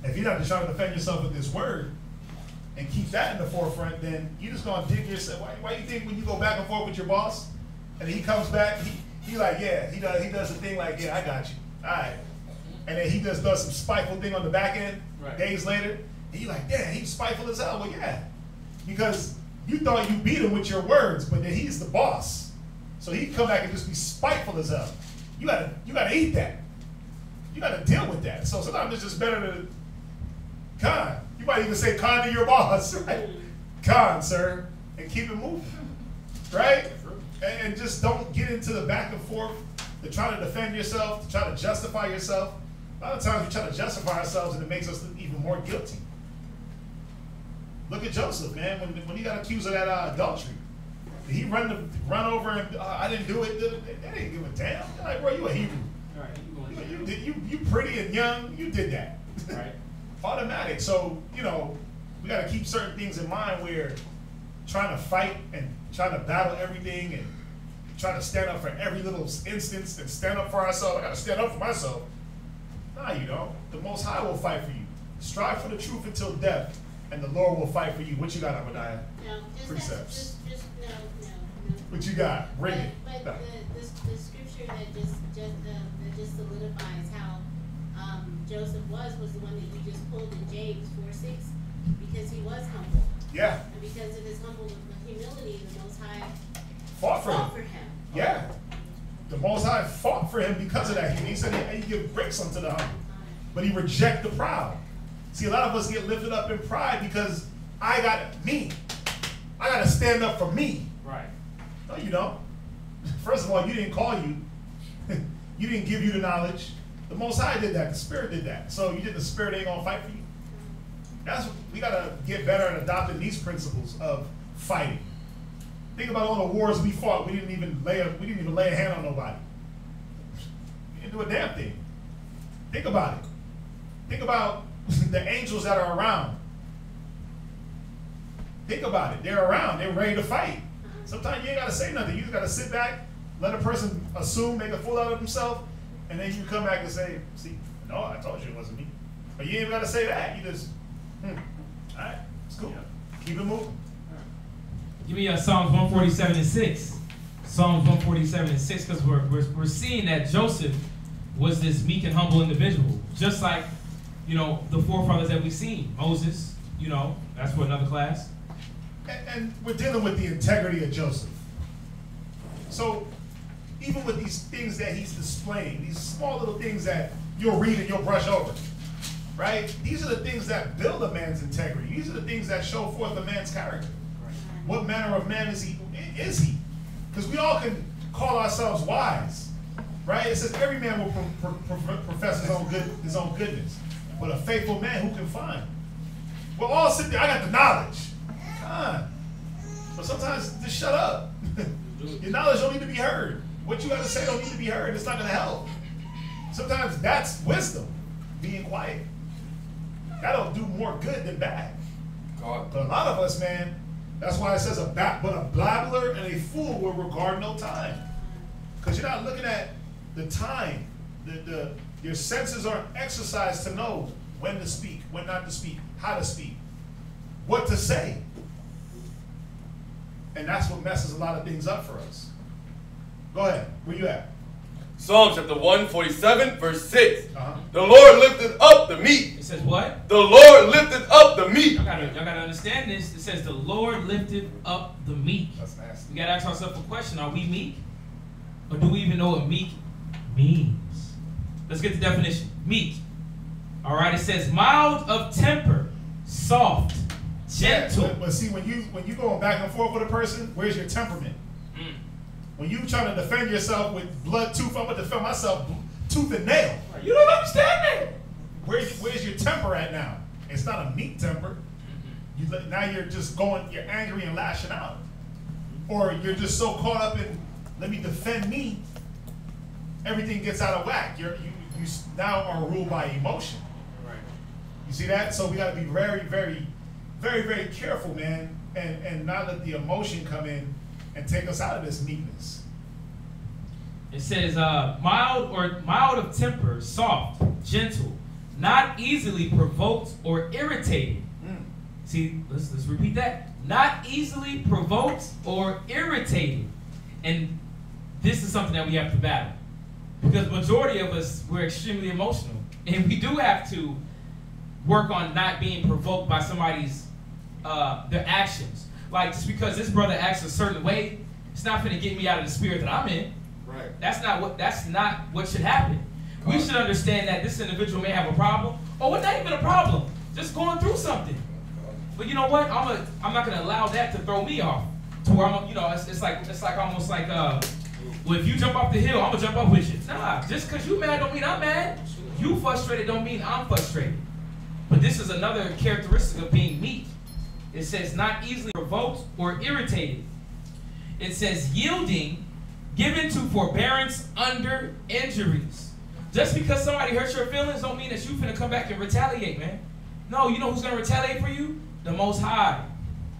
if you're not just trying to defend yourself with this word and keep that in the forefront, then you're just going to dig yourself. Why do you think when you go back and forth with your boss and he comes back, he like, yeah, he does the thing like, yeah, I got you. All right. And then he just does some spiteful thing on the back end days later. And you like, yeah, he's spiteful as hell. Well, yeah. Because you thought you beat him with your words, but then he's the boss. So he'd come back and just be spiteful as hell. You gotta eat that. You gotta deal with that. So sometimes it's just better to con. You might even say con to your boss, right? Con, sir, and keep it moving. Right? And just don't get into the back and forth to try to defend yourself, to try to justify yourself. A lot of times we try to justify ourselves and it makes us look even more guilty. Look at Joseph, man. When he got accused of that adultery, did he run over and I didn't do it? They didn't give a damn. They're like, bro, you a Hebrew. You pretty and young. You did that. Right. Automatic. So we got to keep certain things in mind where trying to fight and trying to battle everything and trying to stand up for every little instance and stand up for ourselves. I got to stand up for myself. Nah, you don't. The Most High will fight for you. Strive for the truth until death, and the Lord will fight for you. What you got, Abadiah? No, precepts. Just no. What you got? Bring it. But No. the scripture that just solidifies how Joseph was the one that you just pulled in James 4:6, because he was humble. Yeah. And because of his humble humility, the Most High Fought for him. him. Yeah. The Most High fought for him because of that. He said, hey, you give grace unto the humble. But he reject the proud. See, a lot of us get lifted up in pride because I got me. I got to stand up for me. Right. No, you don't. First of all, you didn't call you. You didn't give you the knowledge. The Most High did that. The Spirit did that. So you think the Spirit ain't going to fight for you? That's what we got to get better at adopting these principles of fighting. Think about all the wars we fought. We didn't even lay a hand on nobody. We didn't do a damn thing. Think about it. Think about the angels that are around. Think about it. They're around. They're ready to fight. Sometimes you ain't got to say nothing. You just got to sit back, let a person assume, make a fool out of himself, and then you come back and say, see, no, I told you it wasn't me. But you ain't even got to say that. You just, all right, it's cool. Keep it moving. Give me Psalms 147:6. Psalms 147:6, because we're seeing that Joseph was this meek and humble individual, just like the forefathers that we've seen. Moses, that's for another class. And we're dealing with the integrity of Joseph. So even with these things that he's displaying, these small little things that you'll read and you'll brush over, right? These are the things that build a man's integrity. These are the things that show forth a man's character. What manner of man is he? Because we all can call ourselves wise, right? It says every man will profess his own goodness, but a faithful man who can find? We'll all sit there. I got the knowledge. Come on. But sometimes just shut up. Your knowledge don't need to be heard. What you got to say don't need to be heard. It's not going to help. Sometimes that's wisdom, being quiet. That'll do more good than bad. But a lot of us, man, that's why it says but a babbler and a fool will regard no time. Because you're not looking at the time. Your senses aren't exercised to know when to speak, when not to speak, how to speak, what to say. And that's what messes a lot of things up for us. Go ahead. Where you at? Psalm chapter 147, verse 6. The Lord lifted up the meek. It says what? The Lord lifted up the meek. Y'all gotta understand this. It says the Lord lifted up the meek. That's nasty. We gotta ask ourselves a question. Are we meek? Or do we even know what meek means? Let's get the definition. Meek. All right, it says mild of temper, soft, gentle. Yeah, but see, when you going back and forth with a person, where's your temperament? When you trying to defend yourself with blood tooth, I'm gonna defend myself tooth and nail. You don't understand that. Where's your temper at now? It's not a meek temper. Now you're just you're angry and lashing out, or you're just so caught up in let me defend me. Everything gets out of whack. You now are ruled by emotion. Right. You see that? So we got to be very, very, very, very careful, man, and not let the emotion come in and take us out of this meekness. It says mild of temper, soft, gentle, not easily provoked or irritated. See, let's repeat that. Not easily provoked or irritated. And this is something that we have to battle. Because majority of us, we're extremely emotional. And we do have to work on not being provoked by somebody's their actions. Like, just because this brother acts a certain way, it's not going to get me out of the spirit that I'm in. Right. That's not what should happen. We should understand that this individual may have a problem, or it's not even a problem, just going through something. But you know what? I'm not going to allow that to throw me off. To where it's like almost like well, if you jump off the hill, I'm gonna jump up with you. Nah, just because you mad don't mean I'm mad. You frustrated don't mean I'm frustrated. But this is another characteristic of being meek. It says not easily provoked or irritated. It says yielding, given to forbearance under injuries. Just because somebody hurts your feelings don't mean that you finna come back and retaliate, man. No, you know who's gonna retaliate for you? The Most High.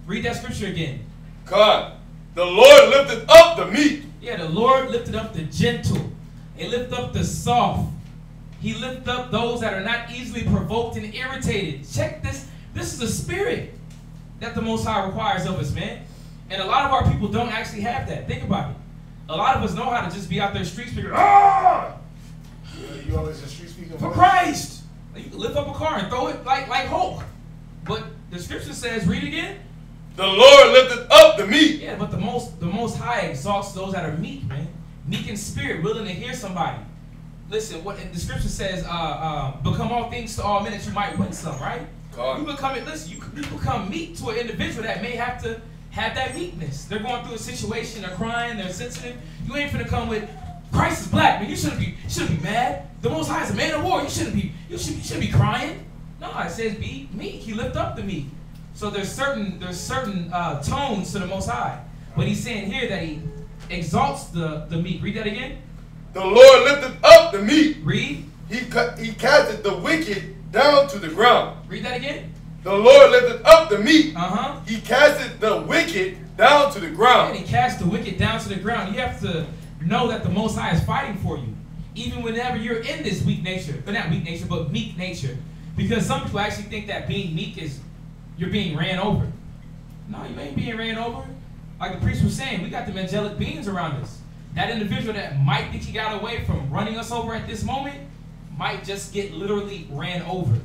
Read that scripture again. God, the Lord lifted up the meek. Yeah, the Lord lifted up the gentle. He lifted up the soft. He lifted up those that are not easily provoked and irritated. Check this. This is a spirit that the Most High requires of us, man. And a lot of our people don't actually have that. Think about it. A lot of us know how to just be out there street speaking. Ah! You always a street speaker? For Christ. You can lift up a car and throw it like Hulk. But the scripture says, read it again. The Lord lifted up the meek. Yeah, but the most High exalts those that are meek, man. Meek in spirit, willing to hear somebody. Listen, what the scripture says, become all things to all men that you might win some, right? You become meek to an individual that may have to have that meekness. They're going through a situation, they're crying, they're sensitive. You ain't finna come with, Christ is black, man. You shouldn't be mad. The Most High is a man of war. You shouldn't be crying. No, it says be meek. He lift up the meek. So there's certain tones to the Most High. But he's saying here that he exalts the meek. Read that again. The Lord lifted up the meek. Read. He casted the wicked down to the ground. Read that again. The Lord lifted up the meek. Uh-huh. He casted the wicked down to the ground. And he cast the wicked down to the ground. You have to know that the Most High is fighting for you. Even whenever you're in this weak nature. But not weak nature, but meek nature. Because some people actually think that being meek is you're being ran over. No, you ain't being ran over. Like the priest was saying, we got the angelic beings around us. That individual that might think he got away from running us over at this moment might just get literally ran over.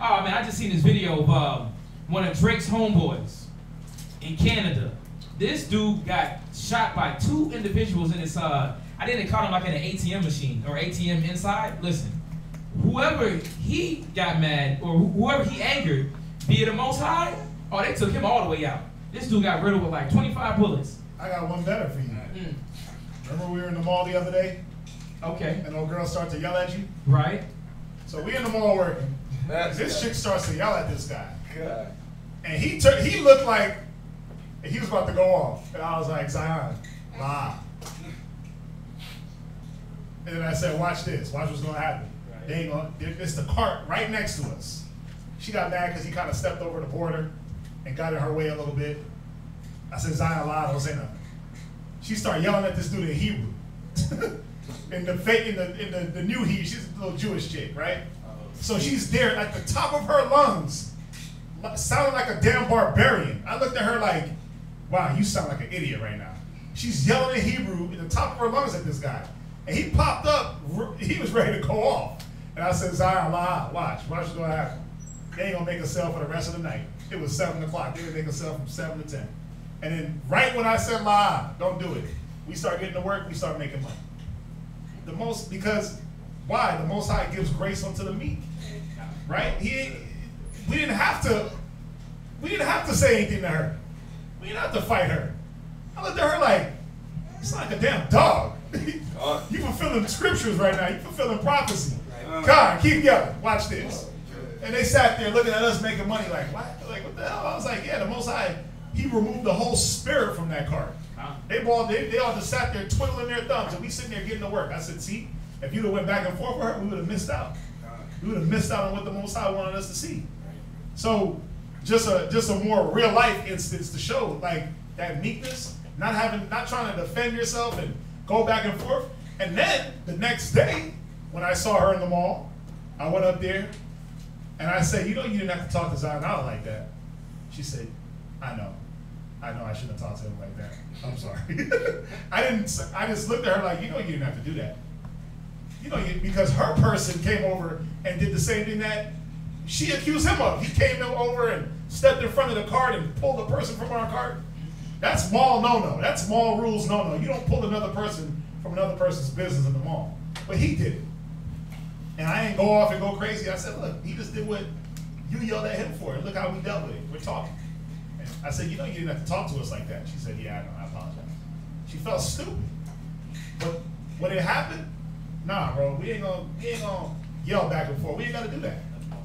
Oh man, I just seen this video of one of Drake's homeboys in Canada. This dude got shot by two individuals in this, I think they caught him like in an ATM machine or ATM inside. Listen, whoever he got mad or whoever he angered, be it the Most High, oh, they took him all the way out. This dude got riddled with like 25 bullets. I got one better for you. Remember we were in the mall the other day? Okay. And old girl started to yell at you? Right. So we in the mall working. This chick starts to yell at this guy. God. And he looked like he was about to go off. And I was like, Zion, lie. And then I said, watch this. Watch what's going to happen. Right. They ain't gonna, it's the cart right next to us. She got mad because he kind of stepped over the border and got in her way a little bit. I said, Zion, lie, don't say nothing. She started yelling at this dude in Hebrew. in the new Hebrew, she's a little Jewish chick, right? So she's there at the top of her lungs, sounding like a damn barbarian. I looked at her like, wow, you sound like an idiot right now. She's yelling in Hebrew in the top of her lungs at this guy. And he popped up, he was ready to go off. And I said, Zion, lie, watch what's going to happen. They ain't going to make a sale for the rest of the night. It was 7 o'clock. They didn't make a sale from 7 to 10. And then right when I said lie, don't do it, we start getting to work, we start making money. Because why? The Most High gives grace unto the meek. Right? We didn't have to say anything to her. We didn't have to fight her. I looked at her like, it's like a damn dog. You fulfilling scriptures right now. You fulfilling prophecy. God, keep yelling. Watch this. And they sat there looking at us making money like, what? Like, what the hell? I was like, yeah, the Most High, he removed the whole spirit from that cart. They all just sat there twiddling their thumbs, and we sitting there getting to work. I said, see, if you'd have went back and forth with her, we would have missed out. We would have missed out on what the Most High wanted us to see. So just a more real life instance to show like that meekness, not trying to defend yourself and go back and forth. And then the next day, when I saw her in the mall, I went up there and I said, you know, you didn't have to talk to Zion out like that. She said, I know I shouldn't have talked to him like that. I'm sorry. I just looked at her like, you know, you didn't have to do that. You know, because her person came over and did the same thing that she accused him of. He came over and stepped in front of the cart and pulled a person from our cart. That's mall no-no. That's mall rules no-no. You don't pull another person from another person's business in the mall. But he did it. And I ain't go off and go crazy. I said, look, he just did what you yelled at him for. And look how we dealt with it. We're talking. And I said, you know, you didn't have to talk to us like that. She said, yeah, I know. I apologize. She felt stupid. But when it happened, nah, bro, we ain't gonna yell back and forth. We ain't gotta do that.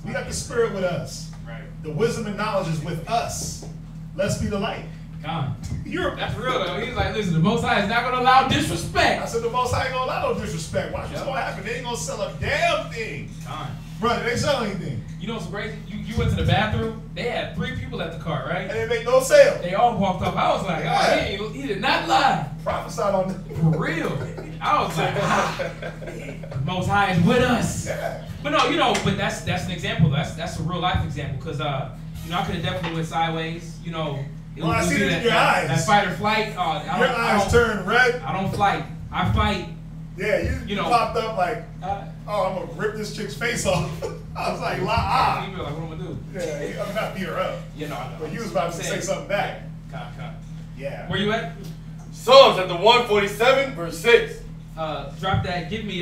We got the spirit with us. Right. The wisdom and knowledge is with us. Let's be the light. God. That's real though. He's like, listen, the Most High is not gonna allow disrespect. I said the Most High ain't gonna allow no disrespect. Watch what's gonna happen. They ain't gonna sell a damn thing. God. Brother, they sell anything. You know what's crazy? You went to the bathroom, they had 3 people at the cart, right? And they made no sale. They all walked up. I was like, oh, he did not lie. Prophesied on them. For real. I was like, the Most High is with us. Yeah. But no, but that's an example. That's a real life example. Because I could have definitely went sideways. Well, I see it in your eyes. That fight or flight. Your eyes turn red. I don't fight. I fight. Yeah, you popped up like, I'm gonna rip this chick's face off. I was like, like, what am I gonna do? Yeah, I'm not beat her up. I know. But you was about to say something back. Yeah. Where you at? Psalms at the 147, verse 6. Drop that. Give me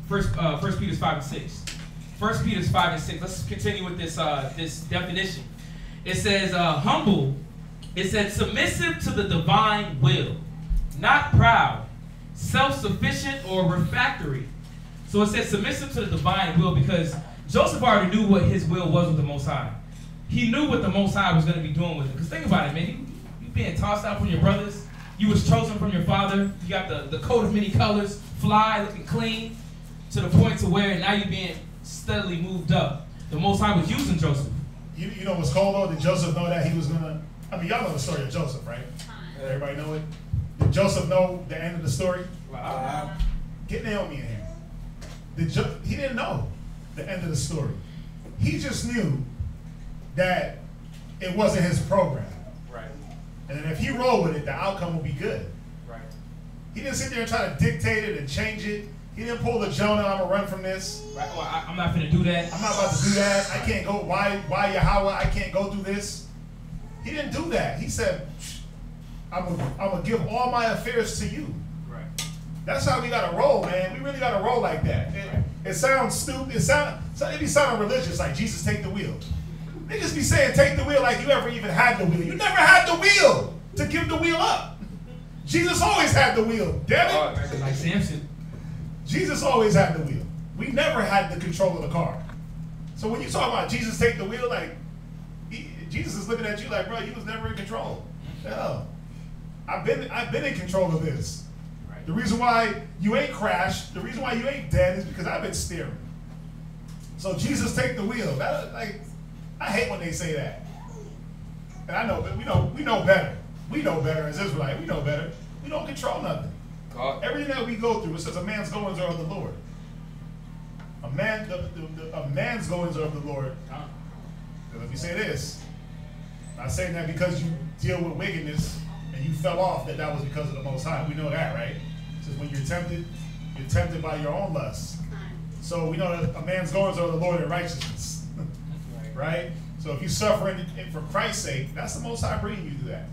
First Peter 5 and 6. 1 Peter 5 and 6. Let's continue with this this definition. It says humble. It said submissive to the divine will, not proud, self-sufficient or refractory. So it says submissive to the divine will because Joseph already knew what his will was with the Most High. He knew what the Most High was going to be doing with it. Because think about it, man. You being tossed out from your brothers. You was chosen from your father. You got the coat of many colors, fly, looking clean, to the point to where now you're being steadily moved up. The Most High was using Joseph. You know what's cold though? Did Joseph know that he was gonna? I mean, y'all know the story of Joseph, right? Everybody know it. Did Joseph know the end of the story? Get Naomi in here. He didn't know the end of the story. He just knew that it wasn't his program. Right. And then if he rolled with it, the outcome would be good. Right. He didn't sit there and try to dictate it and change it. He didn't pull the Jonah, I'm gonna run from this. Right. Well, I'm not gonna do that. I'm not about to do that. I can't go, why Yahweh, I can't go through this. He didn't do that. He said, I'm gonna give all my affairs to you. Right. That's how we gotta roll, man. We really gotta roll like that. It's sounds stupid. It be sounding religious, like Jesus take the wheel. Niggas be saying take the wheel like you ever even had the wheel. You never had the wheel to give the wheel up. Jesus always had the wheel, damn it. Like Samson. Jesus always had the wheel. We never had the control of the car. So when you talk about Jesus take the wheel, like, Jesus is looking at you like, bro, you was never in control. Hell, I've been in control of this. Right. The reason why you ain't crashed, the reason why you ain't dead is because I've been steering. So Jesus take the wheel. That, like, I hate when they say that. And I know, but we know better. We know better as Israelites. We know better. We don't control nothing. God. Everything that we go through, it says a man's goings are of the Lord. A man's goings are of the Lord. And let me say this. I'm not saying that because you deal with wickedness and you fell off, that was because of the Most High. We know that, right? It says when you're tempted by your own lusts. So we know that a man's goings are of the Lord in righteousness. Right? So if you're suffering for Christ's sake, that's the Most High bringing you to that.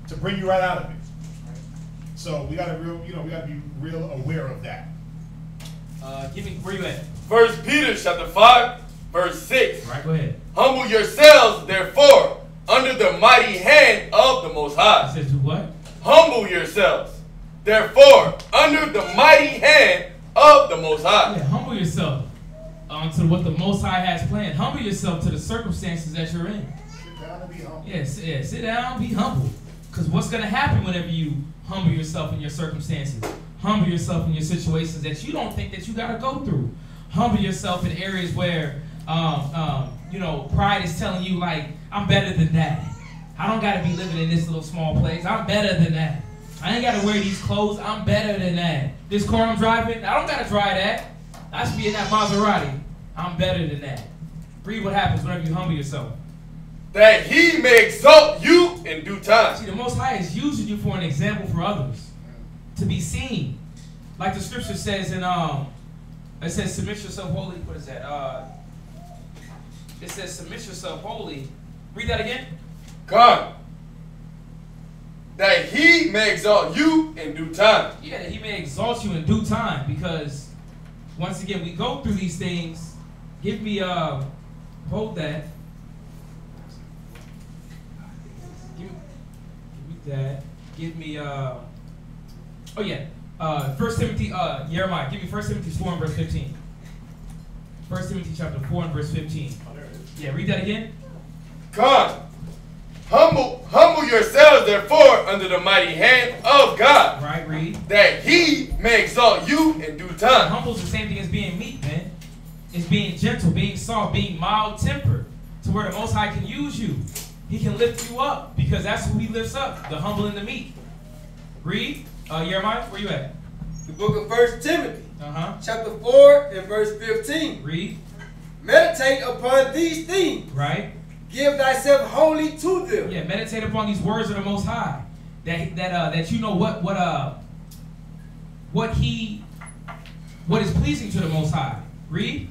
To bring you right out of it. So we gotta be real aware of that. Give me, where you at? 1 Peter chapter 5, verse 6. Right, go ahead. Humble yourselves, therefore, under the mighty hand of the Most High. It says do what? Humble yourselves, therefore, under the mighty hand of the Most High. Yeah, humble yourself to what the Most High has planned. Humble yourself to the circumstances that you're in. Sit down and be humble. Yes, yeah, sit down, be humble. Because what's going to happen whenever you humble yourself in your circumstances? Humble yourself in your situations that you don't think that you got to go through. Humble yourself in areas where, pride is telling you, like, I'm better than that. I don't got to be living in this little small place. I'm better than that. I ain't got to wear these clothes. I'm better than that. This car I'm driving, I don't got to drive that. I should be in that Maserati. I'm better than that. Read what happens whenever you humble yourself. That he may exalt you in due time. See, the Most High is using you for an example for others. To be seen. Like the scripture says in, it says, submit yourself wholly. What is that? It says, submit yourself wholly. Read that again. God. That he may exalt you in due time. Yeah, that he may exalt you in due time. Because, once again, we go through these things. Give me, hold that. Give me that. Give me, oh yeah. 1 Timothy, Jeremiah, give me 1 Timothy 4 and verse 15. 1 Timothy chapter 4 and verse 15. Yeah, read that again. God, humble yourselves therefore under the mighty hand of God. Right, read. That he may exalt you in due time. Humble is the same thing as being meek, man. It's being gentle, being soft, being mild-tempered, to where the Most High can use you. He can lift you up, because that's who he lifts up, the humble and the meek. Read. Jeremiah, where you at? The book of 1 Timothy, chapter 4 and verse 15. Read. Meditate upon these things. Right. Give thyself wholly to them. Yeah, meditate upon these words of the Most High. That you know what is pleasing to the Most High. Read.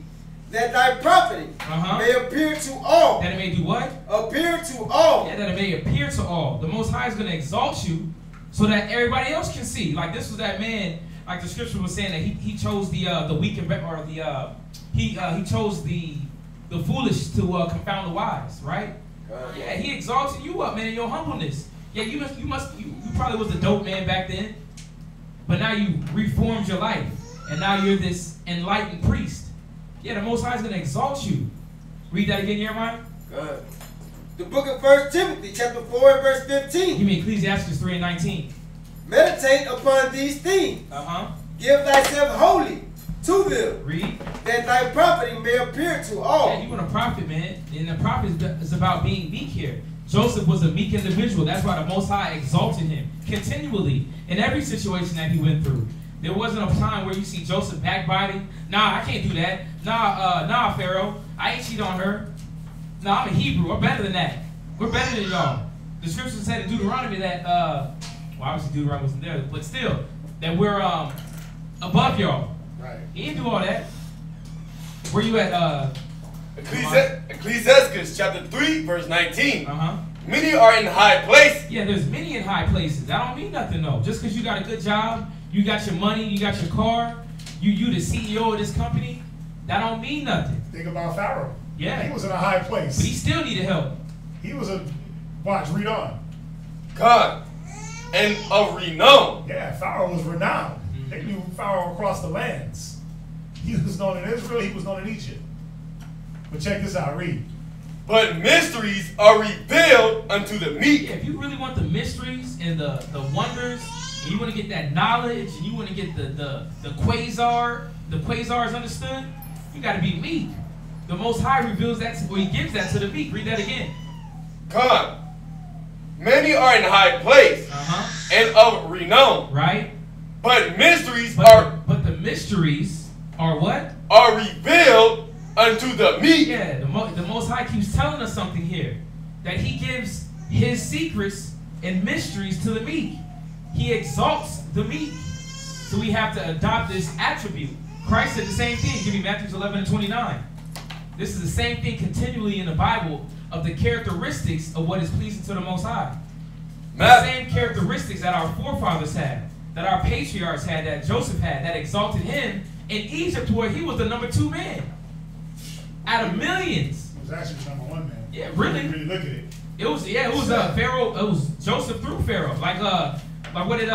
That thy profiting may appear to all. That it may do what? Appear to all. Yeah, that it may appear to all. The Most High is going to exalt you so that everybody else can see. Like this was that man, like the scripture was saying, that he chose the weak and or the he chose the foolish to confound the wise, right? Yeah, he exalted you up, man, in your humbleness. Yeah, you probably was a dope man back then, but now you reformed your life, and now you're this enlightened priest. Yeah, the Most High is going to exalt you. Read that again, Jeremiah. Good. The book of 1 Timothy, chapter 4 and verse 15. You mean Ecclesiastes 3 and 19. Meditate upon these things. Give thyself wholly to them. Read. That thy profiting may appear to all. Yeah, you want a prophet, man. And the prophet is about being meek here. Joseph was a meek individual. That's why the Most High exalted him continually in every situation that he went through. There wasn't a time where you see Joseph backbiting. Nah, I can't do that. Nah, Pharaoh. I ain't cheat on her. Nah, I'm a Hebrew. We're better than that. We're better than y'all. The scripture said in Deuteronomy that, well, obviously Deuteronomy wasn't there, but still, that we're above y'all. Right. He didn't do all that. Where you at? Ecclesiastes chapter 3, verse 19. Many are in high place. Yeah, there's many in high places. That don't mean nothing, though. Just because you got a good job, you got your money, you got your car, you the CEO of this company, That don't mean nothing. Think about Pharaoh. Yeah. He was in a high place. But he still needed help. He was a, watch, read on. God, and of renown. Yeah, Pharaoh was renowned. They knew Pharaoh across the lands. He was known in Israel, he was known in Egypt. But check this out, read. But mysteries are revealed unto the meek. Yeah, if you really want the mysteries and the wonders, and you want to get that knowledge, and you want to get the quasars understood, you got to be meek. The Most High reveals that, or he gives that to the meek. Read that again. God, many are in high place and of renown. Right. But mysteries are... But the mysteries are what? Are revealed unto the meek. Yeah, the Most High keeps telling us something here. That he gives his secrets and mysteries to the meek. He exalts the meek. So we have to adopt this attribute. Christ said the same thing. Give me Matthew 11:29. This is the same thing continually in the Bible of the characteristics of what is pleasing to the Most High. The same characteristics that our forefathers had, that our patriarchs had, that Joseph had, that exalted him in Egypt where he was the #2 man. Out of millions. It was actually the #1 man. Yeah, really. Really look at it. It was Pharaoh. It was Joseph through Pharaoh. Like what did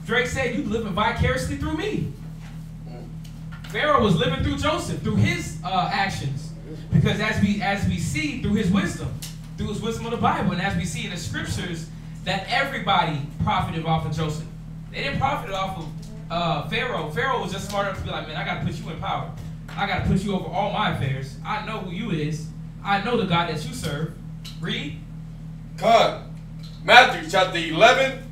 Drake say? You living vicariously through me. Pharaoh was living through Joseph, through his actions, because as we see through his wisdom of the Bible, and as we see in the scriptures, that everybody profited off of Joseph. They didn't profit off of Pharaoh. Pharaoh was just smart enough to be like, man, I got to put you in power. I got to put you over all my affairs. I know who you is. I know the God that you serve. Read. God. Matthew chapter 11,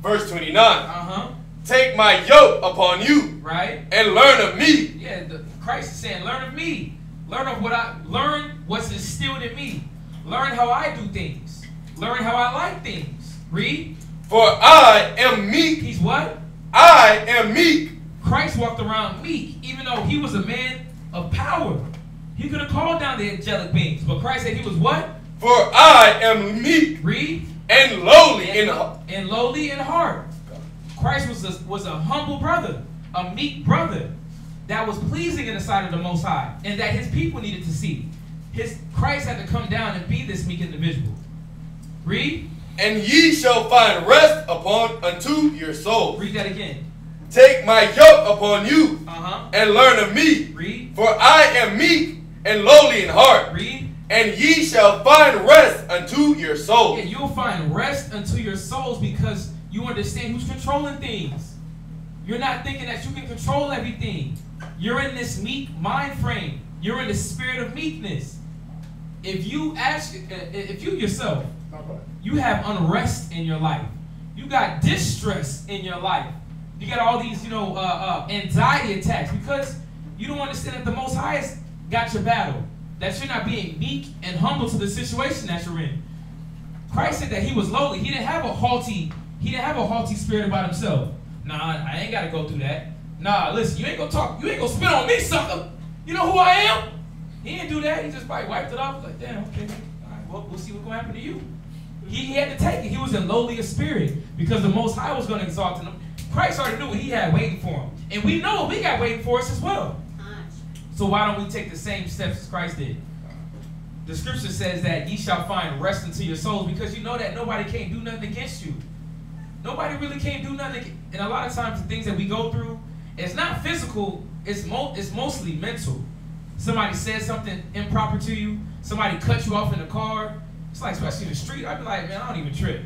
verse 29. Take my yoke upon you. Right. And learn of me. Yeah, Christ is saying, learn of me. Learn what's instilled in me. Learn how I do things. Learn how I like things. Read. For I am meek. He's what? I am meek. Christ walked around meek, even though he was a man of power. He could have called down the angelic beings, but Christ said he was what? For I am meek. Read. And lowly in heart. And lowly in heart. Christ was a humble brother, a meek brother that was pleasing in the sight of the Most High, and that his people needed to see. Christ had to come down and be this meek individual. Read. And ye shall find rest unto your souls. Read that again. Take my yoke upon you and learn of me. Read. For I am meek and lowly in heart. Read. And ye shall find rest unto your souls. Yeah, you'll find rest unto your souls because you understand who's controlling things. You're not thinking that you can control everything. You're in this meek mind frame. You're in the spirit of meekness. If you yourself, you have unrest in your life. You got distress in your life. You got all these, anxiety attacks because you don't understand that the Most High has got your battle. That you're not being meek and humble to the situation that you're in. Christ said that he was lowly. He didn't have a haughty spirit about himself. Nah, I ain't got to go through that. Nah, listen, you ain't gonna talk. You ain't gonna spit on me, sucker. You know who I am? He didn't do that. He just probably wiped it off. Like, damn, okay. All right, well, we'll see what's gonna happen to you. He had to take it. He was in lowly of spirit because the Most High was gonna exalt him. Christ already knew what he had waiting for him. And we know what we got waiting for us as well. So why don't we take the same steps as Christ did? The scripture says that ye shall find rest unto your souls because you know that nobody can't do nothing against you. Nobody really can't do nothing. And a lot of times the things that we go through, it's not physical, it's mostly mental. Somebody says something improper to you, somebody cuts you off in the car. It's like, especially in the street, I'd be like, man, I don't even trip.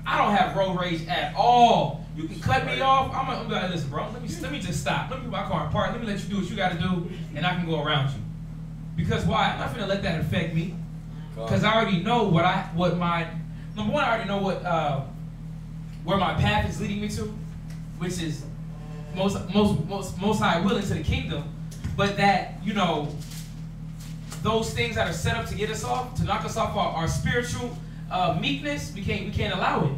I don't have road rage at all. You can cut me off. I'm gonna be like, listen, bro, let me just stop. Let me put my car apart. Let me let you do what you gotta do, and I can go around you. Because why? I'm not gonna let that affect me. Because I already know number one, I already know where my path is leading me to, which is most high will into the kingdom. But that, those things that are set up to get us off, to knock us off our spiritual meekness, we can't allow it.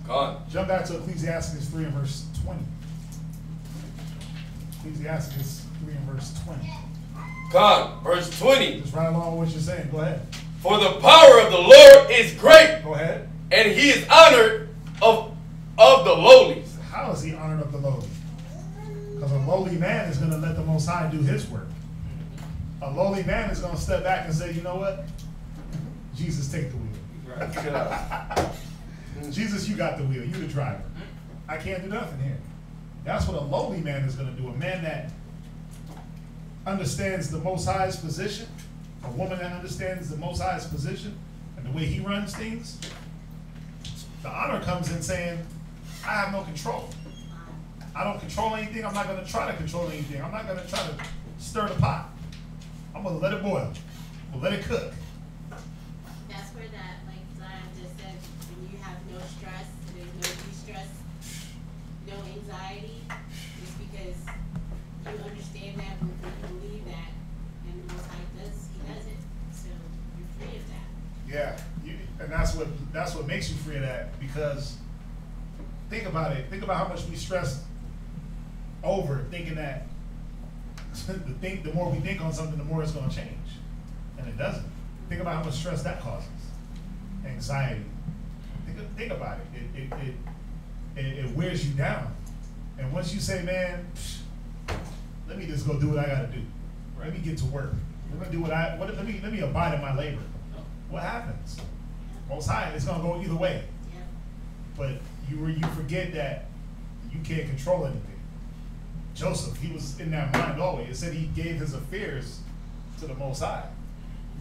God. Jump back to Ecclesiastes 3 and verse 20. Ecclesiastes 3 and verse 20. God, verse 20. Just right along with what you're saying. Go ahead. For the power of the Lord is great. Go ahead. And he is honored of the lowly. How is he honored of the lowly? Because a lowly man is going to let the Most High do his work. A lowly man is going to step back and say, you know what? Jesus, take the wheel. Right. Jesus, you got the wheel. You the driver. I can't do nothing here. That's what a lowly man is going to do. A man that understands the Most High's position, a woman that understands the Most High's position and the way he runs things, the honor comes in saying, I have no control. I don't control anything. I'm not going to try to control anything. I'm not going to try to stir the pot. I'm going to let it boil. We'll let it cook. That's where that, like Zion just said, when you have no stress, there's no de-stress, no anxiety, it's because you understand that, you believe that, and the Most High does, he does it. So you're free of that. Yeah, and that's what makes you free of that, because think about it. Think about how much we stress over thinking that the more we think on something, the more it's going to change, and it doesn't. Think about how much stress that causes, anxiety. Think about it. It wears you down, and once you say, "Man, let me just go do what I got to do. Let me get to work. Let me do let me abide in my labor." What happens? Most High, it's going to go either way. But you forget that you can't control anything. Joseph, he was in that mind always. It said he gave his affairs to the Most High,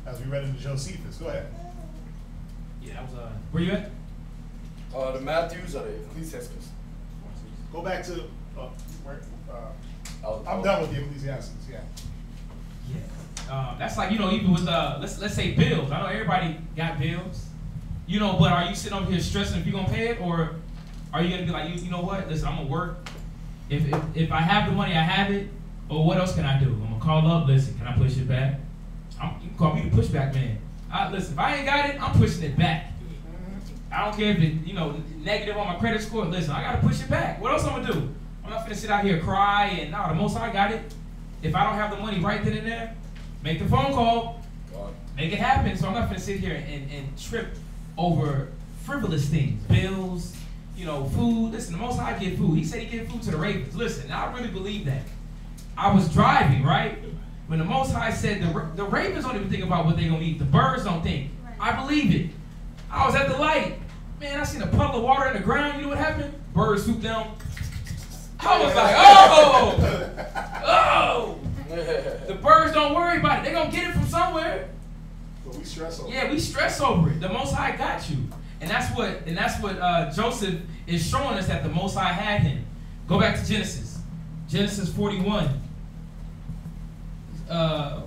as we read in Josephus. Go ahead. Yeah, that was where you at? The Matthews or the Ecclesiastes? Go back to I'm done with the Ecclesiastes. Yeah. That's like, even with let's say bills. I know everybody got bills, but are you sitting over here stressing if you're gonna pay it, or are you gonna be like, you know what? Listen, I'm gonna work. If I have the money, I have it. Or what else can I do? I'm gonna call up. Listen, can I push it back? You can call me the pushback man. Listen, if I ain't got it, I'm pushing it back. I don't care if it, negative on my credit score. Listen, I gotta push it back. What else I'm gonna do? I'm not gonna sit out here cry and the Most High got it. If I don't have the money right then and there, make the phone call, make it happen. So I'm not gonna sit here and trip over frivolous things, bills, food. Listen, the Most High give food. He said he give food to the ravens. Listen, I really believe that. I was driving, right? When the Most High said the ravens don't even think about what they're gonna eat. The birds don't think. I believe it. I was at the light. Man, I seen a puddle of water in the ground. You know what happened? Birds swooped down. I was like, oh! The birds don't worry about it. They're going to get it from somewhere. But we stress over it. Yeah, we stress over it. The Most High got you. And that's what Joseph is showing us, that the Most High had him. Go back to Genesis. Genesis 41.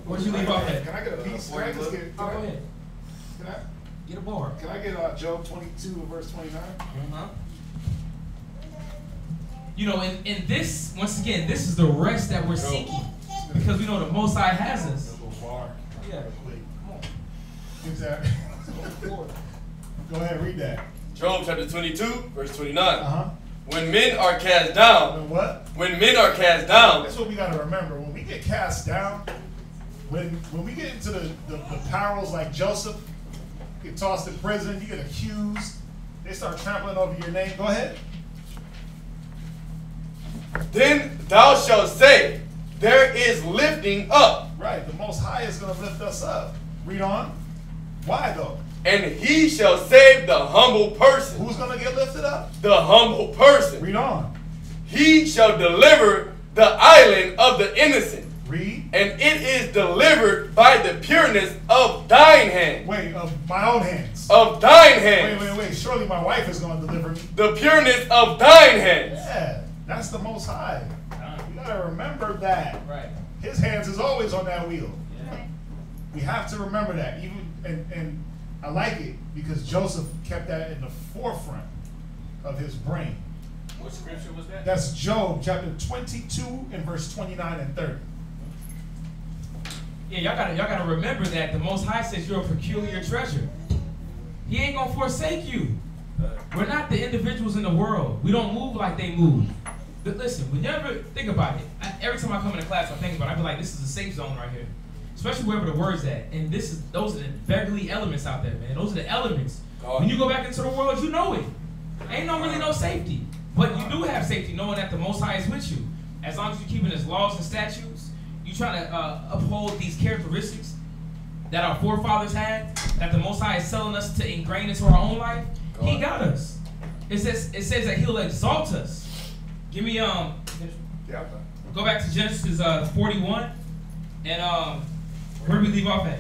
Where'd you leave off at? Can I get a piece? Can I just get, go ahead. Can I get a bar? Can I get Job 22 verse 29? In this, once again, this is the rest that we're seeking. Because we know the Most High has us. Yeah. Come on. Get that. Go ahead, read that. Job chapter 22, verse 29. When men are cast down. When what? When men are cast down. That's what we got to remember. When we get cast down, when we get into the perils like Joseph, get tossed in prison, you get accused, they start trampling over your name. Go ahead. Then thou shalt say, there is lifting up. Right, the Most High is going to lift us up. Read on. Why though? And he shall save the humble person. Who's going to get lifted up? The humble person. Read on. He shall deliver the island of the innocent. Read. And it is delivered by the pureness of thine hand. Wait, of my own hands. Of thine hands. Wait. Surely my wife is going to deliver me. The pureness of thine hands. Yeah, that's the Most High. You got to remember that. Right. His hands is always on that wheel. Yeah. We have to remember that. And I like it because Joseph kept that in the forefront of his brain. What scripture was that? That's Job chapter 22 and verse 29 and 30. Yeah, y'all gotta remember that the Most High says you're a peculiar treasure. He ain't gonna forsake you. We're not the individuals in the world. We don't move like they move. But listen, when you ever think about it, every time I come into class, I think about it, I be like, this is a safe zone right here. Especially wherever the word's at. And those are the Beverly elements out there, man. Those are the elements. When you go back into the world, you know it. Ain't really no safety. But you do have safety knowing that the Most High is with you. as long as you're keeping his laws and statutes, you're trying to uphold these characteristics that our forefathers had, that the Most High is telling us to ingrain into our own life, he got us. It says that he'll exalt us. Give me, go back to Genesis 41, and where do we leave off at?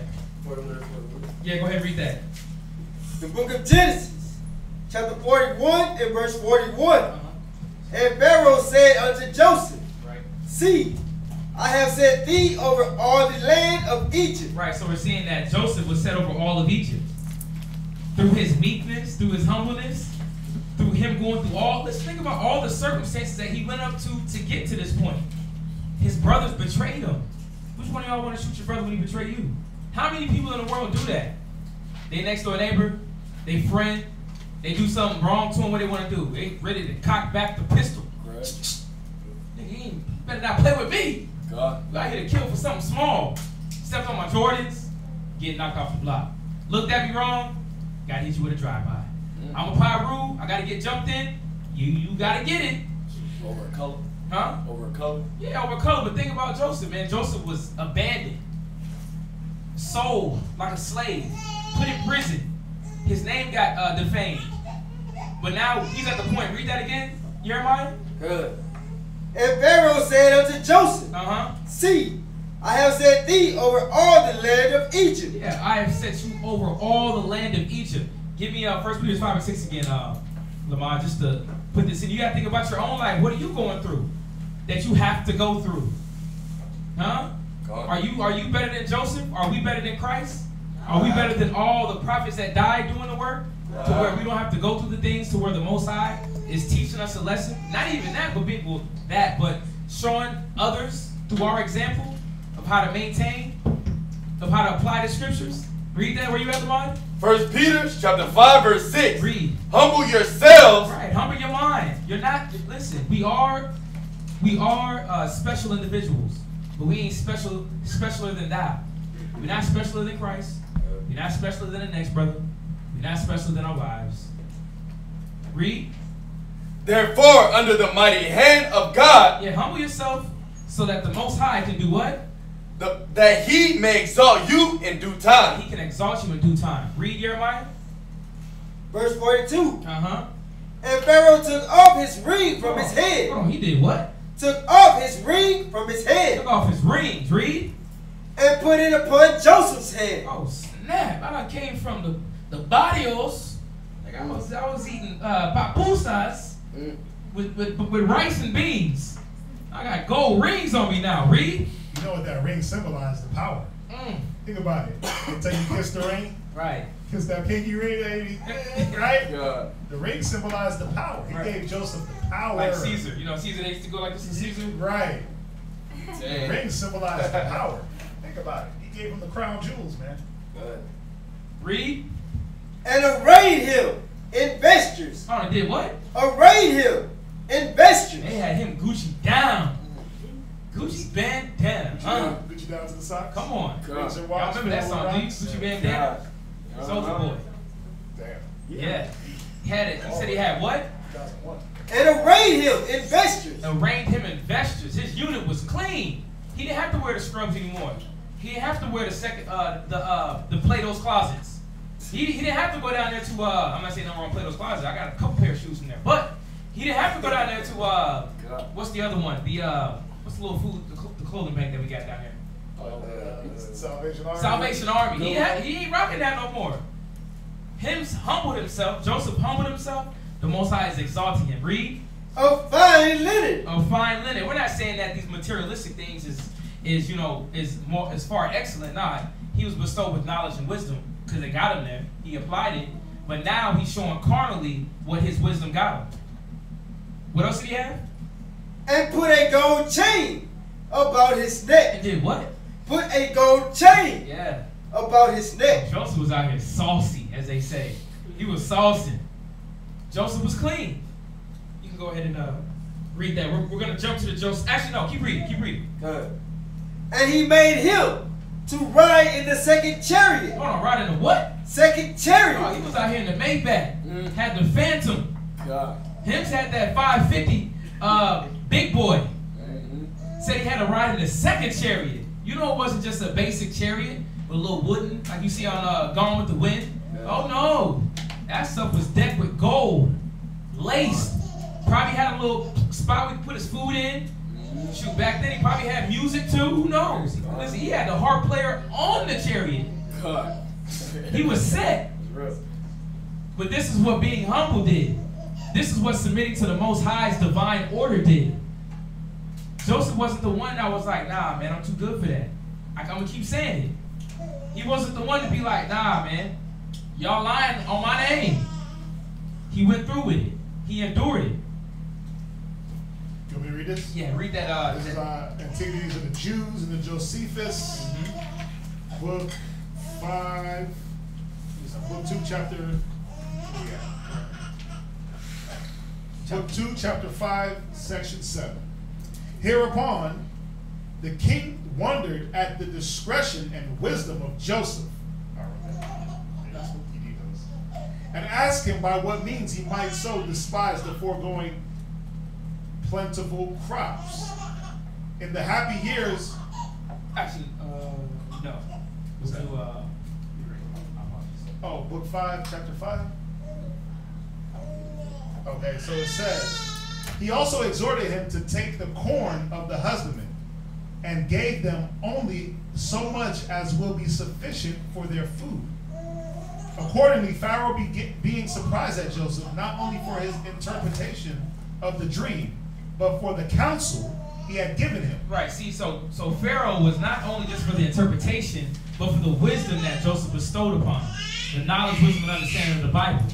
Yeah, go ahead and read that. The book of Genesis, chapter 41 and verse 41. And Pharaoh said unto Joseph, See, I have set thee over all the land of Egypt. Right, so we're seeing that Joseph was set over all of Egypt. Through his meekness, through his humbleness, through him going through all, let's think about all the circumstances that he went up to get to this point. His brothers betrayed him. Which one of y'all want to shoot your brother when he betrayed you? How many people in the world do that? They next door neighbor, they friend, they do something wrong to him, what they want to do? They ready to cock back the pistol. Nigga, you better not play with me. God. You out here to kill for something small. Stepped on my Jordans, get knocked off the block. Looked at me wrong, gotta hit you with a drive-by. I'm a Pyru, I gotta get jumped in, you gotta get it. Over a color? Huh? Over a color? Yeah, over a color, but think about Joseph, man. Joseph was abandoned, sold like a slave, put in prison. His name got defamed. But now he's at the point, read that again, Jeremiah? Good. And Pharaoh said unto Joseph, See, I have set thee over all the land of Egypt. Yeah, I have set you over all the land of Egypt. Give me 1 Peter 5 and 6 again, Lamar, just to put this in. You got to think about your own life. What are you going through that you have to go through? Huh? God. Are you better than Joseph? Are we better than Christ? Are we better than all the prophets that died doing the work? To where we don't have to go through the things, to where the Most High is teaching us a lesson? Not even that, but showing others through our example of how to maintain, of how to apply the scriptures. Read that where you at, Lamar? 1 Peter chapter 5 verse 6. Read. Humble yourselves. Right, humble your mind. You're not, listen, we are special individuals, but we ain't specialer than thou. We're not specialer than Christ. We're not specialer than the next brother. We're not specialer than our wives. Read. Therefore, under the mighty hand of God. Yeah, humble yourself so that the Most High can do what? That he may exalt you in due time. He can exalt you in due time. Read Jeremiah. Verse 42. Uh-huh. And Pharaoh took off his ring from his head. Hold on, he did what? Took off his ring from his head. Took off his rings. Read. And put it upon Joseph's head. Oh, snap. I done came from the barrios. Like I was eating papusas with rice and beans. I got gold rings on me now. Read. You know what that ring symbolized? The power. Think about it. Until you kiss the ring. Right. Kiss that pinky ring, baby. Right? Yeah. The ring symbolized the power. He gave Joseph the power. Like Caesar. You know, Caesar, they used to go like this to Caesar? Right. Dang. The ring symbolized the power. Think about it. He gave him the crown jewels, man. Good. Read. And arrayed him in vestures. Oh, they did what? Arrayed him in vestures. They had him Gucci down. Gucci bandana. Gucci down to the socks. Come on. Y'all remember that song, do you? Gucci bandana. Soulja Boy. Damn. Yeah. He had it. He said he had what? 2001. And arrayed him in vestures. Arrayed him in vestures. His unit was clean. He didn't have to wear the scrubs anymore. He didn't have to wear the Plato's closets. He didn't have to go down there to I'm not saying nothing wrong with Plato's closet. I got a couple pair of shoes from there, but he didn't have to go down there to what's the other one? What's the little food, the clothing bank that we got down here? Salvation Army. Salvation Army. He ain't rocking that no more. Humbled himself. Joseph humbled himself. The Most High is exalting him. Read. Of fine linen. Of fine linen. We're not saying that these materialistic things is far excellent. Nah, he was bestowed with knowledge and wisdom because it got him there. He applied it, but now he's showing carnally what his wisdom got him. What else did he have? And put a gold chain about his neck. And did what? Put a gold chain. Yeah. About his neck. Joseph was out here saucy, as they say. He was saucing. Joseph was clean. You can go ahead and read that. We're going to jump to the Joseph. Actually, no, keep reading. Keep reading. Good. And he made him to ride in the second chariot. Hold on, ride in the what? Second chariot. Oh, he was out here in the Maybach. Had the Phantom. God. Hims had that 550 big boy. said he had to ride in a second chariot. You know it wasn't just a basic chariot with a little wooden, like you see on Gone with the Wind. Yeah. Oh no, that stuff was decked with gold, laced. Probably had a little spot we could put his food in. Shoot, back then he probably had music too. Who knows? Listen, he had the harp player on the chariot. God. He was set. But this is what being humble did. This is what submitting to the Most High's divine order did. Joseph wasn't the one that was like, nah, man, I'm too good for that. I'm going to keep saying it. He wasn't the one to be like, nah, man, y'all lying on my name. He went through with it. He endured it. Can we read this? Yeah, read that. This is Antiquities of the Jews and the Josephus, book 5, book 2, chapter. Book 2, chapter 5, section 7. Hereupon, the king wondered at the discretion and wisdom of Joseph. That's what he does. And asked him by what means he might so despise the foregoing plentiful crops. In the happy years. Actually, no. We'll do, oh, book 5, chapter 5? Okay, so it says, he also exhorted him to take the corn of the husbandmen, and gave them only so much as will be sufficient for their food. Accordingly, Pharaoh being surprised at Joseph, not only for his interpretation of the dream, but for the counsel he had given him. Right, see, so Pharaoh was not only just for the interpretation, but for the wisdom that Joseph bestowed upon him. The knowledge, wisdom, and understanding of the Bible.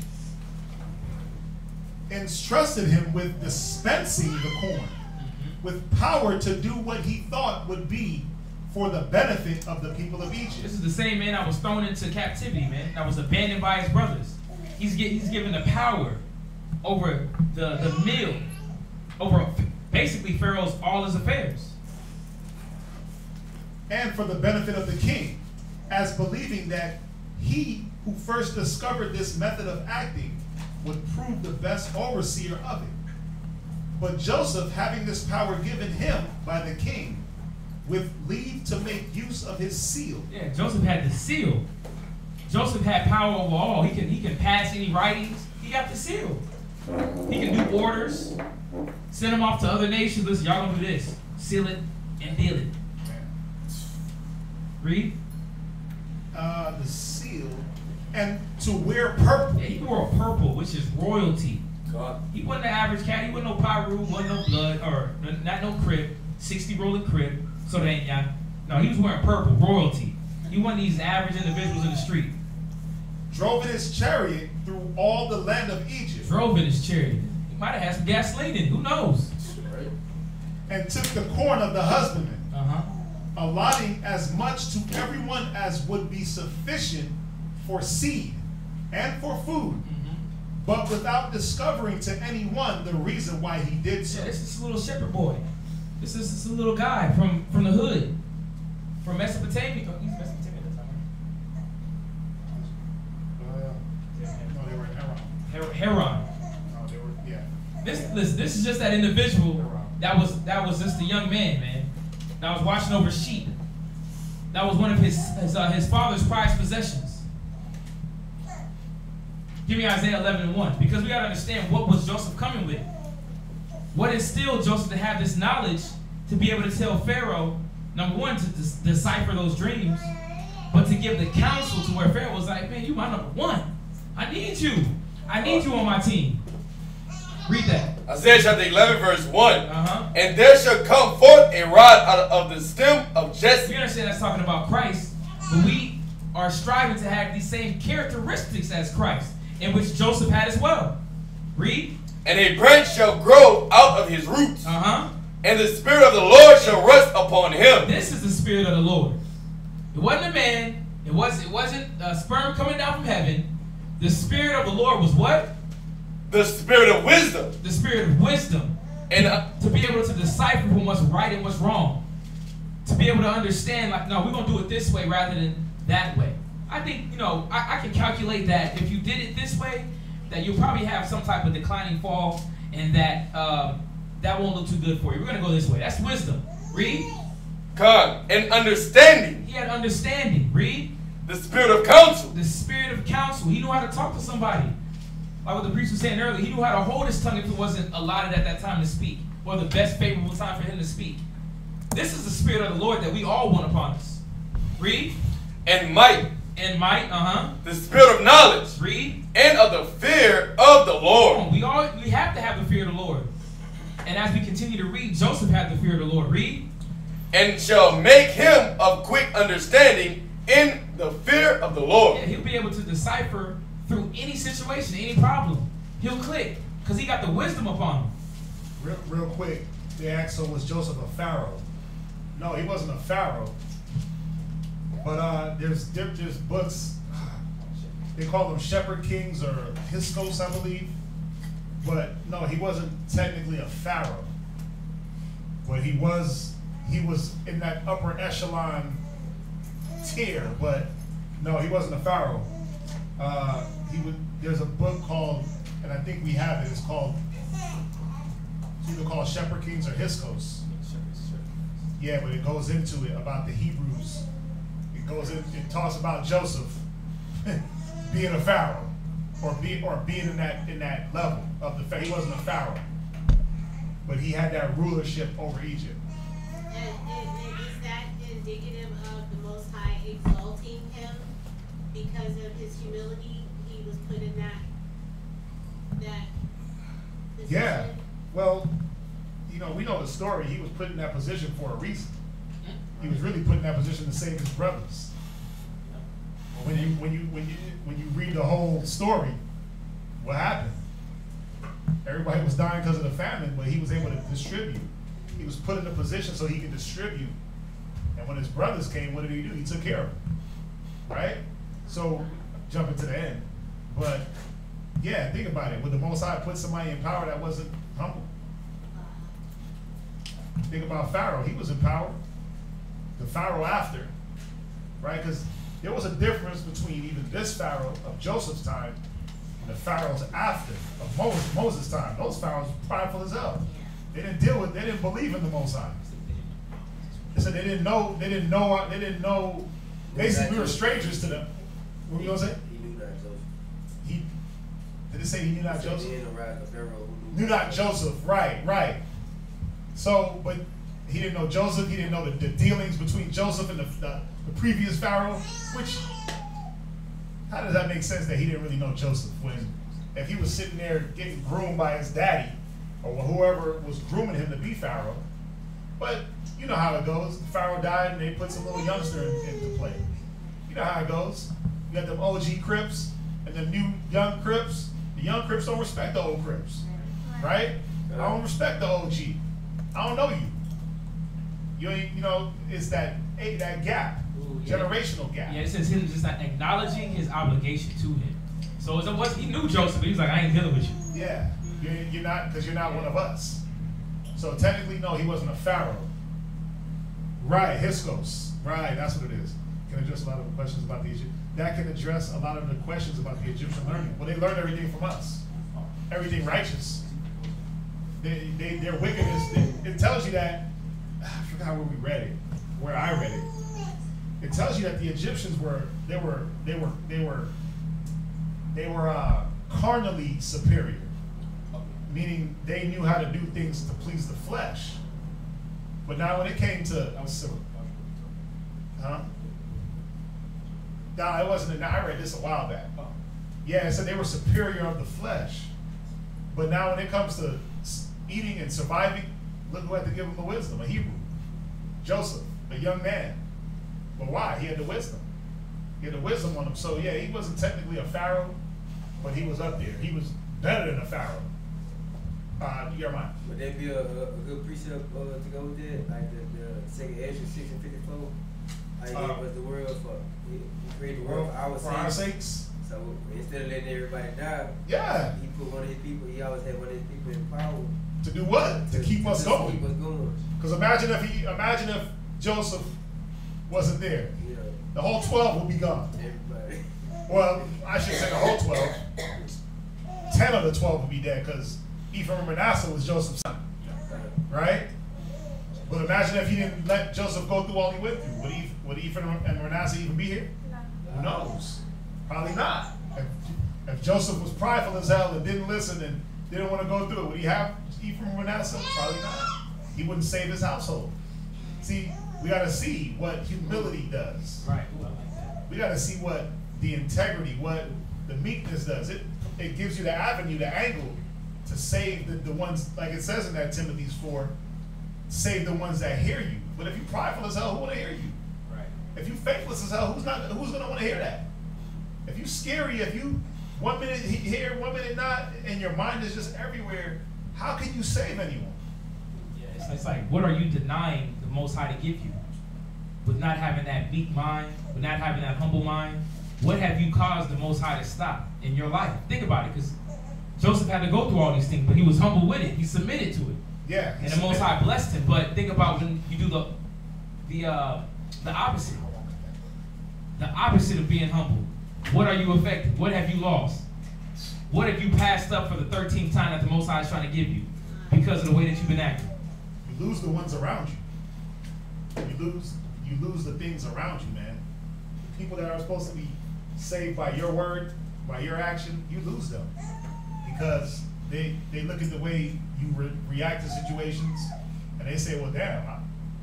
Entrusted him with dispensing the corn, with power to do what he thought would be for the benefit of the people of Egypt. This is the same man that was thrown into captivity, man, that was abandoned by his brothers. He's given the power over the meal, over basically Pharaoh's all his affairs. And for the benefit of the king, as believing that he who first discovered this method of acting would prove the best overseer of it. But Joseph, having this power given him by the king, with leave to make use of his seal. Yeah, Joseph had the seal. Joseph had power over all. He can pass any writings. He got the seal. He can do orders, send them off to other nations. Listen, y'all gonna do this. Seal it and deal it. Read. The seal. And to wear purple. Yeah, he wore purple, which is royalty. God. He wasn't an average cat. He wasn't no Pyru, wasn't no blood, or not no crib, 60 rolling crib. So they ain't y'all. No, he was wearing purple, royalty. He wasn't these average individuals in the street. Drove in his chariot through all the land of Egypt. Drove in his chariot. He might have had some gasoline in it. Who knows? Right. And took the corn of the husbandman, allotting as much to everyone as would be sufficient for seed and for food, but without discovering to anyone the reason why he did so. Yeah, this is a little shepherd boy. This is a little guy from the hood, from Mesopotamia. Oh, he's Mesopotamia at the time. No, they were in Haran. Haran. No, they were, yeah. This is just that individual that was just a young man, that was watching over sheep. That was one of his father's prized possessions. Give me Isaiah 11:1, because we got to understand what was Joseph coming with. What instilled Joseph to have this knowledge to be able to tell Pharaoh, number one, to decipher those dreams, but to give the counsel to where Pharaoh was like, man, you my number one. I need you. I need you on my team. Read that. Isaiah chapter 11, verse 1. And there shall come forth a rod out of the stem of Jesse. You understand that's talking about Christ, but we are striving to have these same characteristics as Christ, in which Joseph had as well. Read. And a branch shall grow out of his roots. And the Spirit of the Lord shall rest upon him. This is the Spirit of the Lord. It wasn't a man. It wasn't a sperm coming down from heaven. The Spirit of the Lord was what? The Spirit of wisdom. The Spirit of wisdom. And to be able to decipher from what's right and what's wrong. To be able to understand, like, no, we're going to do it this way rather than that way. I think, I can calculate that if you did it this way, that you'll probably have some type of declining fall, and that that won't look too good for you. We're going to go this way. That's wisdom. Read. And understanding. He had understanding. Read. The spirit of counsel. The spirit of counsel. He knew how to talk to somebody. Like what the priest was saying earlier, he knew how to hold his tongue if it wasn't allotted at that time to speak, or the best favorable time for him to speak. This is the spirit of the Lord that we all want upon us. Read. And might. And might, The spirit of knowledge. Read. And of the fear of the Lord. We have to have the fear of the Lord. And as we continue to read, Joseph had the fear of the Lord. Read. And shall make him of quick understanding in the fear of the Lord. Yeah, he'll be able to decipher through any situation, any problem. He'll click because he got the wisdom upon him. Real quick, they asked, so was Joseph a pharaoh? No, he wasn't a pharaoh. But there's books, they call them shepherd kings or histos, I believe. But no, he wasn't technically a pharaoh. But he was in that upper echelon tier. But no, he wasn't a pharaoh. There's a book called, and I think we have it. It's either called Shepherd Kings or Histos. Yeah, but it goes into it about the Hebrews. It talks about Joseph being a pharaoh, or being in that level of the pharaoh. He wasn't a pharaoh, but he had that rulership over Egypt. And is that indicative of the Most High exalting him because of his humility? He was put in that position. Yeah. Well, we know the story. He was put in that position for a reason. He was really put in that position to save his brothers. When you read the whole story, what happened? Everybody was dying because of the famine, but he was able to distribute. He was put in a position so he could distribute. And when his brothers came, what did he do? He took care of them. Right? So, jumping to the end. But, yeah, think about it. Would the Most High put somebody in power that wasn't humble? Think about Pharaoh. He was in power. The Pharaoh after. Right? Because there was a difference between even this Pharaoh of Joseph's time and the Pharaohs after of Moses' time. Those Pharaohs were prideful as hell. They didn't believe in the Most High. They said they didn't know, basically we were strangers to them. What were you gonna say? He knew not Joseph. Did it say he knew not Joseph? Pharaoh knew not Joseph, right. So, but he didn't know Joseph, he didn't know the dealings between Joseph and the previous Pharaoh, which, how does that make sense that he didn't really know Joseph when, if he was sitting there getting groomed by his daddy, or whoever was grooming him to be Pharaoh? But you know how it goes. The Pharaoh died and they put some little youngster into play. You know how it goes. You got them OG Crips and them new young Crips. The young Crips don't respect the old Crips, right? I don't respect the OG. I don't know you. It's that gap, generational gap. Yeah, it says him just not acknowledging his obligation to him. So he knew Joseph, but he's like, I ain't dealing with you. Yeah, you're not, because you're not one of us. So technically, no, he wasn't a pharaoh. Right, Histos. Right, that's what it is. Can address a lot of the questions about the Egypt. That can address a lot of the questions about the Egyptian learning. Well, they learned everything from us. Everything righteous. Their wickedness. It tells you that. I forgot where we read it. Where I read it. It tells you that the Egyptians were carnally superior. Meaning they knew how to do things to please the flesh. But now when it came to, No, it wasn't. I read this a while back. Yeah, it said they were superior of the flesh. But now when it comes to eating and surviving, look who had to give him the wisdom, a Hebrew. Joseph, a young man. But why? He had the wisdom. He had the wisdom on him. So yeah, he wasn't technically a pharaoh, but he was up there. He was better than a pharaoh. Your mind. Would that be a good precept to go with that? Like the second Ezra 6 and 54? How he was the world for, he created the world for our sakes. So instead of letting everybody die, yeah, he put one of his people, he always had one of his people in power. To do what? To keep us going. Keep us going. Because imagine if Joseph wasn't there. Yeah. The whole 12 would be gone. Everybody. Well, I should say the whole 12. 10 of the 12 would be dead because Ephraim and Manasseh was Joseph's son. Right? But imagine if he didn't let Joseph go through all he went through. Would Ephraim and Manasseh even be here? Who knows? Probably not. If Joseph was prideful as hell and didn't listen and didn't want to go through it, would he have Ephraim and Manasseh? Probably not. He wouldn't save his household. See, we got to see what humility does. Right. Ooh, I like that. We got to see what the integrity, what the meekness does. It gives you the avenue, the angle to save the ones, like it says in that Timothy's 4, save the ones that hear you. But if you're prideful as hell, who want to hear you? Right. If you're faithless as hell, who's going to want to hear that? If you're scary, if you 1 minute here, 1 minute not, and your mind is just everywhere, how can you save anyone? Yeah, it's like, what are you denying the Most High to give you? With not having that meek mind, with not having that humble mind, what have you caused the Most High to stop in your life? Think about it, because Joseph had to go through all these things, but he was humble with it. He submitted to it. Yeah. And the Most High blessed him. But think about when you do the opposite. The opposite of being humble. What are you affected? What have you lost? What have you passed up for the 13th time that the Most High is trying to give you because of the way that you've been acting? You lose the ones around you. You lose the things around you, man. The people that are supposed to be saved by your word, by your action, you lose them. Because they look at the way you react to situations, and they say, well, damn,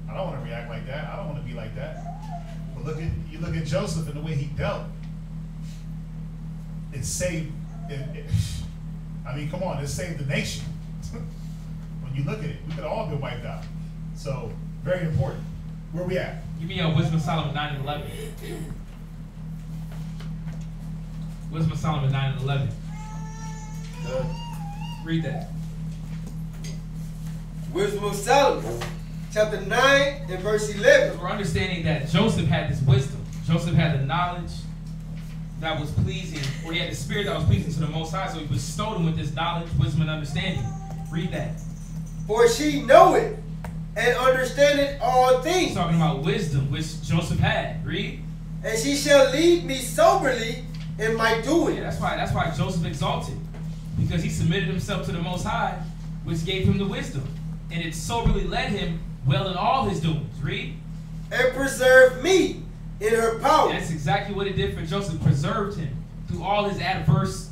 I don't want to react like that. I don't want to be like that. But you look at Joseph and the way he dealt. It saved, I mean, come on, it saved the nation. When you look at it, we could have all been wiped out. So, very important. Where we at? Give me Wisdom of Solomon 9 and 11. Wisdom of Solomon 9 and 11. Read that. Wisdom of Solomon, chapter 9 and verse 11. We're understanding that Joseph had this wisdom. Joseph had the knowledge that was pleasing, or he had the spirit that was pleasing to the Most High, so he bestowed him with this knowledge, wisdom, and understanding. Read that. For she knoweth and understandeth all things. He's talking about wisdom, which Joseph had. Read. And she shall lead me soberly in my doing. Yeah, that's why Joseph exalted, because he submitted himself to the Most High, which gave him the wisdom, and it soberly led him well in all his doings. Read. And preserved me in her power. That's exactly what it did for Joseph. Preserved him through all his adverse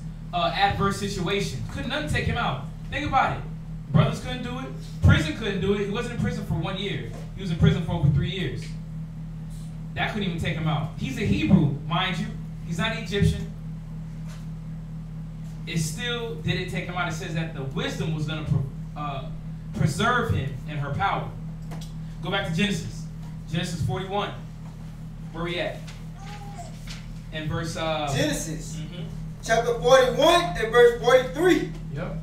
situations. Couldn't nothing take him out. Think about it. Brothers couldn't do it. Prison couldn't do it. He wasn't in prison for 1 year. He was in prison for over 3 years. That couldn't even take him out. He's a Hebrew, mind you. He's not Egyptian. It still didn't take him out. It says that the wisdom was going to preserve him in her power. Go back to Genesis. Genesis 41. Where we at? In verse... Genesis, chapter 41 and verse 43. Yep.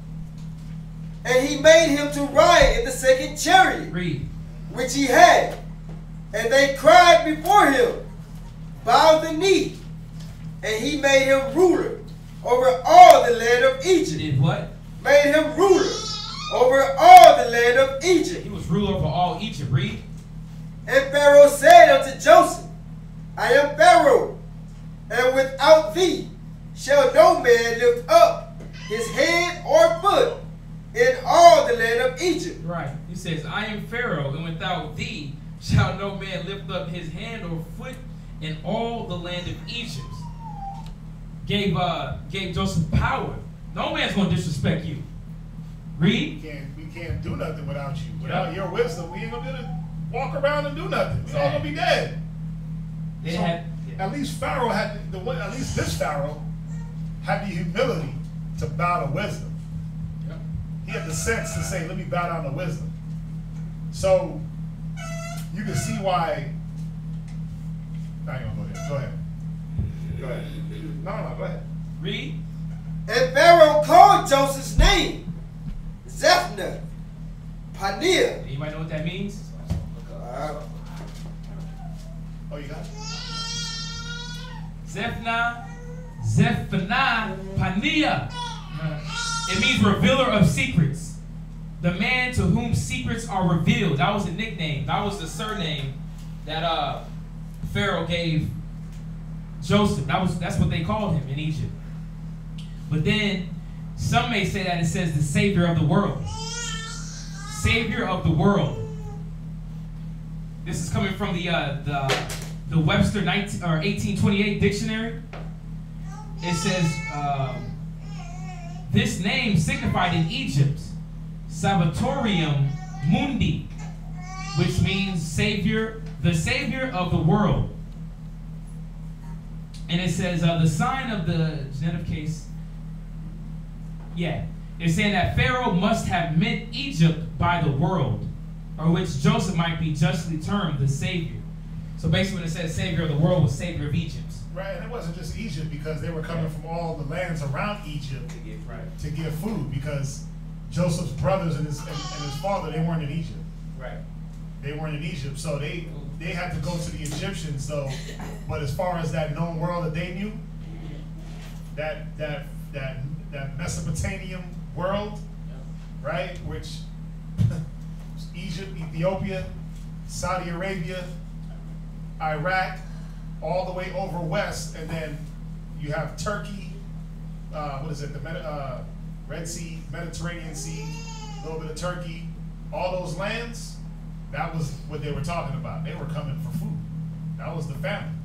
And he made him to ride in the second chariot, Read. which he had. And they cried before him, bow the knee. And he made him ruler over all the land of Egypt. Did what? Made him ruler over all the land of Egypt. He was ruler over all Egypt. Read. And Pharaoh said unto Joseph, I am Pharaoh, and without thee shall no man lift up his hand or foot in all the land of Egypt. Right. He says, I am Pharaoh, and without thee shall no man lift up his hand or foot in all the land of Egypt. Gave Joseph power. No man's going to disrespect you. Read. We can't do nothing without you. Without your wisdom, we ain't going to be able to walk around and do nothing. We're all going to be dead. At least Pharaoh had at least this Pharaoh had the humility to bow to wisdom. Yep. He had the sense to say, let me bow down to wisdom. So you can see why. I ain't gonna go there. Go ahead. Go ahead. No, go ahead. Read. And Pharaoh called Joseph's name Zephnath Paneah. Anybody know what that means? Oh, you got it? Zephnath Paneah. It means revealer of secrets. The man to whom secrets are revealed. That was the nickname. That was the surname that Pharaoh gave Joseph. That's what they called him in Egypt. But then some may say that it says the Savior of the world. Savior of the world. This is coming from the Webster 1828 dictionary. It says, this name signified in Egypt, Salvatorium Mundi, which means Savior, the Savior of the world. And it says, the sign of the genetic case, yeah, it's saying that Pharaoh must have meant Egypt by the world, or which Joseph might be justly termed the Savior. So basically when it says Savior of the world was Savior of Egypt. Right, and it wasn't just Egypt because they were coming from all the lands around Egypt to get food because Joseph's brothers and his father, they weren't in Egypt. Right. They weren't in Egypt, so they had to go to the Egyptians. So, but as far as that known world that they knew, that Mesopotamian world, right, which Egypt, Ethiopia, Saudi Arabia, Iraq, all the way over west, and then you have Turkey, what is it, the Red Sea, Mediterranean Sea, a little bit of Turkey, all those lands, that was what they were talking about. They were coming for food. That was the famine.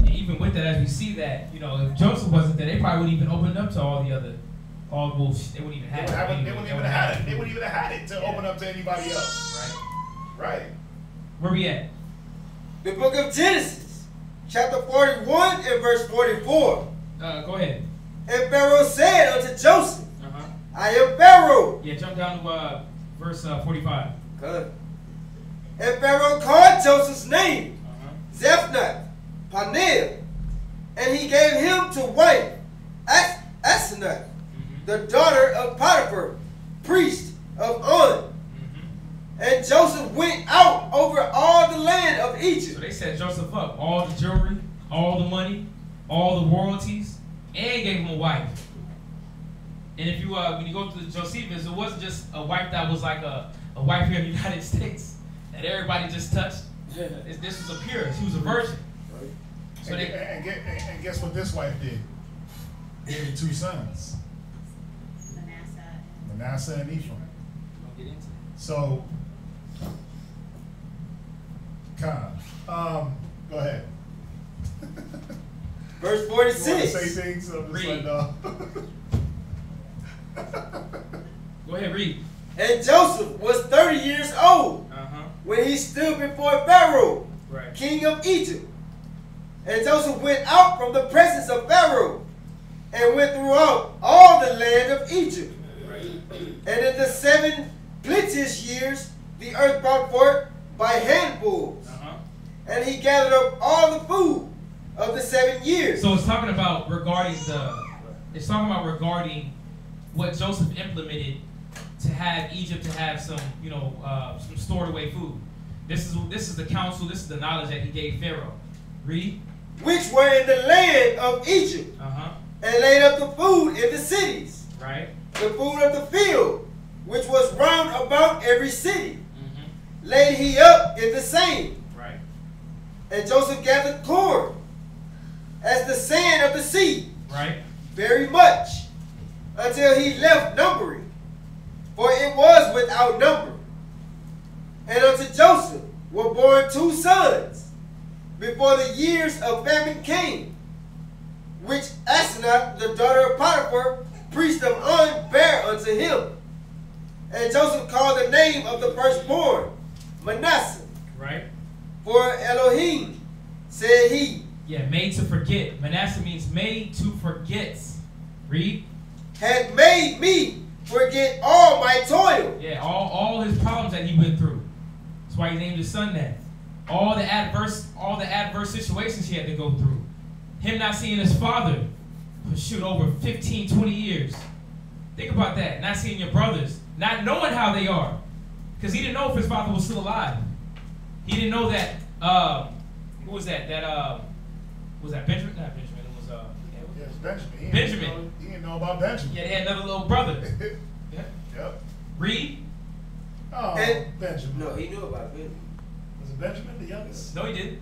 And even with that, as we see that, you know, if Joseph wasn't there, they probably wouldn't even open up to all the other, bullshit. They wouldn't even have it. They wouldn't even have it. They wouldn't even have had it to open up to anybody else. Right. Where we at? The book of Genesis, chapter 41 and verse 44. Go ahead. And Pharaoh said unto Joseph, I am Pharaoh. Yeah, jump down to verse 45. Good. And Pharaoh called Joseph's name, Zephnath Paneah, and he gave him to wife Asenath, the daughter of Potiphar, priest of On. And Joseph went out over all the land of Egypt. So they set Joseph up. All the jewelry, all the money, all the royalties, and gave him a wife. And if you when you go to the Josephus, it wasn't just a wife that was like a wife here in the United States that everybody just touched. This was a pure. She was a virgin. Right. So and guess what this wife did? Gave him 2 sons. Manasseh and Ephraim. Don't get into it. So, go ahead. Verse 46. You want to say things? So I'm just like, no. Go ahead, read. And Joseph was 30 years old when he stood before Pharaoh, king of Egypt. And Joseph went out from the presence of Pharaoh and went throughout all the land of Egypt. And in the 7 plenteous years, the earth brought forth by handfuls. And he gathered up all the food of the 7 years. So it's talking about regarding what Joseph implemented to have Egypt to have some, some stored away food. This is the counsel, this is the knowledge that he gave Pharaoh. Read. Which were in the land of Egypt, and laid up the food in the cities. Right. The food of the field, which was round about every city, laid he up in the same. Right. And Joseph gathered corn, as the sand of the sea, very much, until he left numbering, for it was without number. And unto Joseph were born 2 sons, before the years of famine came, which Asenath, the daughter of Potiphar, priest of On, bare unto him. And Joseph called the name of the firstborn Manasseh. Right. For Elohim, said he. Yeah, made to forget. Manasseh means made to forget. Read. Had made me forget all my toil. Yeah, all his problems that he went through. That's why he named his son that. All the adverse situations he had to go through. Him not seeing his father for over 15, 20 years. Think about that. Not seeing your brothers. Not knowing how they are. Because he didn't know if his father was still alive. He didn't know that, who was that? Was that Benjamin? Not Benjamin. It was, yeah, it was Benjamin. Benjamin. He didn't know about Benjamin. Yeah, they had another little brother. Yeah. Yep. Read. Oh, Benjamin. No, he knew about Benjamin. Was it Benjamin, the youngest? No, he didn't.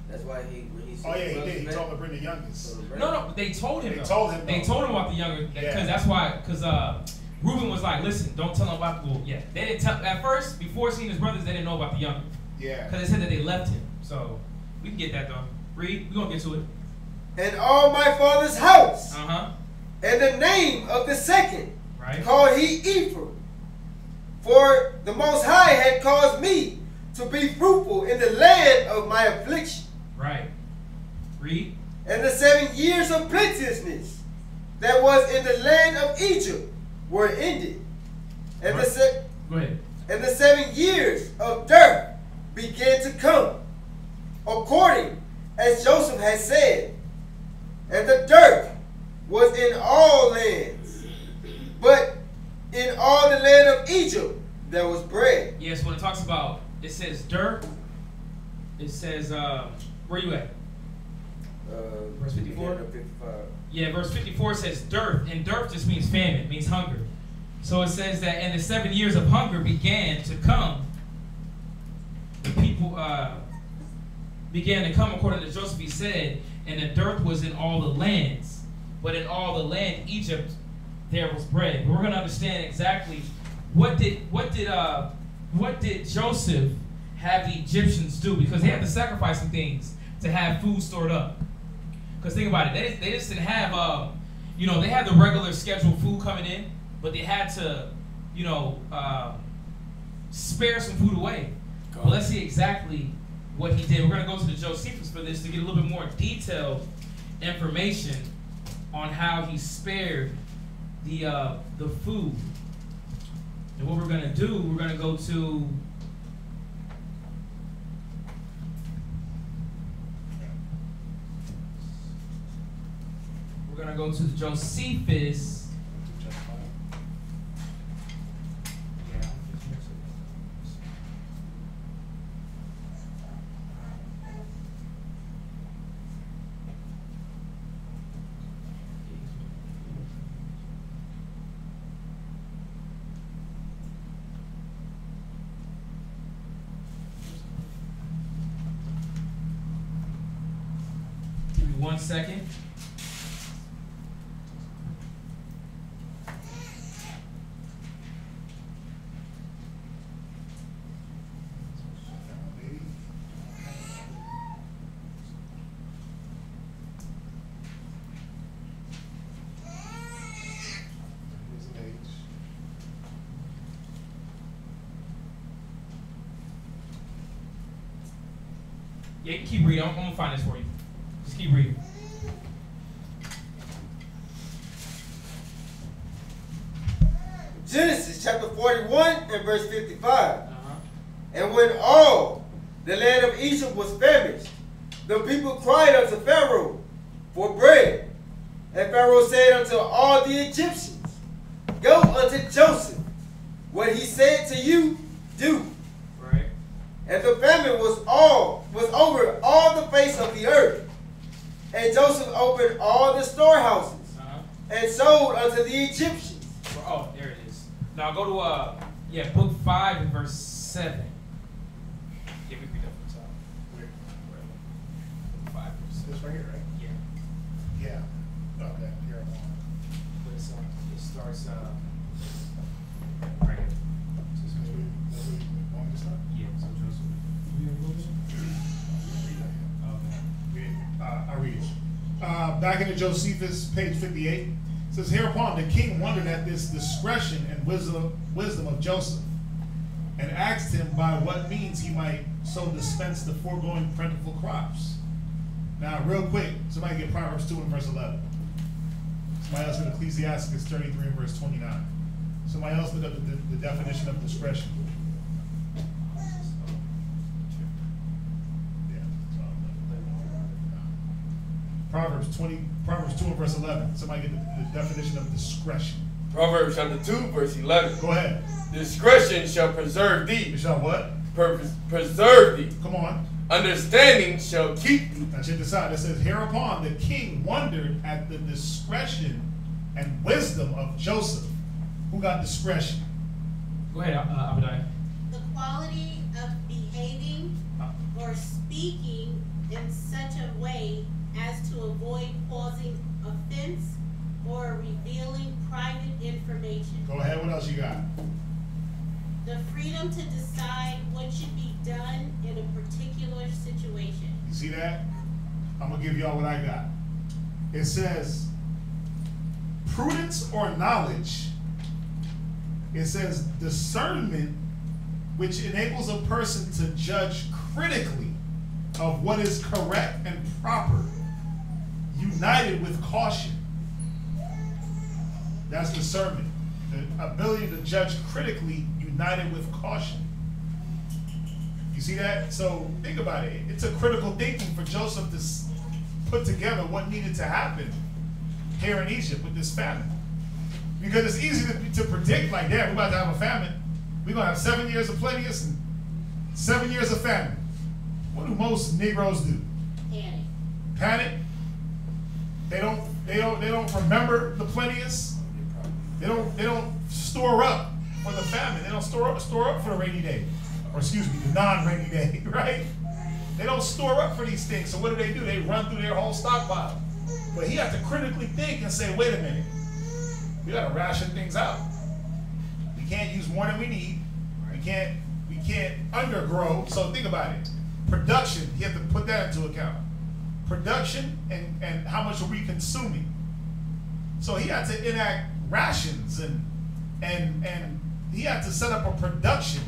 That's why when he said, oh yeah, he did. He told him to bring the youngest. No, they told him. They told him. They told him about the younger. Because that's why. Because Reuben was like, listen, don't tell him about the, well, yeah. They didn't tell, at first, before seeing his brothers, they didn't know about the younger. Yeah. Because they said that they left him. So, we can get that though. Read, we're going to get to it. And all my father's house. Uh-huh. And the name of the second right. called he Ephraim. For the Most High had caused me to be fruitful in the land of my affliction. Right. Read. And the 7 years of plenteousness that was in the land of Egypt were ended. And right. Go ahead. And the 7 years of dearth began to come, according as Joseph had said. And the dearth was in all lands, but in all the land of Egypt there was bread. Yes, when it talks about, it says dearth, it says, where you at? Verse 54? 55. Yeah, verse 54 says dearth, and dearth just means famine, means hunger. So it says that, and the 7 years of hunger began to come. The people began to come according to Joseph, he said, and the dearth was in all the lands. But in all the land, Egypt, there was bread. But we're going to understand exactly what did Joseph have the Egyptians do? Because they had to sacrifice some things to have food stored up. Because think about it, they just didn't have, they had the regular scheduled food coming in, but they had to, spare some food away. But let's see exactly what he did. We're going to go to the Josephus for this to get a little bit more detailed information on how he spared the food. And what we're going to do, we're going to go to the Josephus. Give me 1 second. Yeah, you can keep reading. I'm going to find this for you. Just keep reading. Genesis chapter 41 and verse 55. And when all the land of Egypt was famished, the people cried unto Pharaoh for bread. And Pharaoh said unto all the Egyptians, Go unto Joseph. What he said to you, do. Right. And the famine was over all the face of the earth. And Joseph opened all the storehouses and sold unto the Egyptians. Oh, there it is. Now go to book 5 and verse 7. Yeah, we read that from the top. Where? Book 5 verse 7. This right here, right? Yeah. Yeah. Okay. Here I'm on. But it starts right here. Yeah. So Joseph. I read it. Back in the Josephus, page 58, it says, Hereupon the king wondered at this discretion and wisdom of Joseph, and asked him by what means he might so dispense the foregoing plentiful crops. Now, real quick, somebody get Proverbs 2 and verse 11. Somebody else get Ecclesiastes 33 and verse 29. Somebody else look up the definition of discretion. Proverbs 2 and verse 11. Somebody get the definition of discretion. Proverbs chapter 2, verse 11. Go ahead. Discretion shall preserve thee. It shall what? Preserve thee. Come on. Understanding shall keep thee. Now check this out. It says, Hereupon the king wondered at the discretion and wisdom of Joseph. Who got discretion? Go ahead, Abadiah. The quality of behaving or speaking in such a way as to avoid causing offense or revealing private information. Go ahead, what else you got? The freedom to decide what should be done in a particular situation. You see that? I'm gonna give y'all what I got. It says, prudence or knowledge. It says discernment, which enables a person to judge critically of what is correct and proper, united with caution. That's discernment. The ability to judge critically, united with caution. You see that? So think about it. It took critical thinking for Joseph to put together what needed to happen here in Egypt with this famine. Because it's easy to predict, like, damn, we're about to have a famine. We're going to have 7 years of plenteous and 7 years of famine. What do most Negroes do? Panic. Panic? They don't remember the plenteous. They don't store up for the famine. They don't store up for the rainy day. Or excuse me, the non-rainy day, right? They don't store up for these things. So what do? They run through their whole stockpile. But he had to critically think and say, wait a minute. We got to ration things out. We can't use more than we need. We can't undergrow. So think about it. Production, you have to put that into account. Production and how much are we consuming? So he had to enact rations and he had to set up a production.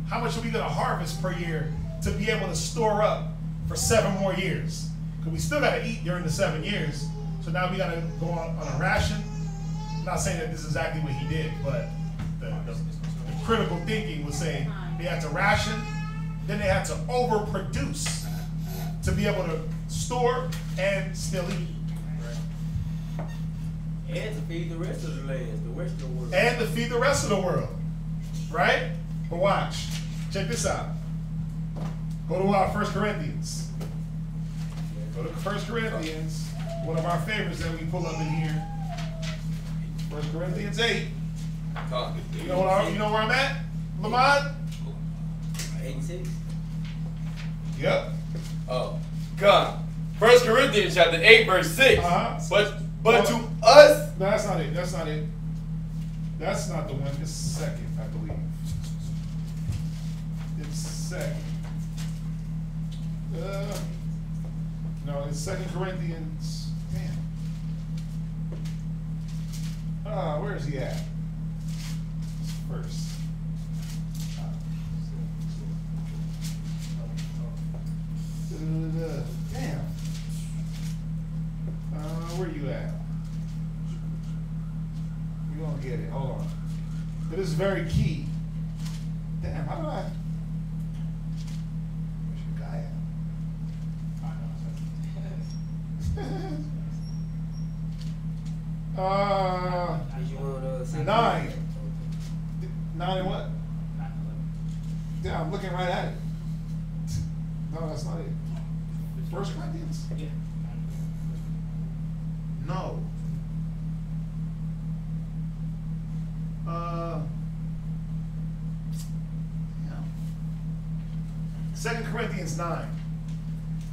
How much are we going to harvest per year to be able to store up for 7 more years? Because we still got to eat during the 7 years. So now we got to go on a ration. I'm not saying that this is exactly what he did, but the critical thinking was saying they had to ration, then they had to overproduce to be able to store and still eat. And to feed the rest of the lands, the Western world. And to feed the rest of the world, right? But watch, check this out. Go to 1 Corinthians. Go to 1 Corinthians, one of our favorites that we pull up in here. 1 Corinthians 8. You know where I'm at, Lamont? 86. Yep. Oh, God. 1 Corinthians chapter 8, verse 6. But to us. No, that's not it. That's not it. That's not the one. It's second, I believe. It's second. No, it's 2 Corinthians. Damn. Where is he at? First. Damn. Where you at? We're gonna get it. Hold on. But this is very key. Damn, how do I? Where's your guy at? 9. 9 and what? Yeah, I'm looking right at it. No, that's not it. 1 Corinthians? Yeah. No. 2 Corinthians 9.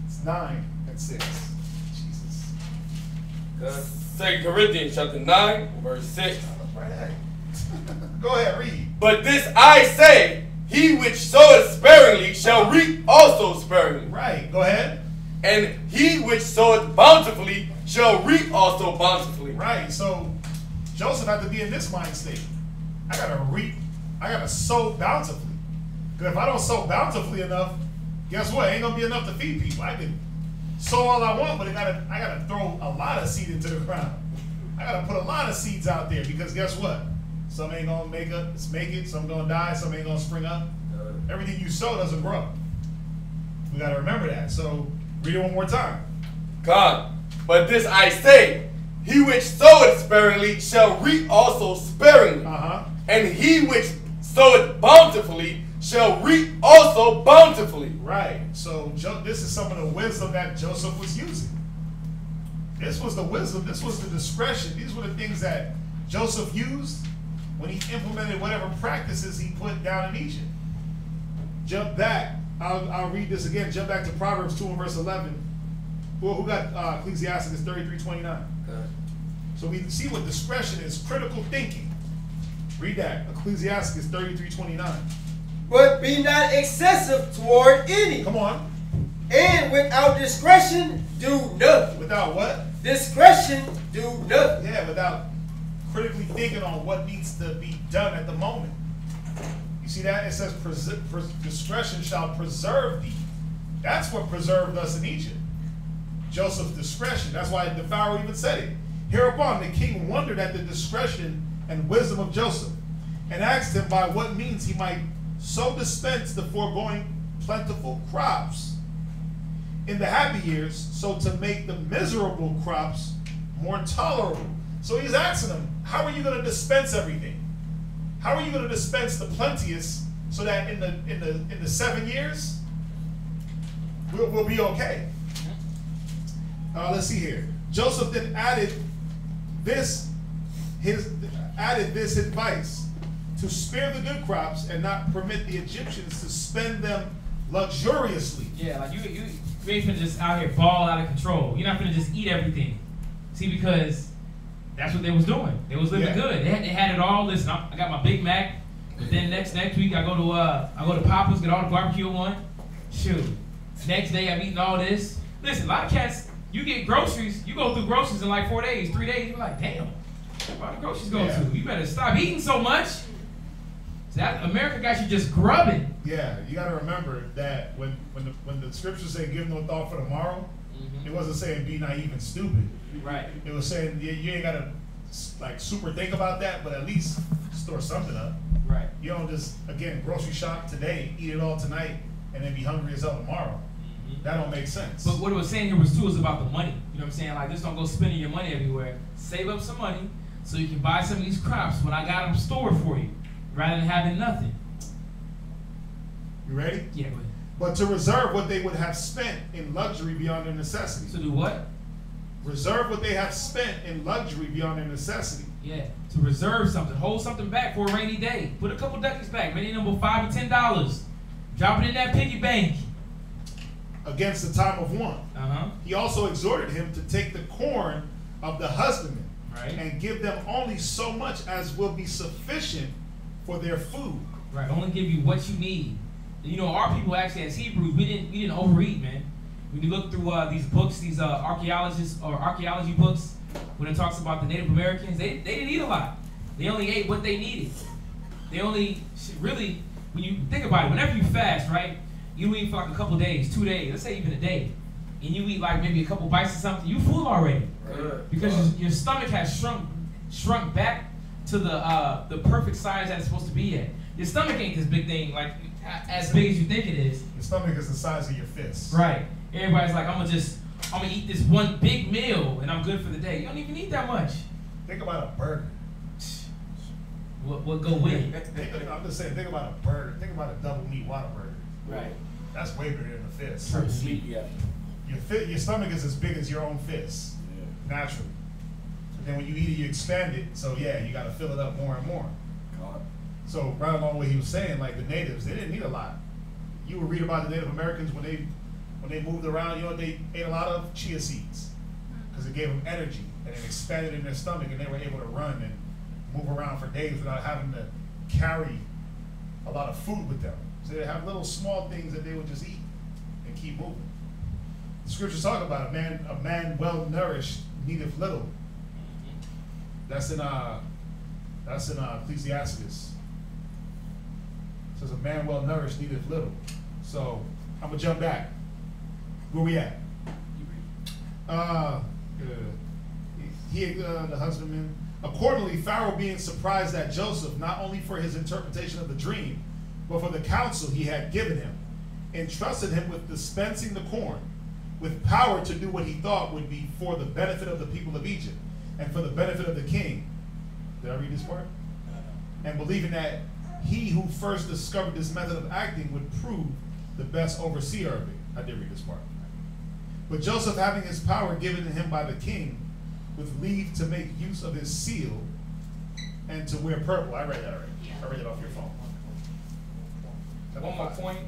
It's 9 and 6. Jesus. 2 Corinthians chapter 9, verse 6. Right at it. Go ahead, read. But this I say, he which soweth sparingly shall reap also sparingly. Right, go ahead. And he which soweth bountifully shall reap also bountifully. Right, so Joseph had to be in this mind state. I gotta reap, I gotta sow bountifully. Because if I don't sow bountifully enough, guess what? It ain't gonna be enough to feed people. I can sow all I want, but I gotta throw a lot of seed into the ground. I gotta put a lot of seeds out there because guess what? Some ain't gonna make it, some gonna die, some ain't gonna spring up. Everything you sow doesn't grow. We gotta remember that. So read it one more time. God, but this I say, he which soweth sparingly shall reap also sparingly. And he which soweth bountifully shall reap also bountifully. Right. So this is some of the wisdom that Joseph was using. This was the wisdom. This was the discretion. These were the things that Joseph used when he implemented whatever practices he put down in Egypt. Jump back. I'll read this again. Jump back to Proverbs 2 and verse 11. Who got Ecclesiastes 33:29? So we see what discretion is: critical thinking. Read that, Ecclesiastes 33:29. But be not excessive toward any. Come on. And without discretion, do nothing. Without what? Discretion, do nothing. Yeah, without critically thinking on what needs to be done at the moment. You see that? It says, discretion shall preserve thee. That's what preserved us in Egypt. Joseph's discretion. That's why the Pharaoh even said it. Hereupon the king wondered at the discretion and wisdom of Joseph, and asked him by what means he might so dispense the foregoing plentiful crops in the happy years, so to make the miserable crops more tolerable. So he's asking him, how are you going to dispense everything? How are you going to dispense the plenteous so that in the 7 years we'll be okay? Let's see here. Joseph then added this advice: to spare the good crops and not permit the Egyptians to spend them luxuriously. Yeah, like you ain't finna just out here ball out of control. You're not finna just eat everything. See, because that's what they was doing. They was living good. They had it all. Listen, I got my Big Mac. But then next week I go to Papa's, get all the barbecue one. Shoot. Next day I'm eating all this. Listen, a lot of cats, you get groceries, you go through groceries in like 4 days, 3 days. You're like, damn, where the groceries go to? You better stop eating so much. So that America got you just grubbing. Yeah, you got to remember that when the scriptures say give no thought for tomorrow, it wasn't saying be naive and stupid. Right. It was saying you ain't got to like super think about that, but at least store something up. Right. You don't just, again, grocery shop today, eat it all tonight, and then be hungry as hell tomorrow. That don't make sense. But what it was saying here was too is about the money. You know what I'm saying? Like, just don't go spending your money everywhere. Save up some money so you can buy some of these crops when I got them stored for you, rather than having nothing. You ready? Yeah, go ahead. But to reserve what they would have spent in luxury beyond their necessity. To do what? Reserve what they have spent in luxury beyond their necessity. Yeah, to reserve something. Hold something back for a rainy day. Put a couple ducats back. Maybe number $5 or $10. Drop it in that piggy bank. Against the time of want. He also exhorted him to take the corn of the husbandman, right, and give them only so much as will be sufficient for their food. Right, only give you what you need. You know, our people actually, as Hebrews, we didn't overeat, man. When you look through these books, these archaeology books, when it talks about the Native Americans, they didn't eat a lot. They only ate what they needed. They only really, when you think about it, whenever you fast, right, you eat for like a couple days, 2 days, let's say even a day, and you eat like maybe a couple bites of something, you full already, because your stomach has shrunk back to the perfect size that it's supposed to be at. Your stomach ain't this big thing, like as big as you think it is. Your stomach is the size of your fist. Right. Everybody's like, I'm gonna eat this one big meal and I'm good for the day. You don't even eat that much. Think about a burger. What go with it? I'm just saying, think about a burger. Think about a double meat Whataburger. Right. That's way bigger than a fist. Yeah. Your stomach is as big as your own fist, naturally. But then when you eat it, you expand it. So yeah, you got to fill it up more and more. So right along what he was saying, like the natives, they didn't eat a lot. You would read about the Native Americans when they moved around. You know, they ate a lot of chia seeds because it gave them energy and it expanded in their stomach, and they were able to run and move around for days without having to carry a lot of food with them. So they have little small things that they would just eat and keep moving. The scriptures talk about a man well nourished needeth little. That's in Ecclesiastes. It says a man well nourished needeth little. So I'm gonna jump back. Where we at? The husbandman. Accordingly, Pharaoh, being surprised at Joseph, not only for his interpretation of the dream, but for the counsel he had given him, entrusted him with dispensing the corn, with power to do what he thought would be for the benefit of the people of Egypt, and for the benefit of the king. Did I read this part? And believing that he who first discovered this method of acting would prove the best overseer of it. I did read this part. But Joseph, having his power given to him by the king, with leave to make use of his seal and to wear purple. I read that already. I read it off your phone. One more point.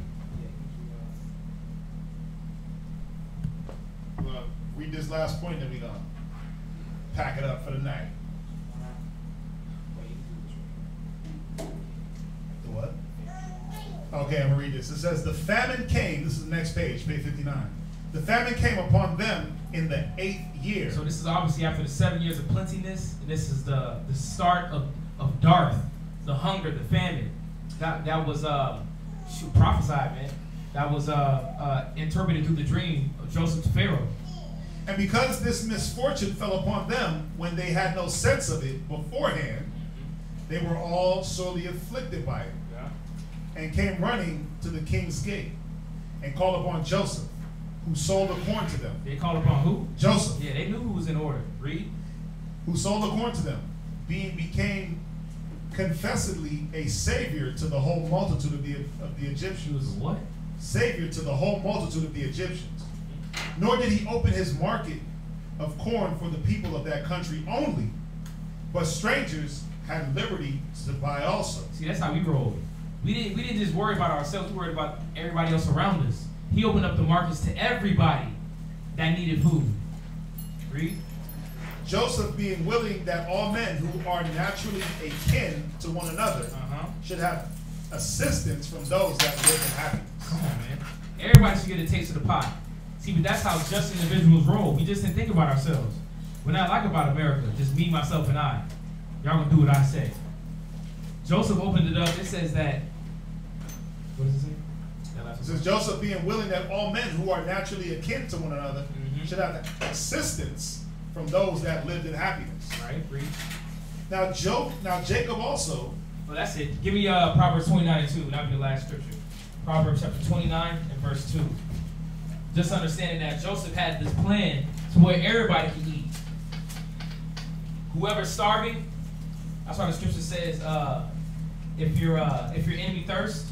Read this last point, then we done. pack it up for the night. The what? Okay, I'm gonna read this. It says, the famine came, this is the next page, page 59. The famine came upon them in the 8th year. So this is obviously after the 7 years of plentiness. And this is the start of Darth, the hunger, the famine. That was prophesied, man. That was interpreted through the dream of Joseph to Pharaoh. And because this misfortune fell upon them when they had no sense of it beforehand, they were all sorely afflicted by it, and came running to the king's gate, and called upon Joseph, who sold the corn to them. They called upon who? Joseph. Yeah, they knew who was in order. Read. Who sold the corn to them, became confessedly a savior to the whole multitude of the Egyptians. What? Savior to the whole multitude of the Egyptians. Nor did he open his market of corn for the people of that country only, but strangers had liberty to buy also. See, that's how we roll. We didn't just worry about ourselves, we worried about everybody else around us. He opened up the markets to everybody that needed food. Read. Joseph being willing that all men who are naturally akin to one another should have assistance from those that live in happiness. Come on, man. Everybody should get a taste of the pot. See, but that's how just individuals roll. We just didn't think about ourselves. We're not like about America, just me, myself, and I. Y'all gonna do what I say. Joseph opened it up. It says that, what does it say? It says, Joseph being willing that all men who are naturally akin to one another should have assistance from those that lived in happiness. Right, read. Now Jacob also. Well, that's it. Give me Proverbs 29 and 2. That'll be the last scripture. Proverbs chapter 29 and verse 2. Just understanding that Joseph had this plan to where everybody could eat. Whoever's starving, that's why the scripture says, if your enemy thirsts,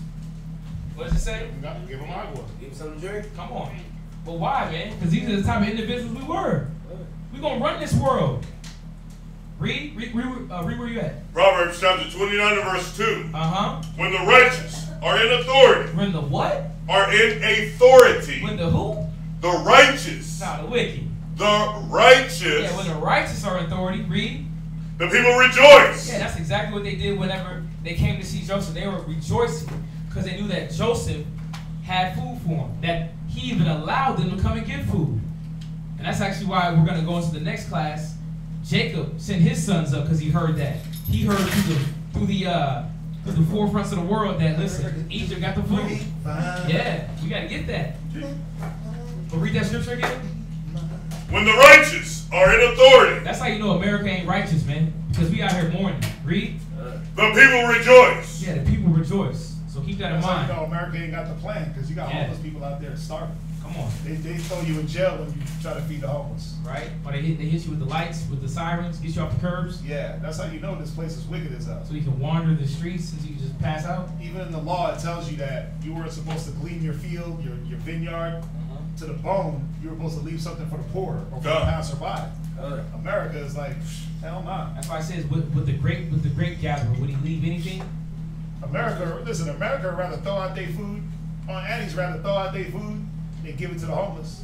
what does it say? Give him agua. Give him something to drink. Come on. But why, man? Because these are the type of individuals we were. We're going to run this world. Read where you at. Proverbs chapter 29 and verse 2. When the righteous are in authority. When the what? Are in authority. When the who? The righteous. Nah, the wicked. The righteous. Yeah, when the righteous are in authority, read. The people rejoice. Yeah, that's exactly what they did whenever they came to see Joseph. They were rejoicing because they knew that Joseph had food for them, that he even allowed them to come and get food. And that's actually why we're going to go into the next class. Jacob sent his sons up because he heard that. He heard through the forefronts of the world that, listen, Egypt got the food. Yeah, we got to get that. But read that scripture again. When the righteous are in authority. That's how you know America ain't righteous, man. Because we out here mourning. Read. The people rejoice. Yeah, the people rejoice. So keep that in mind. That's how you know America ain't got the plan, because you got homeless people out there starving. Come on. They throw you in jail when you try to feed the homeless. Right? Or they hit you with the lights, with the sirens, get you off the curbs. Yeah, that's how you know this place is wicked as hell. So you can wander the streets and you can just pass out. Even in the law, it tells you that you weren't supposed to glean your field, your vineyard, to the bone. You were supposed to leave something for the poor or for the passerby. America is like, hell nah. That's why it says with the grape gatherer, would he leave anything? America would rather throw out their food. Aunt Annie's rather throw out their food than give it to the homeless.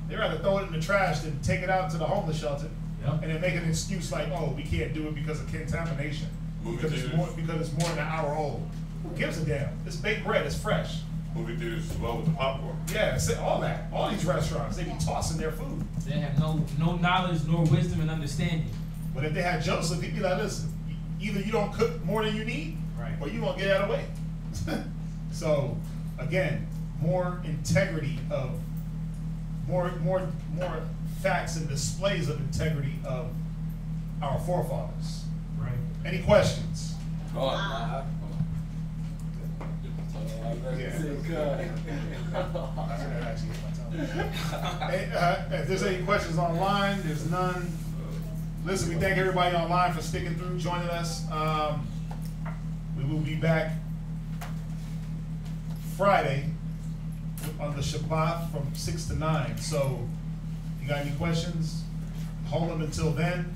They'd rather throw it in the trash than take it out to the homeless shelter. Yep. And then make an excuse like, oh, we can't do it because of contamination. Because it's more than an hour old. Who gives a damn? It's baked bread, it's fresh. Movie theaters as well with the popcorn. Yeah, all that. All these restaurants, they be tossing their food. They have no knowledge, nor wisdom and understanding. But if they had Joseph, he'd be like, listen, either you don't cook more than you need, or you won't get out of the way. So, again, more integrity of, more facts and displays of integrity of our forefathers. Right. Any questions? If there's any questions online, there's none. Listen, we thank everybody online for sticking through, joining us. We will be back Friday on the Shabbat from 6 to 9. So if you got any questions, hold them until then.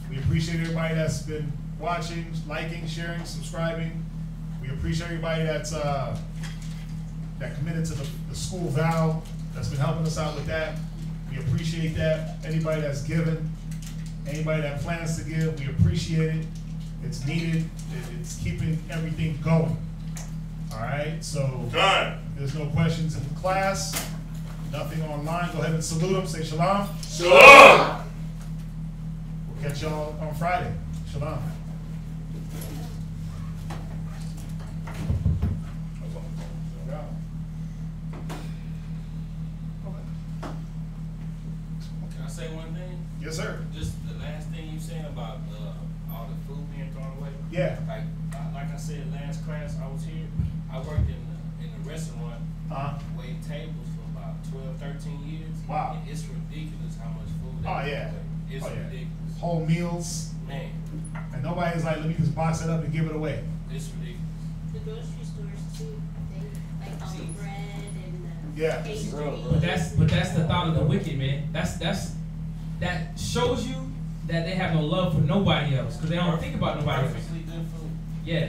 We appreciate everybody that's been watching, liking, sharing, subscribing. We appreciate everybody that's that committed to the school vow, that's been helping us out with that. We appreciate that. Anybody that's given. Anybody that plans to give, we appreciate it. It's needed. It's keeping everything going. All right, so there's no questions in the class. Nothing online. Go ahead and salute them. Say shalom. Shalom. We'll catch y'all on Friday. Shalom. Can I say one thing? Yes, sir. Just the last thing you saying about all the food being thrown away. Yeah. Like I said last class I was here, I worked in the restaurant, waiting tables for about 12, 13 years. Wow. And it's ridiculous how much food Oh, they yeah. throw away. It's ridiculous. Whole meals. Man. And nobody's like, let me just box it up and give it away. It's ridiculous. The grocery stores too, they like all the bread and the Yeah. pastries. But that's the thought of the wicked, man. That shows you that they have no love for nobody else because they don't think about nobody else. Perfectly good food. Yeah.